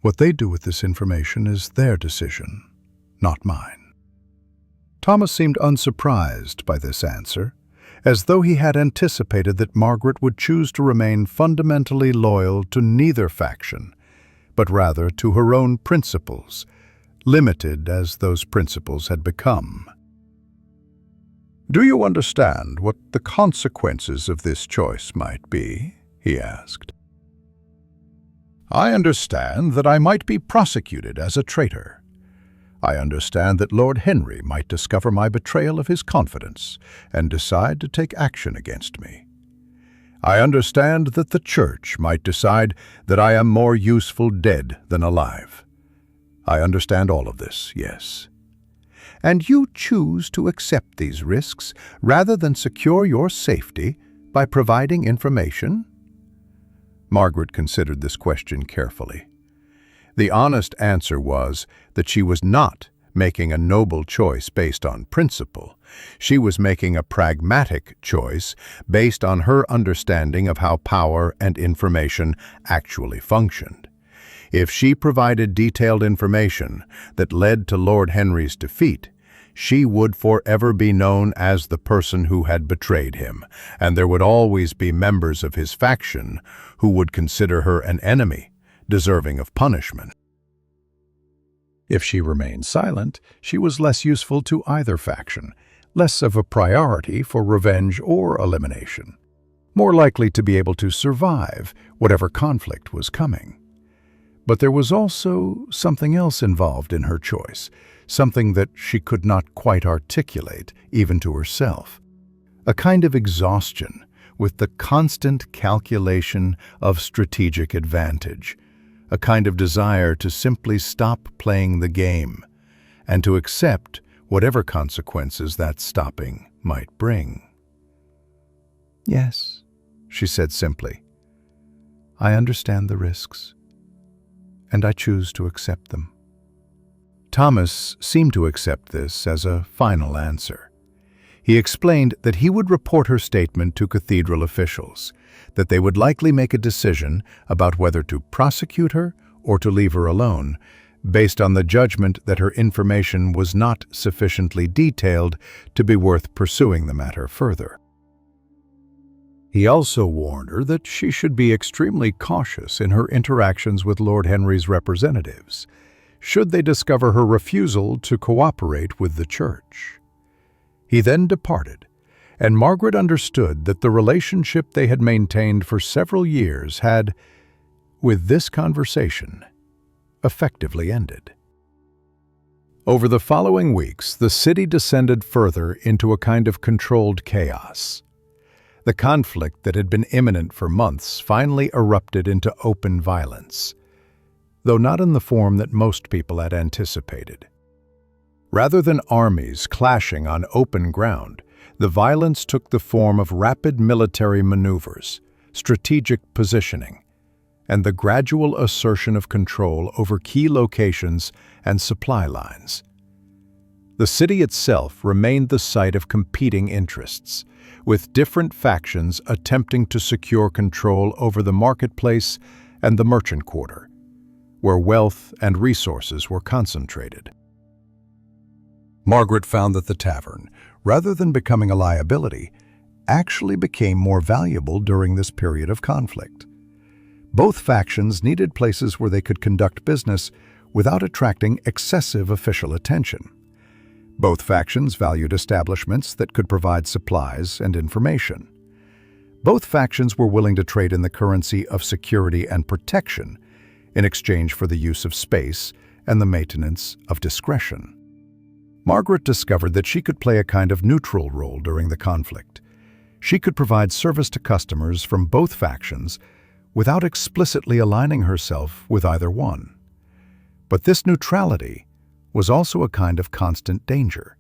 What they do with this information is their decision, not mine." Thomas seemed unsurprised by this answer, as though he had anticipated that Margaret would choose to remain fundamentally loyal to neither faction, but rather to her own principles, limited as those principles had become. "Do you understand what the consequences of this choice might be?" he asked. "I understand that I might be prosecuted as a traitor. I understand that Lord Henry might discover my betrayal of his confidence and decide to take action against me. I understand that the Church might decide that I am more useful dead than alive. I understand all of this, yes. And you choose to accept these risks rather than secure your safety by providing information?" Margaret considered this question carefully. The honest answer was that she was not making a noble choice based on principle. She was making a pragmatic choice based on her understanding of how power and information actually functioned. If she provided detailed information that led to Lord Henry's defeat, she would forever be known as the person who had betrayed him, and there would always be members of his faction who would consider her an enemy, deserving of punishment. If she remained silent, she was less useful to either faction, less of a priority for revenge or elimination, more likely to be able to survive whatever conflict was coming. But there was also something else involved in her choice, something that she could not quite articulate, even to herself. A kind of exhaustion with the constant calculation of strategic advantage, a kind of desire to simply stop playing the game and to accept whatever consequences that stopping might bring. "Yes," she said simply. "I understand the risks, and I choose to accept them." Thomas seemed to accept this as a final answer. He explained that he would report her statement to cathedral officials, that they would likely make a decision about whether to prosecute her or to leave her alone, based on the judgment that her information was not sufficiently detailed to be worth pursuing the matter further. He also warned her that she should be extremely cautious in her interactions with Lord Henry's representatives, should they discover her refusal to cooperate with the Church. He then departed, and Margaret understood that the relationship they had maintained for several years had, with this conversation, effectively ended. Over the following weeks, the city descended further into a kind of controlled chaos. The conflict that had been imminent for months finally erupted into open violence, though not in the form that most people had anticipated. Rather than armies clashing on open ground, the violence took the form of rapid military maneuvers, strategic positioning, and the gradual assertion of control over key locations and supply lines. The city itself remained the site of competing interests, with different factions attempting to secure control over the marketplace and the merchant quarter, where wealth and resources were concentrated. Margaret found that the tavern, rather than becoming a liability, actually became more valuable during this period of conflict. Both factions needed places where they could conduct business without attracting excessive official attention. Both factions valued establishments that could provide supplies and information. Both factions were willing to trade in the currency of security and protection in exchange for the use of space and the maintenance of discretion. Margaret discovered that she could play a kind of neutral role during the conflict. She could provide service to customers from both factions without explicitly aligning herself with either one. But this neutrality was also a kind of constant danger.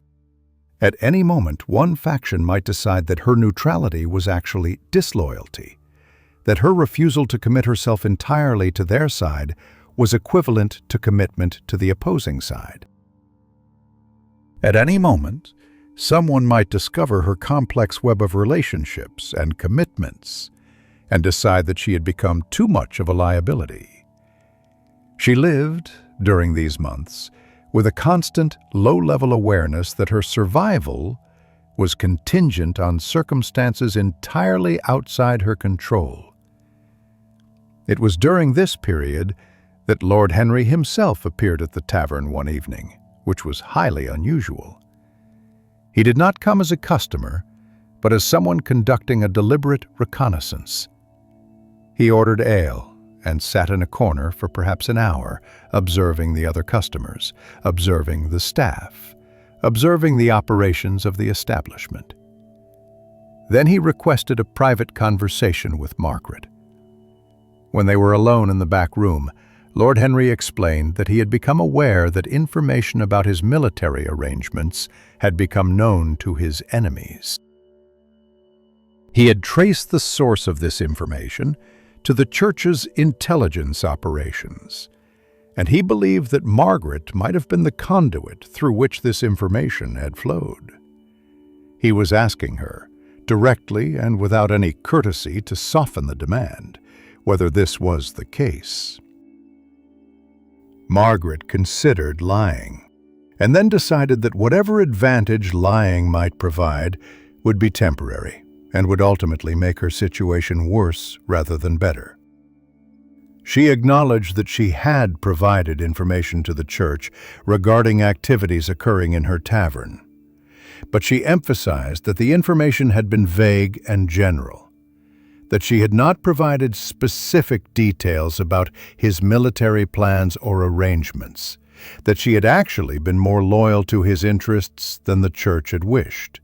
At any moment, one faction might decide that her neutrality was actually disloyalty, that her refusal to commit herself entirely to their side was equivalent to commitment to the opposing side. At any moment, someone might discover her complex web of relationships and commitments and decide that she had become too much of a liability. She lived, during these months, with a constant, low-level awareness that her survival was contingent on circumstances entirely outside her control. It was during this period that Lord Henry himself appeared at the tavern one evening, which was highly unusual. He did not come as a customer, but as someone conducting a deliberate reconnaissance. He ordered ale and sat in a corner for perhaps an hour, observing the other customers, observing the staff, observing the operations of the establishment. Then he requested a private conversation with Margaret. When they were alone in the back room, Lord Henry explained that he had become aware that information about his military arrangements had become known to his enemies. He had traced the source of this information to the church's intelligence operations, and he believed that Margaret might have been the conduit through which this information had flowed. He was asking her, directly and without any courtesy to soften the demand, whether this was the case. Margaret considered lying, and then decided that whatever advantage lying might provide would be temporary and would ultimately make her situation worse rather than better. She acknowledged that she had provided information to the church regarding activities occurring in her tavern, but she emphasized that the information had been vague and general, that she had not provided specific details about his military plans or arrangements, that she had actually been more loyal to his interests than the church had wished.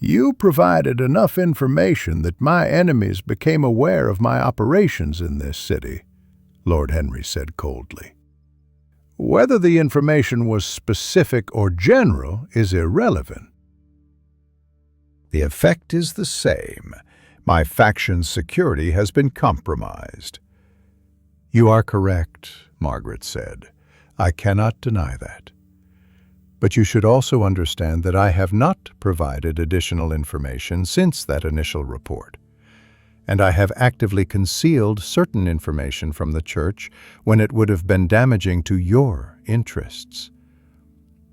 "You provided enough information that my enemies became aware of my operations in this city," Lord Henry said coldly. "Whether the information was specific or general is irrelevant. The effect is the same. My faction's security has been compromised." "You are correct," Margaret said. "I cannot deny that. But you should also understand that I have not provided additional information since that initial report, and I have actively concealed certain information from the church when it would have been damaging to your interests.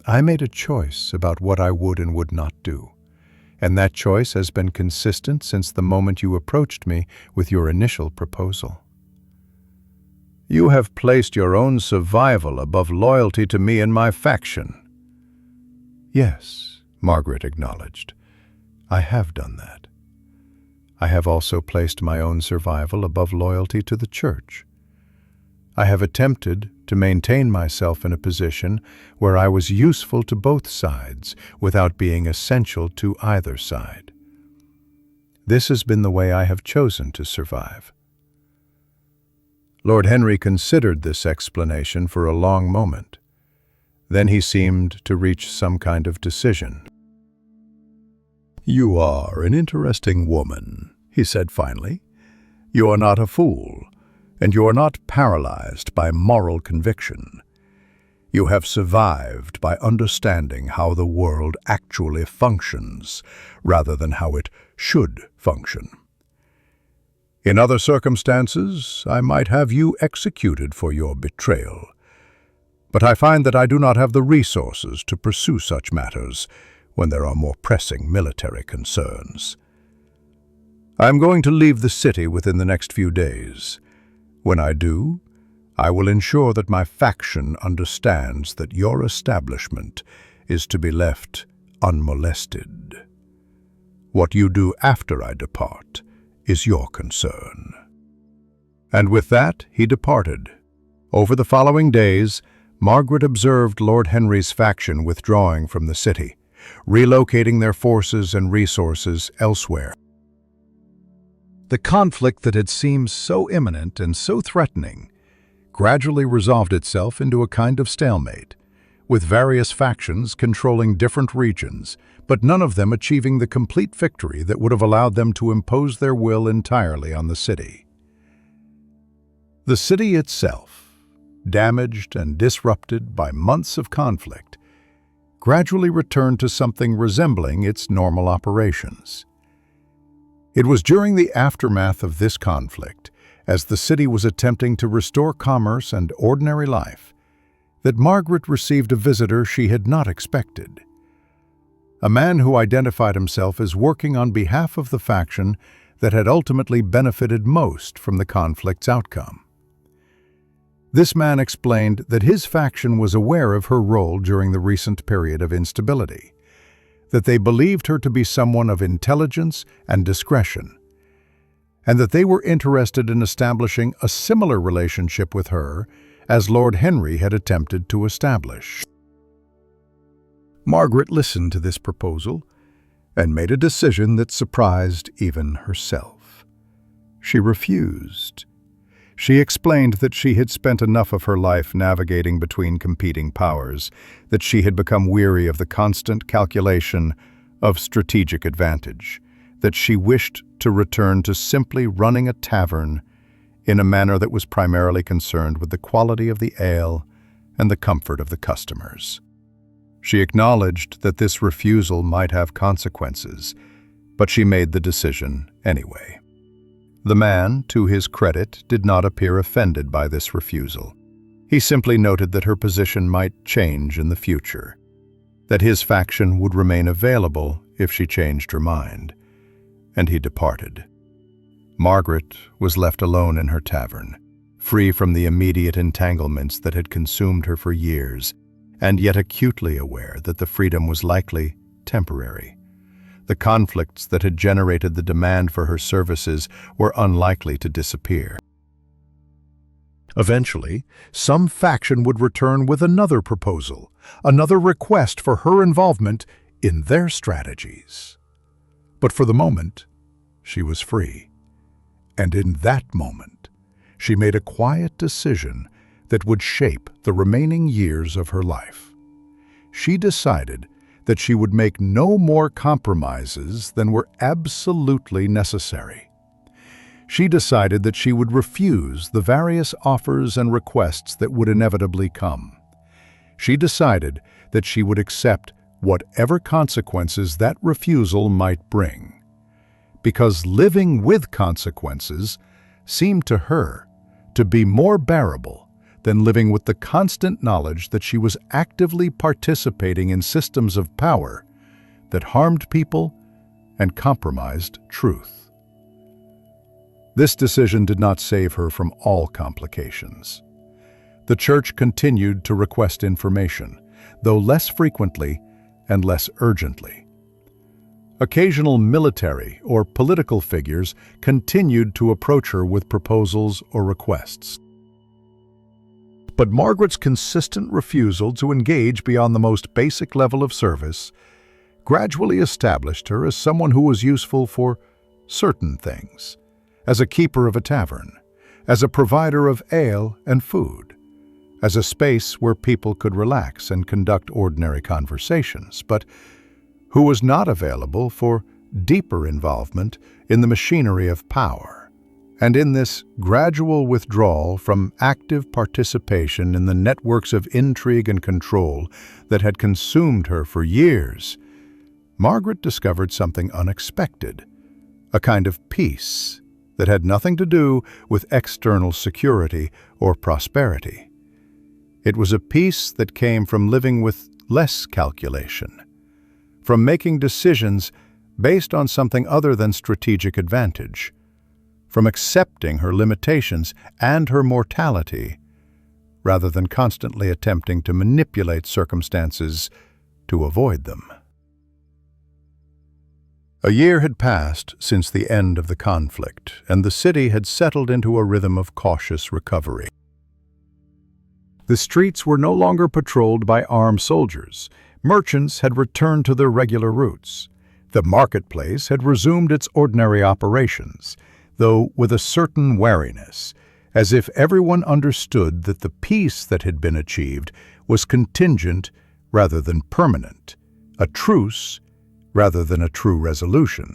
I made a choice about what I would and would not do, and that choice has been consistent since the moment you approached me with your initial proposal. You have placed your own survival above loyalty to me and my faction." "Yes," Margaret acknowledged. "I have done that. I have also placed my own survival above loyalty to the church. I have attempted to maintain myself in a position where I was useful to both sides without being essential to either side. This has been the way I have chosen to survive." Lord Henry considered this explanation for a long moment. Then he seemed to reach some kind of decision. "You are an interesting woman," he said finally. "You are not a fool, and you are not paralyzed by moral conviction. You have survived by understanding how the world actually functions, rather than how it should function. In other circumstances, I might have you executed for your betrayal. But I find that I do not have the resources to pursue such matters when there are more pressing military concerns. I am going to leave the city within the next few days. When I do, I will ensure that my faction understands that your establishment is to be left unmolested. What you do after I depart is your concern." And with that, he departed. Over the following days, Margaret observed Lord Henry's faction withdrawing from the city, relocating their forces and resources elsewhere. The conflict that had seemed so imminent and so threatening gradually resolved itself into a kind of stalemate, with various factions controlling different regions, but none of them achieving the complete victory that would have allowed them to impose their will entirely on the city. The city itself, damaged and disrupted by months of conflict, gradually returned to something resembling its normal operations. It was during the aftermath of this conflict, as the city was attempting to restore commerce and ordinary life, that Margaret received a visitor she had not expected. A man who identified himself as working on behalf of the faction that had ultimately benefited most from the conflict's outcome. This man explained that his faction was aware of her role during the recent period of instability, that they believed her to be someone of intelligence and discretion, and that they were interested in establishing a similar relationship with her as Lord Henry had attempted to establish. Margaret listened to this proposal and made a decision that surprised even herself. She refused. She explained that she had spent enough of her life navigating between competing powers, that she had become weary of the constant calculation of strategic advantage, that she wished to return to simply running a tavern in a manner that was primarily concerned with the quality of the ale and the comfort of the customers. She acknowledged that this refusal might have consequences, but she made the decision anyway. The man, to his credit, did not appear offended by this refusal. He simply noted that her position might change in the future, that his faction would remain available if she changed her mind, and he departed. Margaret was left alone in her tavern, free from the immediate entanglements that had consumed her for years, and yet acutely aware that the freedom was likely temporary. The conflicts that had generated the demand for her services were unlikely to disappear. Eventually, some faction would return with another proposal, another request for her involvement in their strategies. But for the moment, she was free. And in that moment, she made a quiet decision that would shape the remaining years of her life. She decided that she would make no more compromises than were absolutely necessary. She decided that she would refuse the various offers and requests that would inevitably come. She decided that she would accept whatever consequences that refusal might bring, because living with consequences seemed to her to be more bearable than living with the constant knowledge that she was actively participating in systems of power that harmed people and compromised truth. This decision did not save her from all complications. The church continued to request information, though less frequently and less urgently. Occasional military or political figures continued to approach her with proposals or requests. But Margaret's consistent refusal to engage beyond the most basic level of service gradually established her as someone who was useful for certain things, as a keeper of a tavern, as a provider of ale and food, as a space where people could relax and conduct ordinary conversations, but who was not available for deeper involvement in the machinery of power. And in this gradual withdrawal from active participation in the networks of intrigue and control that had consumed her for years, Margaret discovered something unexpected, a kind of peace that had nothing to do with external security or prosperity. It was a peace that came from living with less calculation, from making decisions based on something other than strategic advantage, from accepting her limitations and her mortality, rather than constantly attempting to manipulate circumstances to avoid them. A year had passed since the end of the conflict, and the city had settled into a rhythm of cautious recovery. The streets were no longer patrolled by armed soldiers. Merchants had returned to their regular routes. The marketplace had resumed its ordinary operations, though with a certain wariness, as if everyone understood that the peace that had been achieved was contingent rather than permanent, a truce rather than a true resolution.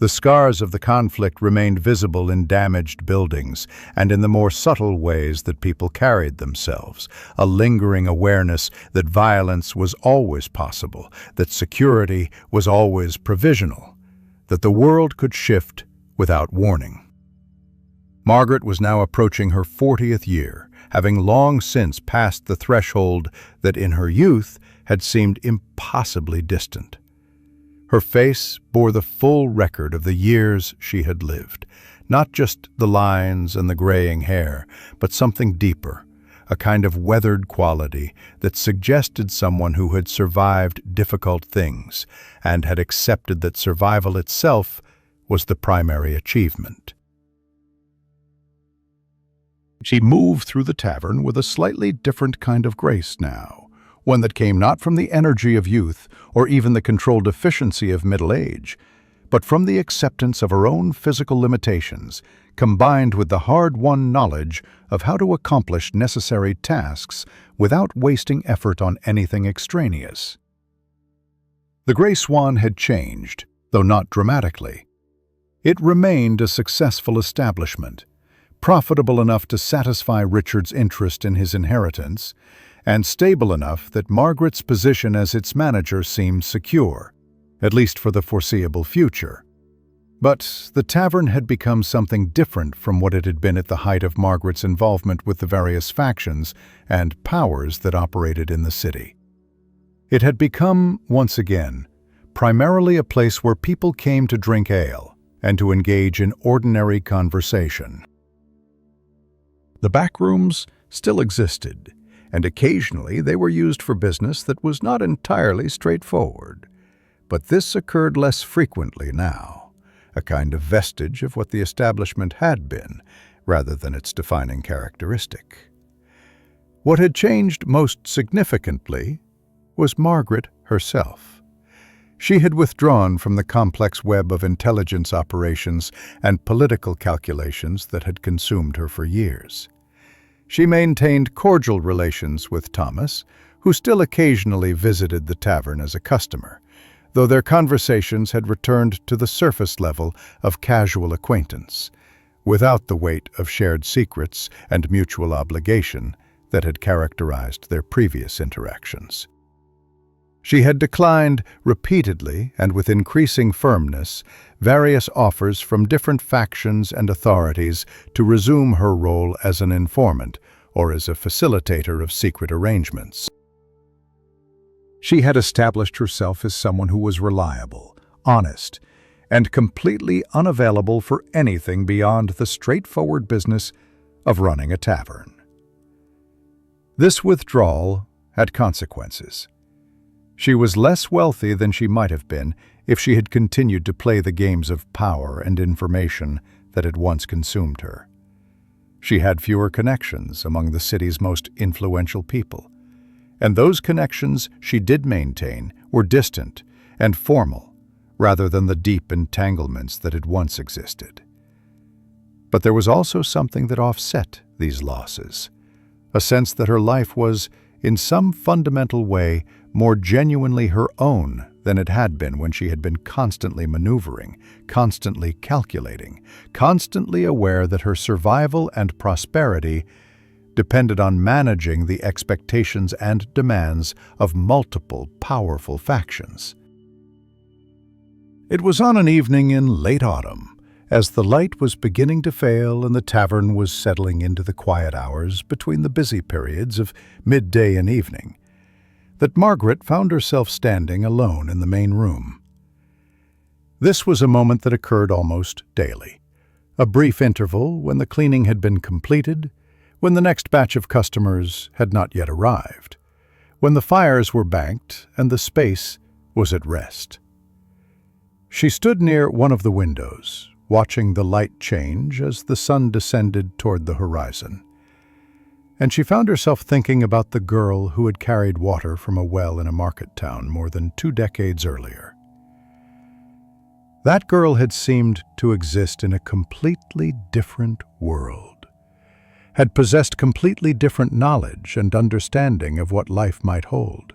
The scars of the conflict remained visible in damaged buildings and in the more subtle ways that people carried themselves, a lingering awareness that violence was always possible, that security was always provisional, that the world could shift without warning. Margaret was now approaching her 40th year, having long since passed the threshold that in her youth had seemed impossibly distant. Her face bore the full record of the years she had lived, not just the lines and the graying hair, but something deeper, a kind of weathered quality that suggested someone who had survived difficult things and had accepted that survival itself was the primary achievement. She moved through the tavern with a slightly different kind of grace now, one that came not from the energy of youth or even the controlled efficiency of middle age, but from the acceptance of her own physical limitations, combined with the hard-won knowledge of how to accomplish necessary tasks without wasting effort on anything extraneous. The Grey Swan had changed, though not dramatically. It remained a successful establishment, profitable enough to satisfy Richard's interest in his inheritance, and stable enough that Margaret's position as its manager seemed secure, at least for the foreseeable future. But the tavern had become something different from what it had been at the height of Margaret's involvement with the various factions and powers that operated in the city. It had become, once again, primarily a place where people came to drink ale and to engage in ordinary conversation. The back rooms still existed, and occasionally they were used for business that was not entirely straightforward. But this occurred less frequently now, a kind of vestige of what the establishment had been, rather than its defining characteristic. What had changed most significantly was Margaret herself. She had withdrawn from the complex web of intelligence operations and political calculations that had consumed her for years. She maintained cordial relations with Thomas, who still occasionally visited the tavern as a customer, though their conversations had returned to the surface level of casual acquaintance, without the weight of shared secrets and mutual obligation that had characterized their previous interactions. She had declined repeatedly and with increasing firmness various offers from different factions and authorities to resume her role as an informant or as a facilitator of secret arrangements. She had established herself as someone who was reliable, honest, and completely unavailable for anything beyond the straightforward business of running a tavern. This withdrawal had consequences. She was less wealthy than she might have been if she had continued to play the games of power and information that had once consumed her. She had fewer connections among the city's most influential people, and those connections she did maintain were distant and formal rather than the deep entanglements that had once existed. But there was also something that offset these losses, a sense that her life was, in some fundamental way, more genuinely her own than it had been when she had been constantly maneuvering, constantly calculating, constantly aware that her survival and prosperity depended on managing the expectations and demands of multiple powerful factions. It was on an evening in late autumn, as the light was beginning to fail and the tavern was settling into the quiet hours between the busy periods of midday and evening, that Margaret found herself standing alone in the main room. This was a moment that occurred almost daily, a brief interval when the cleaning had been completed, when the next batch of customers had not yet arrived, when the fires were banked and the space was at rest. She stood near one of the windows, watching the light change as the sun descended toward the horizon. And she found herself thinking about the girl who had carried water from a well in a market town more than 2 decades earlier. That girl had seemed to exist in a completely different world, had possessed completely different knowledge and understanding of what life might hold.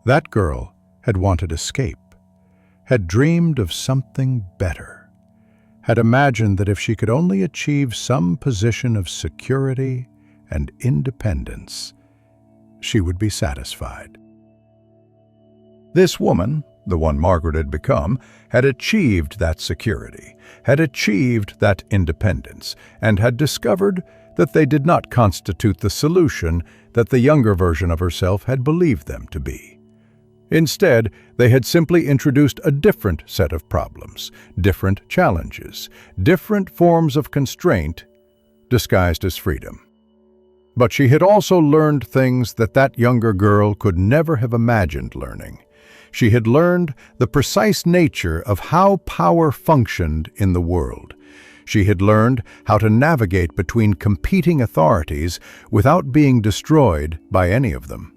That girl had wanted escape, had dreamed of something better, had imagined that if she could only achieve some position of security and independence, she would be satisfied. This woman, the one Margaret had become, had achieved that security, had achieved that independence, and had discovered that they did not constitute the solution that the younger version of herself had believed them to be. Instead, they had simply introduced a different set of problems, different challenges, different forms of constraint disguised as freedom. But she had also learned things that younger girl could never have imagined learning. She had learned the precise nature of how power functioned in the world. She had learned how to navigate between competing authorities without being destroyed by any of them.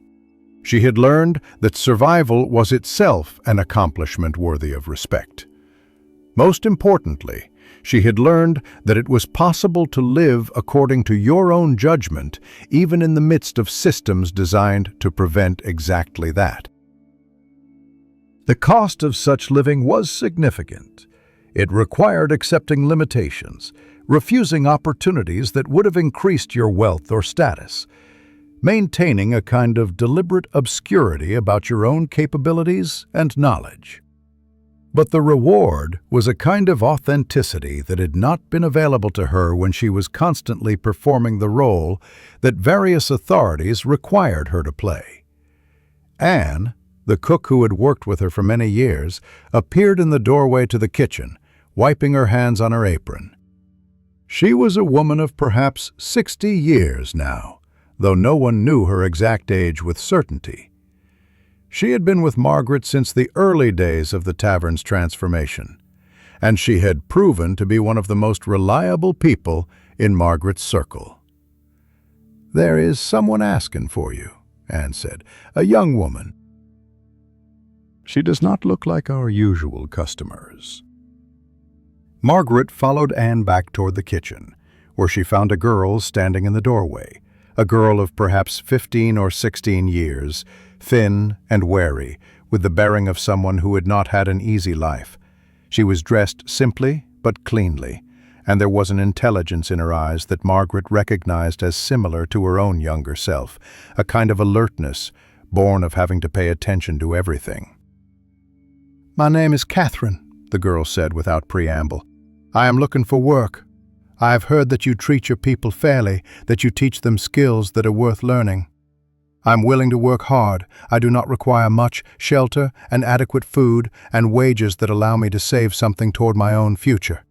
She had learned that survival was itself an accomplishment worthy of respect. Most importantly, she had learned that it was possible to live according to your own judgment, even in the midst of systems designed to prevent exactly that. The cost of such living was significant. It required accepting limitations, refusing opportunities that would have increased your wealth or status, maintaining a kind of deliberate obscurity about your own capabilities and knowledge. But the reward was a kind of authenticity that had not been available to her when she was constantly performing the role that various authorities required her to play. Anne, the cook who had worked with her for many years, appeared in the doorway to the kitchen, wiping her hands on her apron. She was a woman of perhaps 60 years now, though no one knew her exact age with certainty. She had been with Margaret since the early days of the tavern's transformation, and she had proven to be one of the most reliable people in Margaret's circle. "There is someone asking for you," Anne said, "a young woman. She does not look like our usual customers." Margaret followed Anne back toward the kitchen, where she found a girl standing in the doorway, a girl of perhaps 15 or 16 years, thin and wary, with the bearing of someone who had not had an easy life. She was dressed simply but cleanly, and there was an intelligence in her eyes that Margaret recognized as similar to her own younger self, a kind of alertness, born of having to pay attention to everything. "My name is Catherine," the girl said without preamble. "I am looking for work. I have heard that you treat your people fairly, that you teach them skills that are worth learning. I am willing to work hard. I do not require much shelter and adequate food and wages that allow me to save something toward my own future."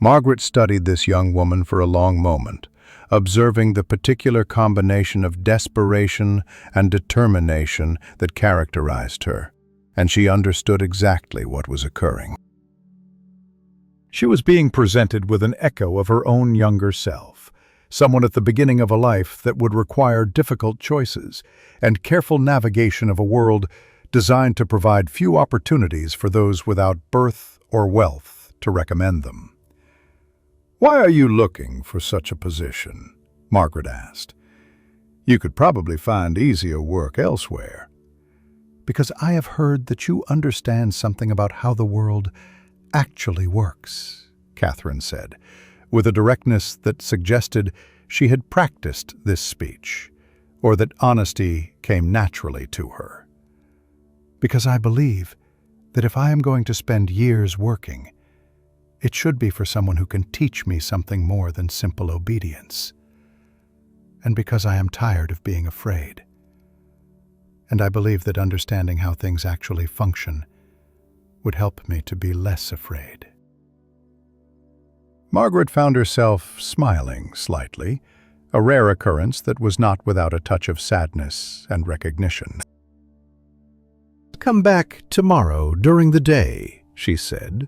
Margaret studied this young woman for a long moment, observing the particular combination of desperation and determination that characterized her, and she understood exactly what was occurring. She was being presented with an echo of her own younger self, someone at the beginning of a life that would require difficult choices and careful navigation of a world designed to provide few opportunities for those without birth or wealth to recommend them. "Why are you looking for such a position?" Margaret asked. "You could probably find easier work elsewhere." "Because I have heard that you understand something about how the world actually works," Catherine said, with a directness that suggested she had practiced this speech, or that honesty came naturally to her. "Because I believe that if I am going to spend years working, it should be for someone who can teach me something more than simple obedience. And because I am tired of being afraid. And I believe that understanding how things actually function would help me to be less afraid." Margaret found herself smiling slightly, a rare occurrence that was not without a touch of sadness and recognition. "Come back tomorrow during the day," she said.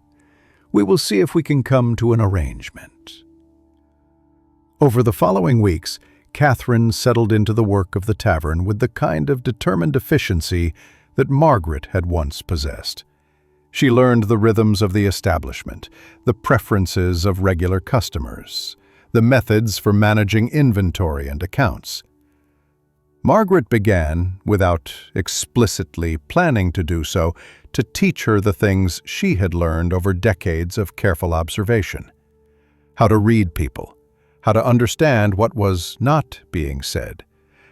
"We will see if we can come to an arrangement." Over the following weeks, Catherine settled into the work of the tavern with the kind of determined efficiency that Margaret had once possessed. She learned the rhythms of the establishment, the preferences of regular customers, the methods for managing inventory and accounts. Margaret began, without explicitly planning to do so, to teach her the things she had learned over decades of careful observation. How to read people, how to understand what was not being said,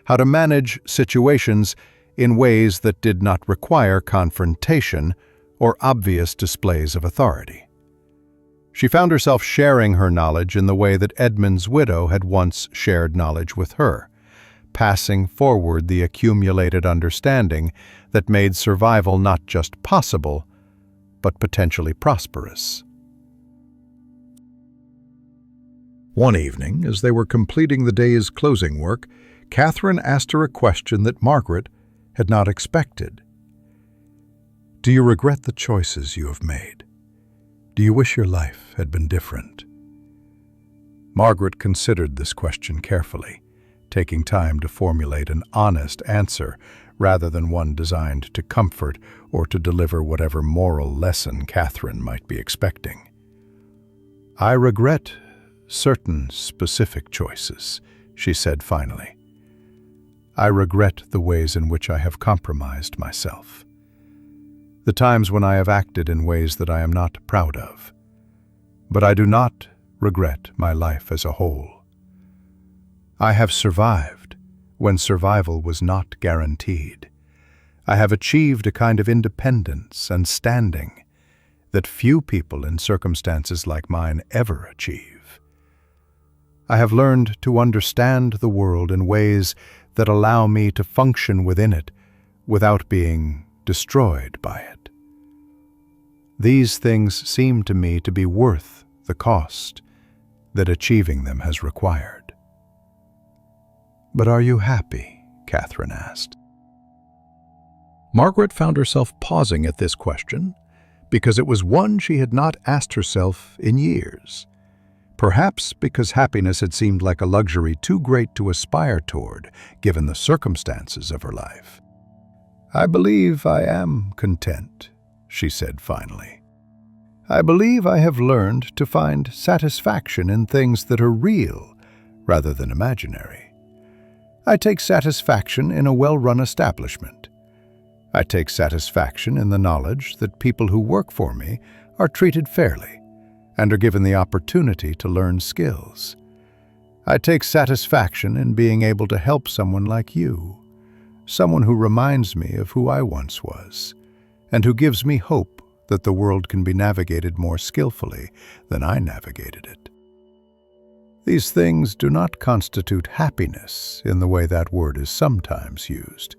how to manage situations in ways that did not require confrontation or obvious displays of authority. She found herself sharing her knowledge in the way that Edmund's widow had once shared knowledge with her, passing forward the accumulated understanding that made survival not just possible, but potentially prosperous. One evening, as they were completing the day's closing work, Catherine asked her a question that Margaret had not expected. "Do you regret the choices you have made? Do you wish your life had been different?" Margaret considered this question carefully, taking time to formulate an honest answer rather than one designed to comfort or to deliver whatever moral lesson Catherine might be expecting. "I regret certain specific choices," she said finally. "I regret the ways in which I have compromised myself. The times when I have acted in ways that I am not proud of. But I do not regret my life as a whole. I have survived when survival was not guaranteed. I have achieved a kind of independence and standing that few people in circumstances like mine ever achieve. I have learned to understand the world in ways that allow me to function within it without being destroyed by it. These things seem to me to be worth the cost that achieving them has required." "But are you happy?" Catherine asked. Margaret found herself pausing at this question because it was one she had not asked herself in years. Perhaps because happiness had seemed like a luxury too great to aspire toward, given the circumstances of her life. "I believe I am content," she said finally. "I believe I have learned to find satisfaction in things that are real rather than imaginary. I take satisfaction in a well-run establishment. I take satisfaction in the knowledge that people who work for me are treated fairly and are given the opportunity to learn skills. I take satisfaction in being able to help someone like you, someone who reminds me of who I once was, and who gives me hope that the world can be navigated more skillfully than I navigated it. These things do not constitute happiness in the way that word is sometimes used,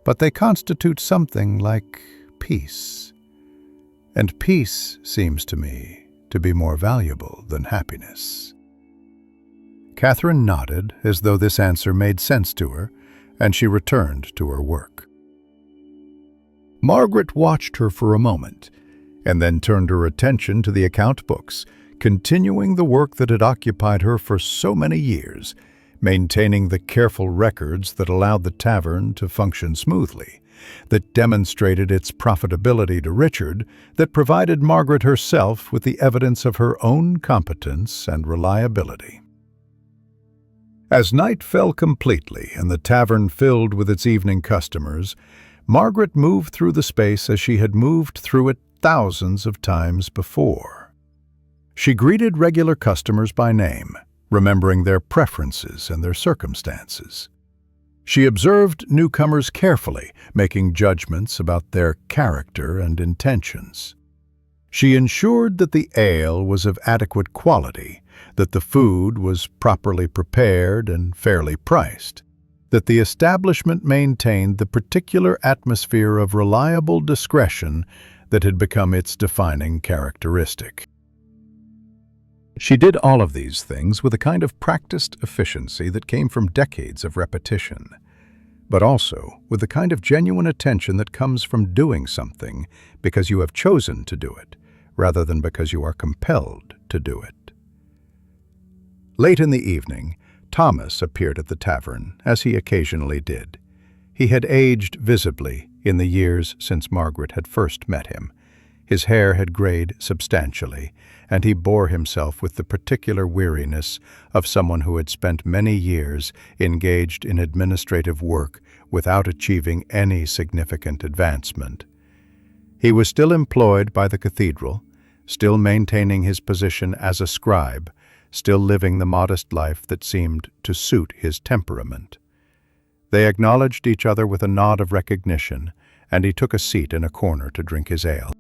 but they constitute something like peace. And peace seems to me to be more valuable than happiness." Catherine nodded as though this answer made sense to her, and she returned to her work. Margaret watched her for a moment, and then turned her attention to the account books, continuing the work that had occupied her for so many years, maintaining the careful records that allowed the tavern to function smoothly, that demonstrated its profitability to Richard, that provided Margaret herself with the evidence of her own competence and reliability. As night fell completely and the tavern filled with its evening customers, Margaret moved through the space as she had moved through it thousands of times before. She greeted regular customers by name, remembering their preferences and their circumstances. She observed newcomers carefully, making judgments about their character and intentions. She ensured that the ale was of adequate quality, that the food was properly prepared and fairly priced, that the establishment maintained the particular atmosphere of reliable discretion that had become its defining characteristic. She did all of these things with a kind of practiced efficiency that came from decades of repetition, but also with the kind of genuine attention that comes from doing something because you have chosen to do it, rather than because you are compelled to do it. Late in the evening, Thomas appeared at the tavern, as he occasionally did. He had aged visibly in the years since Margaret had first met him. His hair had grayed substantially, and he bore himself with the particular weariness of someone who had spent many years engaged in administrative work without achieving any significant advancement. He was still employed by the cathedral, still maintaining his position as a scribe, still living the modest life that seemed to suit his temperament. They acknowledged each other with a nod of recognition, and he took a seat in a corner to drink his ale.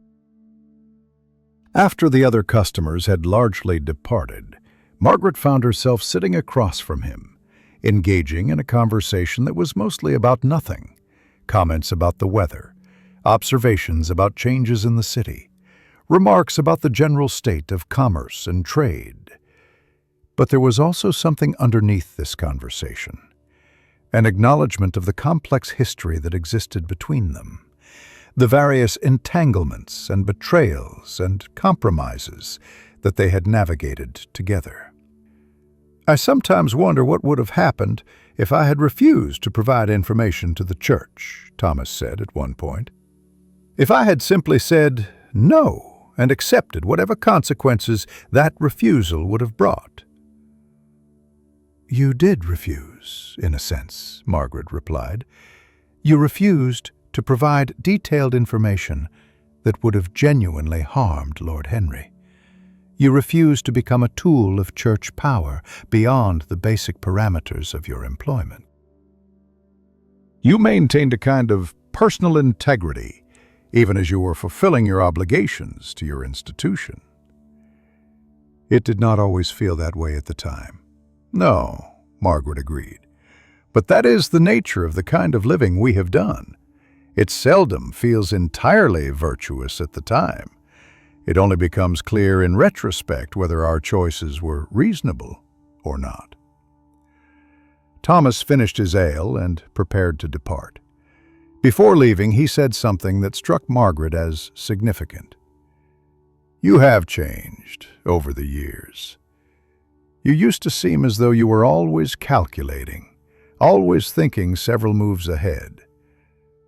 After the other customers had largely departed, Margaret found herself sitting across from him, engaging in a conversation that was mostly about nothing: comments about the weather, observations about changes in the city, remarks about the general state of commerce and trade. But there was also something underneath this conversation, an acknowledgement of the complex history that existed between them, the various entanglements and betrayals and compromises that they had navigated together. "I sometimes wonder what would have happened if I had refused to provide information to the church," Thomas said at one point. "If I had simply said no and accepted whatever consequences that refusal would have brought." "You did refuse, in a sense," Margaret replied. "You refused to provide detailed information that would have genuinely harmed Lord Henry. You refused to become a tool of church power beyond the basic parameters of your employment. You maintained a kind of personal integrity, even as you were fulfilling your obligations to your institution." "It did not always feel that way at the time." "No," Margaret agreed. "But that is the nature of the kind of living we have done. It seldom feels entirely virtuous at the time. It only becomes clear in retrospect whether our choices were reasonable or not." Thomas finished his ale and prepared to depart. Before leaving, he said something that struck Margaret as significant. "You have changed over the years. You used to seem as though you were always calculating, always thinking several moves ahead.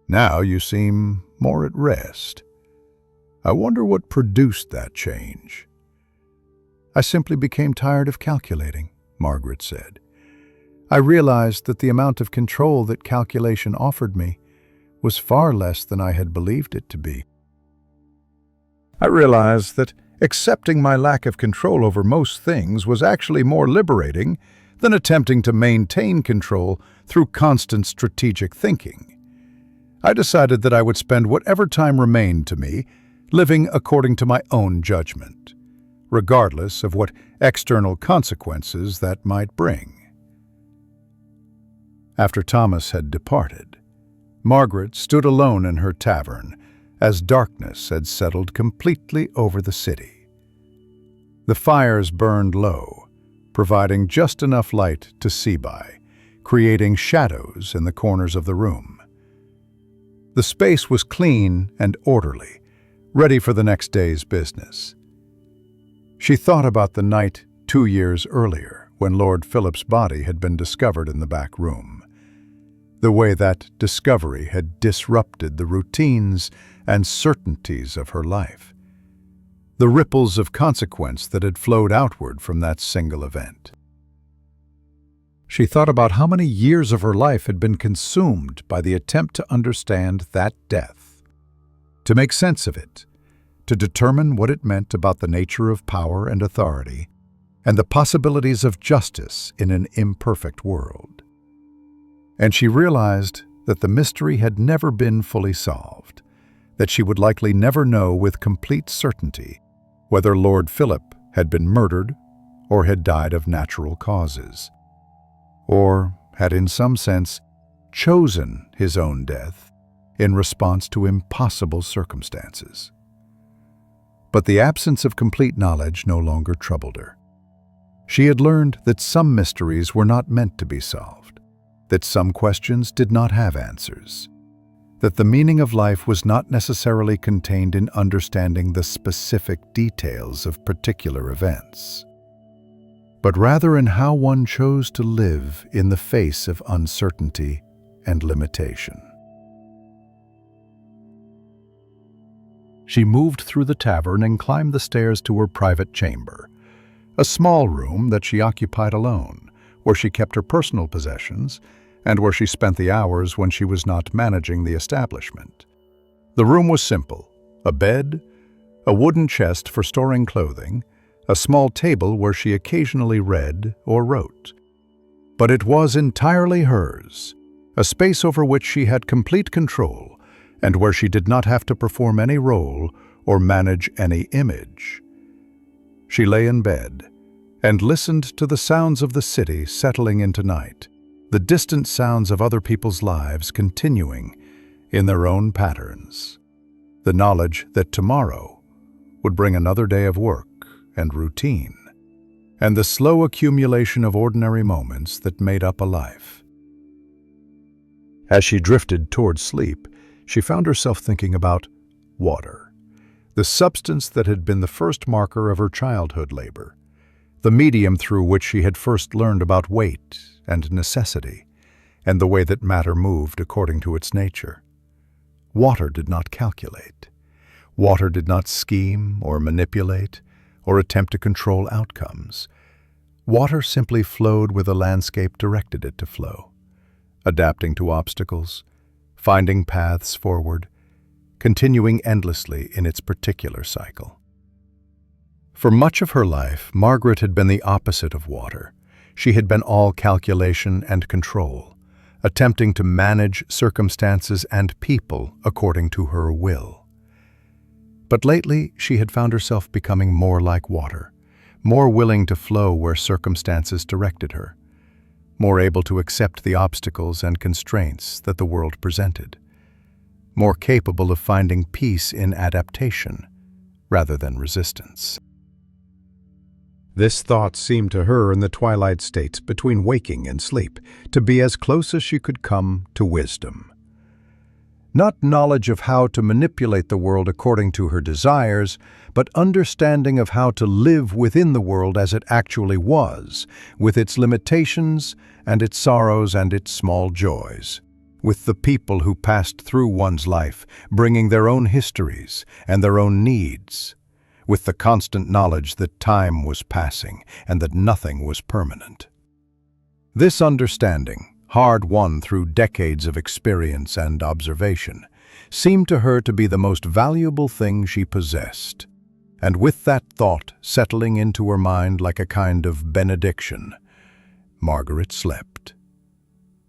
Now you seem more at rest. I wonder what produced that change." "I simply became tired of calculating," Margaret said. "I realized that the amount of control that calculation offered me was far less than I had believed it to be. I realized that accepting my lack of control over most things was actually more liberating than attempting to maintain control through constant strategic thinking. I decided that I would spend whatever time remained to me living according to my own judgment, regardless of what external consequences that might bring." After Thomas had departed, Margaret stood alone in her tavern as darkness had settled completely over the city. The fires burned low, providing just enough light to see by, creating shadows in the corners of the room. The space was clean and orderly, ready for the next day's business. She thought about the night 2 years earlier when Lord Philip's body had been discovered in the back room. The way that discovery had disrupted the routines and certainties of her life. The ripples of consequence that had flowed outward from that single event. She thought about how many years of her life had been consumed by the attempt to understand that death, to make sense of it, to determine what it meant about the nature of power and authority, and the possibilities of justice in an imperfect world. And she realized that the mystery had never been fully solved, that she would likely never know with complete certainty whether Lord Philip had been murdered or had died of natural causes, or had in some sense chosen his own death in response to impossible circumstances. But the absence of complete knowledge no longer troubled her. She had learned that some mysteries were not meant to be solved, that some questions did not have answers, that the meaning of life was not necessarily contained in understanding the specific details of particular events, but rather in how one chose to live in the face of uncertainty and limitation. She moved through the tavern and climbed the stairs to her private chamber, a small room that she occupied alone, where she kept her personal possessions and where she spent the hours when she was not managing the establishment. The room was simple: a bed, a wooden chest for storing clothing, a small table where she occasionally read or wrote. But it was entirely hers, a space over which she had complete control and where she did not have to perform any role or manage any image. She lay in bed and listened to the sounds of the city settling into night, the distant sounds of other people's lives continuing in their own patterns. The knowledge that tomorrow would bring another day of work and routine, and the slow accumulation of ordinary moments that made up a life. As she drifted toward sleep, she found herself thinking about water, the substance that had been the first marker of her childhood labor, the medium through which she had first learned about weight and necessity, and the way that matter moved according to its nature. Water did not calculate. Water did not scheme or manipulate or attempt to control outcomes. Water simply flowed where the landscape directed it to flow, adapting to obstacles, finding paths forward, continuing endlessly in its particular cycle. For much of her life, Margaret had been the opposite of water. She had been all calculation and control, attempting to manage circumstances and people according to her will. But lately, she had found herself becoming more like water, more willing to flow where circumstances directed her, more able to accept the obstacles and constraints that the world presented, more capable of finding peace in adaptation rather than resistance. This thought seemed to her in the twilight states between waking and sleep to be as close as she could come to wisdom. Not knowledge of how to manipulate the world according to her desires, but understanding of how to live within the world as it actually was, with its limitations and its sorrows and its small joys, with the people who passed through one's life, bringing their own histories and their own needs, with the constant knowledge that time was passing and that nothing was permanent. This understanding, hard won through decades of experience and observation, seemed to her to be the most valuable thing she possessed. And with that thought settling into her mind like a kind of benediction, Margaret slept,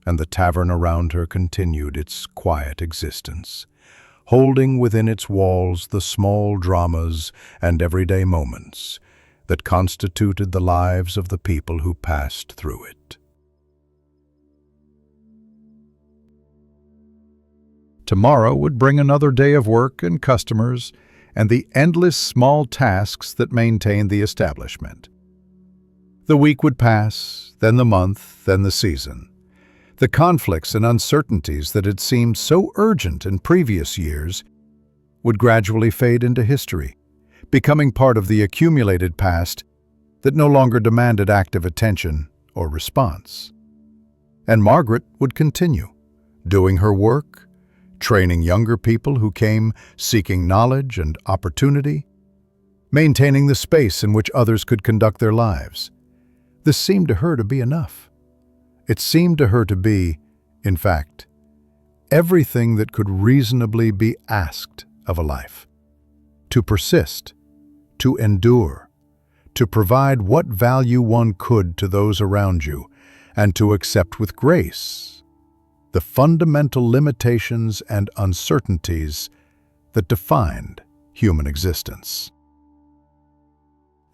and the tavern around her continued its quiet existence, holding within its walls the small dramas and everyday moments that constituted the lives of the people who passed through it. Tomorrow would bring another day of work and customers and the endless small tasks that maintained the establishment. The week would pass, then the month, then the season. The conflicts and uncertainties that had seemed so urgent in previous years would gradually fade into history, becoming part of the accumulated past that no longer demanded active attention or response. And Margaret would continue, doing her work, training younger people who came seeking knowledge and opportunity, maintaining the space in which others could conduct their lives. This seemed to her to be enough. It seemed to her to be, in fact, everything that could reasonably be asked of a life. To persist, to endure, to provide what value one could to those around you, and to accept with grace the fundamental limitations and uncertainties that defined human existence.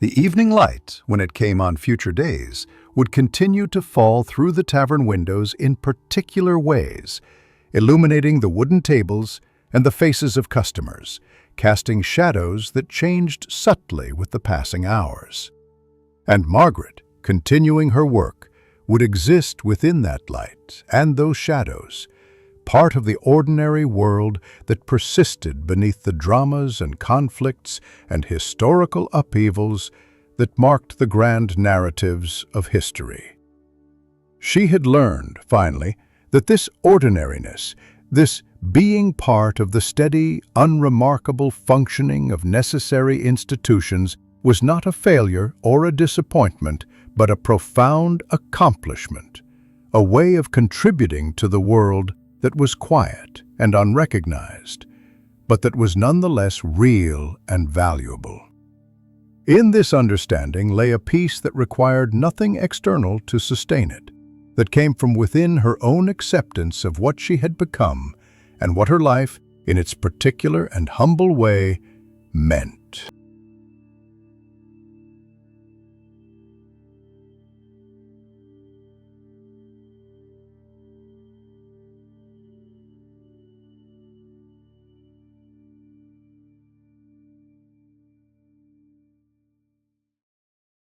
The evening light, when it came on future days, would continue to fall through the tavern windows in particular ways, illuminating the wooden tables and the faces of customers, casting shadows that changed subtly with the passing hours. And Margaret, continuing her work, would exist within that light and those shadows, part of the ordinary world that persisted beneath the dramas and conflicts and historical upheavals that marked the grand narratives of history. She had learned, finally, that this ordinariness, This being part of the steady, unremarkable functioning of necessary institutions was not a failure or a disappointment, but a profound accomplishment, a way of contributing to the world that was quiet and unrecognized, but that was nonetheless real and valuable. In this understanding lay a peace that required nothing external to sustain it, that came from within her own acceptance of what she had become and what her life, in its particular and humble way, meant.